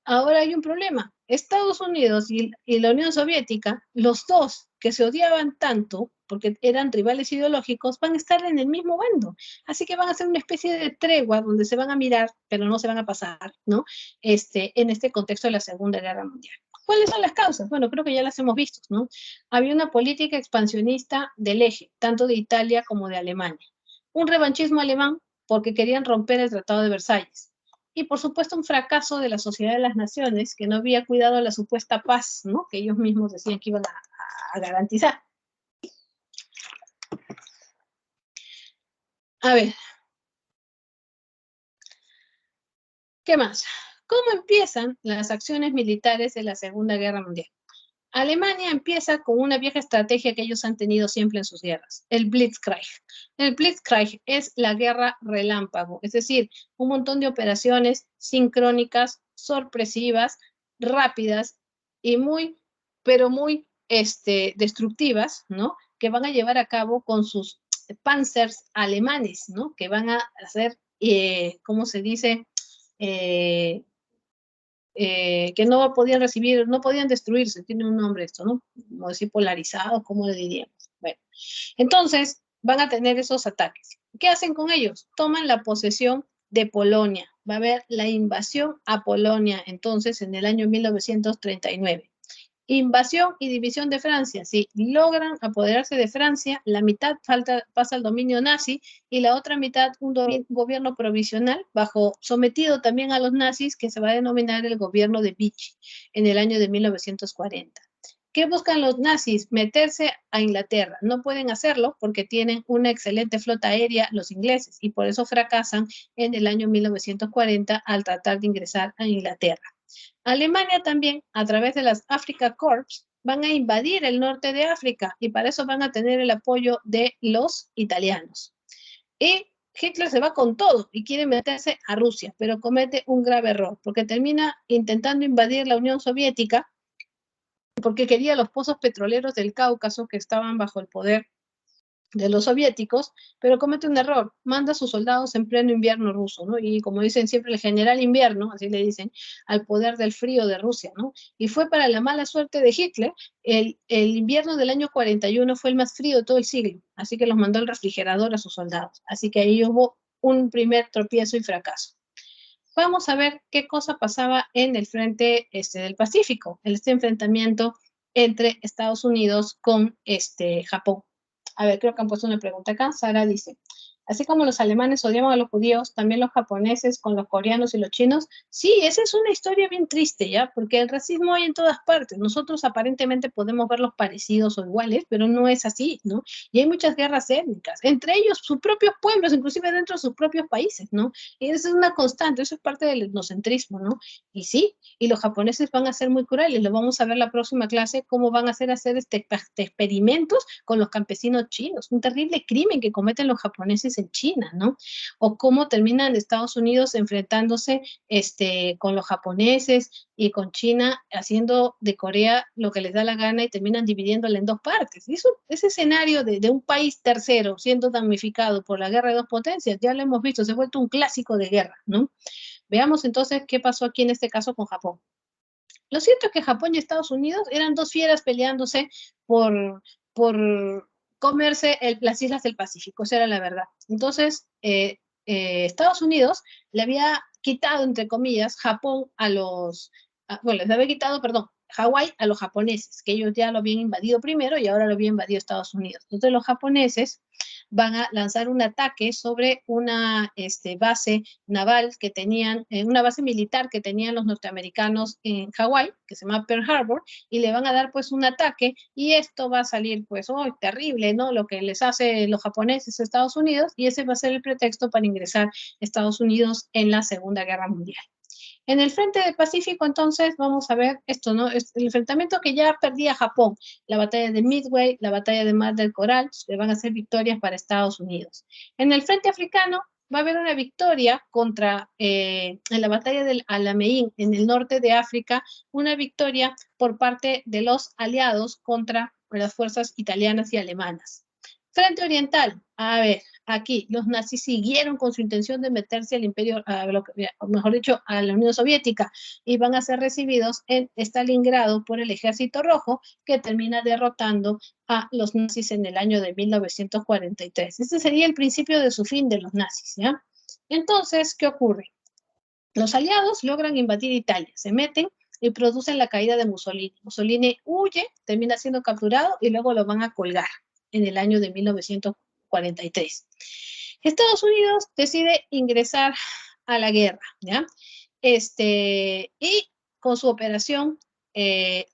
Ahora hay un problema. Estados Unidos y la Unión Soviética, los dos que se odiaban tanto, porque eran rivales ideológicos, van a estar en el mismo bando. Así que van a ser una especie de tregua donde se van a mirar, pero no se van a pasar, ¿no? En este contexto de la Segunda Guerra Mundial. ¿Cuáles son las causas? Bueno, creo que ya las hemos visto, ¿no? Había una política expansionista del eje, tanto de Italia como de Alemania. Un revanchismo alemán porque querían romper el Tratado de Versalles. Y por supuesto un fracaso de la Sociedad de las Naciones, que no había cuidado la supuesta paz, ¿no?, que ellos mismos decían que iban a garantizar. A ver, ¿qué más? ¿Cómo empiezan las acciones militares de la Segunda Guerra Mundial? Alemania empieza con una vieja estrategia que ellos han tenido siempre en sus guerras, el Blitzkrieg. El Blitzkrieg es la guerra relámpago, es decir, un montón de operaciones sincrónicas, sorpresivas, rápidas y muy, pero muy destructivas, ¿no? Que van a llevar a cabo con sus panzers alemanes, ¿no? Que van a hacer, ¿cómo se dice? Que no podían recibir, no podían destruirse, tiene un nombre esto, ¿no? Como decir polarizado, ¿cómo le diríamos? Bueno, entonces van a tener esos ataques. ¿Qué hacen con ellos? Toman la posesión de Polonia. Va a haber la invasión a Polonia, entonces, en el año 1939. Invasión y división de Francia. Si logran apoderarse de Francia, la mitad pasa al dominio nazi y la otra mitad un gobierno provisional sometido también a los nazis, que se va a denominar el gobierno de Vichy en el año de 1940. ¿Qué buscan los nazis? Meterse a Inglaterra. No pueden hacerlo porque tienen una excelente flota aérea los ingleses y por eso fracasan en el año 1940 al tratar de ingresar a Inglaterra. Alemania también, a través de las Africa Corps, van a invadir el norte de África y para eso van a tener el apoyo de los italianos. Y Hitler se va con todo y quiere meterse a Rusia, pero comete un grave error porque termina intentando invadir la Unión Soviética porque quería los pozos petroleros del Cáucaso que estaban bajo el poder de los soviéticos, pero comete un error, manda a sus soldados en pleno invierno ruso, ¿no? Y como dicen siempre, el general invierno, así le dicen, al poder del frío de Rusia, ¿no? Y fue para la mala suerte de Hitler, el invierno del año 41 fue el más frío de todo el siglo, así que los mandó al refrigerador a sus soldados, así que ahí hubo un primer tropiezo y fracaso. Vamos a ver qué cosa pasaba en el frente del Pacífico, este enfrentamiento entre Estados Unidos con Japón. A ver, creo que han puesto una pregunta acá. Sara dice, así como los alemanes odiaban a los judíos, también los japoneses con los coreanos y los chinos. Sí, esa es una historia bien triste, ¿ya? Porque el racismo hay en todas partes. Nosotros aparentemente podemos verlos parecidos o iguales, pero no es así, ¿no? Y hay muchas guerras étnicas, entre ellos sus propios pueblos, inclusive dentro de sus propios países, ¿no? Y eso es una constante, eso es parte del etnocentrismo, ¿no? Y sí, y los japoneses van a ser muy crueles, lo vamos a ver la próxima clase, cómo van a hacer experimentos con los campesinos chinos, un terrible crimen que cometen los japoneses en China, ¿no? O cómo terminan Estados Unidos enfrentándose con los japoneses y con China, haciendo de Corea lo que les da la gana y terminan dividiéndola en dos partes. Y eso, ese escenario de un país tercero siendo damnificado por la guerra de dos potencias, ya lo hemos visto, se ha vuelto un clásico de guerra, ¿no? Veamos entonces qué pasó aquí en este caso con Japón. Lo cierto es que Japón y Estados Unidos eran dos fieras peleándose por comerse las islas del Pacífico, esa era la verdad. Entonces, Estados Unidos le había quitado, entre comillas, Japón bueno, les había quitado, perdón, Hawái a los japoneses, que ellos ya lo habían invadido primero y ahora lo había invadido Estados Unidos. Entonces los japoneses van a lanzar un ataque sobre una base naval que tenían, una base militar que tenían los norteamericanos en Hawái, que se llama Pearl Harbor, y le van a dar pues un ataque y esto va a salir pues, oh, terrible, ¿no? Lo que les hace los japoneses a Estados Unidos y ese va a ser el pretexto para ingresar a Estados Unidos en la Segunda Guerra Mundial. En el frente del Pacífico, entonces, vamos a ver esto, ¿no? Es el enfrentamiento que ya perdía Japón, la batalla de Midway, la batalla de Mar del Coral, que van a ser victorias para Estados Unidos. En el frente africano va a haber una victoria en la batalla del Alamein, en el norte de África, una victoria por parte de los aliados contra las fuerzas italianas y alemanas. Frente oriental, a ver, aquí los nazis siguieron con su intención de meterse al imperio, mejor dicho, a la Unión Soviética y van a ser recibidos en Stalingrado por el Ejército Rojo que termina derrotando a los nazis en el año de 1943. Este sería el principio de su fin de los nazis, ¿ya? Entonces, ¿qué ocurre? Los aliados logran invadir Italia, se meten y producen la caída de Mussolini. Mussolini huye, termina siendo capturado y luego lo van a colgar en el año de 1943. Estados Unidos decide ingresar a la guerra, ¿ya? Y con su operación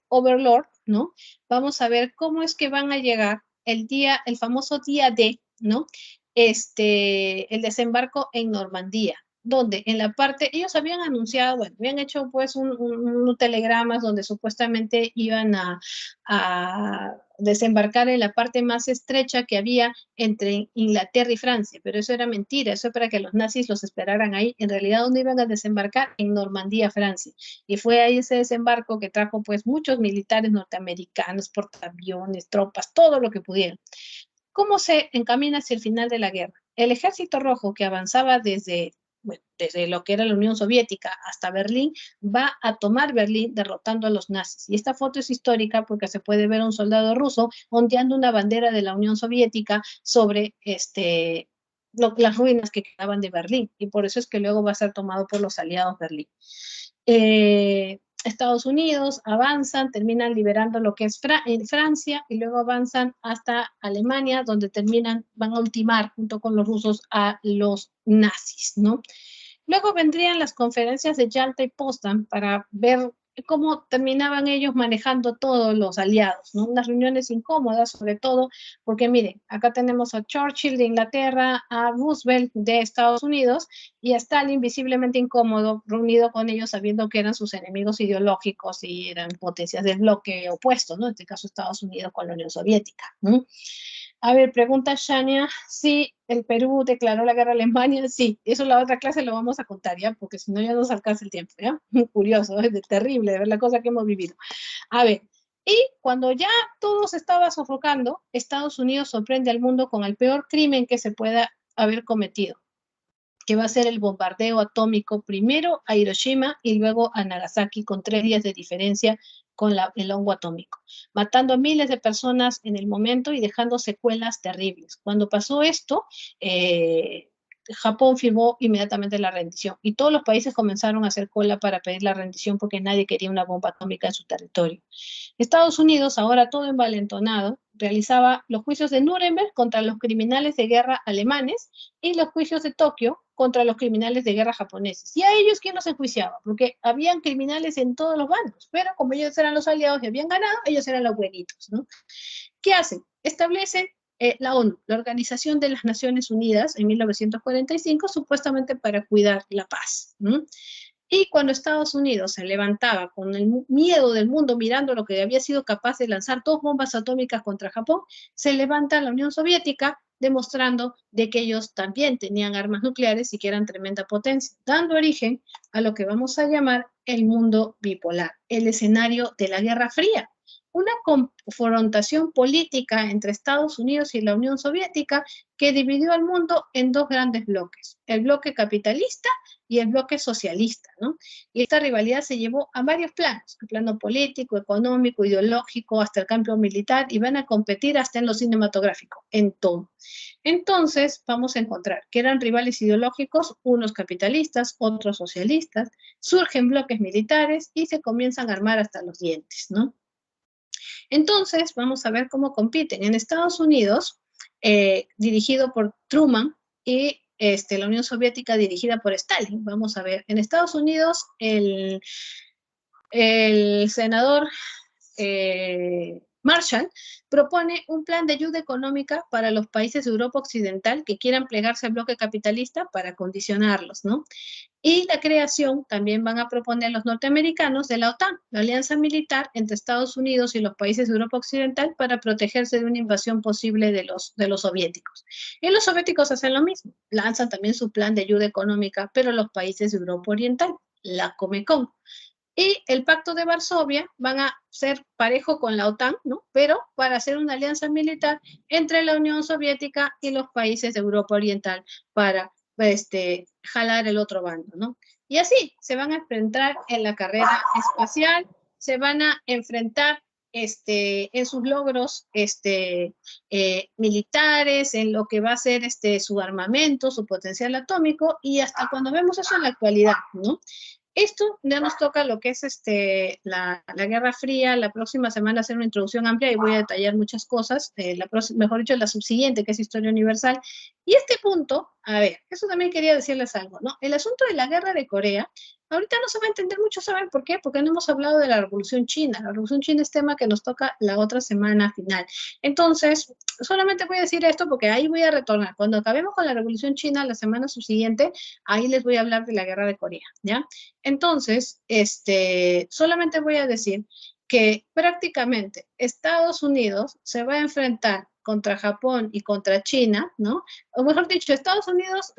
Overlord, ¿no? Vamos a ver cómo es que van a llegar el famoso día D, ¿no? El desembarco en Normandía. donde en la parte, ellos habían anunciado, bueno, habían hecho pues unos telegramas donde supuestamente iban a desembarcar en la parte más estrecha que había entre Inglaterra y Francia, pero eso era mentira, eso para que los nazis los esperaran ahí. En realidad, ¿dónde iban a desembarcar? En Normandía, Francia. Y fue ahí ese desembarco que trajo pues muchos militares norteamericanos, portaaviones, tropas, todo lo que pudieron. ¿Cómo se encamina hacia el final de la guerra? El ejército rojo que avanzaba desde lo que era la Unión Soviética hasta Berlín, va a tomar Berlín derrotando a los nazis. Y esta foto es histórica porque se puede ver a un soldado ruso ondeando una bandera de la Unión Soviética sobre las ruinas que quedaban de Berlín. Y por eso es que luego va a ser tomado por los aliados Berlín. Estados Unidos avanzan, terminan liberando lo que es Francia y luego avanzan hasta Alemania, donde van a ultimar junto con los rusos a los nazis, ¿no? Luego vendrían las conferencias de Yalta y Potsdam para ver cómo terminaban ellos manejando todos los aliados, ¿no? Unas reuniones incómodas, sobre todo, porque miren, acá tenemos a Churchill de Inglaterra, a Roosevelt de Estados Unidos y a Stalin visiblemente incómodo, reunido con ellos sabiendo que eran sus enemigos ideológicos y eran potencias del bloque opuesto, ¿no? En este caso Estados Unidos con la Unión Soviética, ¿no? A ver, pregunta Shania, si el Perú declaró la guerra a Alemania, sí, eso en la otra clase lo vamos a contar, ¿ya? Porque si no ya nos alcanza el tiempo, ¿ya? Muy curioso, es terrible de ver la cosa que hemos vivido. A ver, y cuando ya todo se estaba sofocando, Estados Unidos sorprende al mundo con el peor crimen que se pueda haber cometido, que va a ser el bombardeo atómico primero a Hiroshima y luego a Nagasaki con 3 días de diferencia con el hongo atómico, matando a miles de personas en el momento y dejando secuelas terribles. Cuando pasó esto, Japón firmó inmediatamente la rendición y todos los países comenzaron a hacer cola para pedir la rendición porque nadie quería una bomba atómica en su territorio. Estados Unidos, ahora todo envalentonado, realizaba los juicios de Nuremberg contra los criminales de guerra alemanes y los juicios de Tokio contra los criminales de guerra japoneses. ¿Y a ellos quién los enjuiciaba? Porque habían criminales en todos los bandos, pero como ellos eran los aliados y habían ganado, ellos eran los buenitos, ¿no? ¿Qué hacen? Establecen la ONU, la Organización de las Naciones Unidas, en 1945, supuestamente para cuidar la paz, ¿no? Y cuando Estados Unidos se levantaba con el miedo del mundo mirando lo que había sido capaz de lanzar 2 bombas atómicas contra Japón, se levanta la Unión Soviética demostrando de que ellos también tenían armas nucleares y que eran tremenda potencia, dando origen a lo que vamos a llamar el mundo bipolar, el escenario de la Guerra Fría. Una confrontación política entre Estados Unidos y la Unión Soviética que dividió al mundo en 2 grandes bloques, el bloque capitalista y el bloque socialista, ¿no? Y esta rivalidad se llevó a varios planos, el plano político, económico, ideológico, hasta el campo militar, y van a competir hasta en lo cinematográfico, en todo. Entonces, vamos a encontrar que eran rivales ideológicos, unos capitalistas, otros socialistas, surgen bloques militares y se comienzan a armar hasta los dientes, ¿no? Entonces, vamos a ver cómo compiten. En Estados Unidos, dirigido por Truman, y la Unión Soviética dirigida por Stalin. Vamos a ver, en Estados Unidos, el senador Marshall propone un plan de ayuda económica para los países de Europa Occidental que quieran plegarse al bloque capitalista para condicionarlos, ¿no? Y la creación, también van a proponer los norteamericanos, de la OTAN, la alianza militar entre Estados Unidos y los países de Europa Occidental para protegerse de una invasión posible de los soviéticos. Y los soviéticos hacen lo mismo, lanzan también su plan de ayuda económica, pero los países de Europa Oriental, la Comecon. Y el Pacto de Varsovia van a ser parejo con la OTAN, ¿no? Pero para hacer una alianza militar entre la Unión Soviética y los países de Europa Oriental para jalar el otro bando, ¿no? Y así se van a enfrentar en la carrera espacial, se van a enfrentar en sus logros militares, en lo que va a ser su armamento, su potencial atómico, y hasta cuando vemos eso en la actualidad, ¿no? Esto ya nos toca lo que es la Guerra Fría. La próxima semana hacer una introducción amplia y voy a detallar muchas cosas. Mejor dicho, la subsiguiente, que es Historia Universal. Y este punto, a ver, eso también quería decirles algo, ¿no? El asunto de la Guerra de Corea ahorita no se va a entender mucho, ¿saben por qué? Porque no hemos hablado de la Revolución China. La Revolución China es tema que nos toca la otra semana final. Entonces, solamente voy a decir esto porque ahí voy a retornar. Cuando acabemos con la Revolución China la semana subsiguiente, ahí les voy a hablar de la Guerra de Corea, ¿ya? Entonces, solamente voy a decir que prácticamente Estados Unidos se va a enfrentar contra Japón y contra China, ¿no? O mejor dicho, Estados Unidos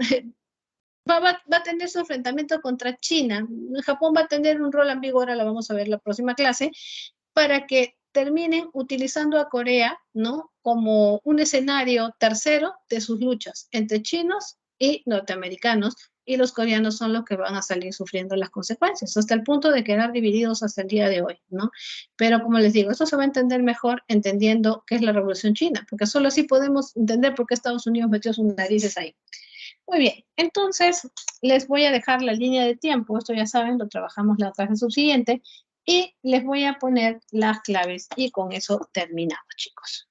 va a tener su enfrentamiento contra China. Japón va a tener un rol ambiguo, ahora lo vamos a ver en la próxima clase, para que terminen utilizando a Corea, ¿no? Como un escenario tercero de sus luchas entre chinos y norteamericanos, y los coreanos son los que van a salir sufriendo las consecuencias, hasta el punto de quedar divididos hasta el día de hoy, ¿no? Pero como les digo, esto se va a entender mejor entendiendo qué es la Revolución China, porque solo así podemos entender por qué Estados Unidos metió sus narices ahí. Muy bien, entonces les voy a dejar la línea de tiempo, esto ya saben, lo trabajamos la clase subsiguiente, y les voy a poner las claves y con eso terminamos, chicos.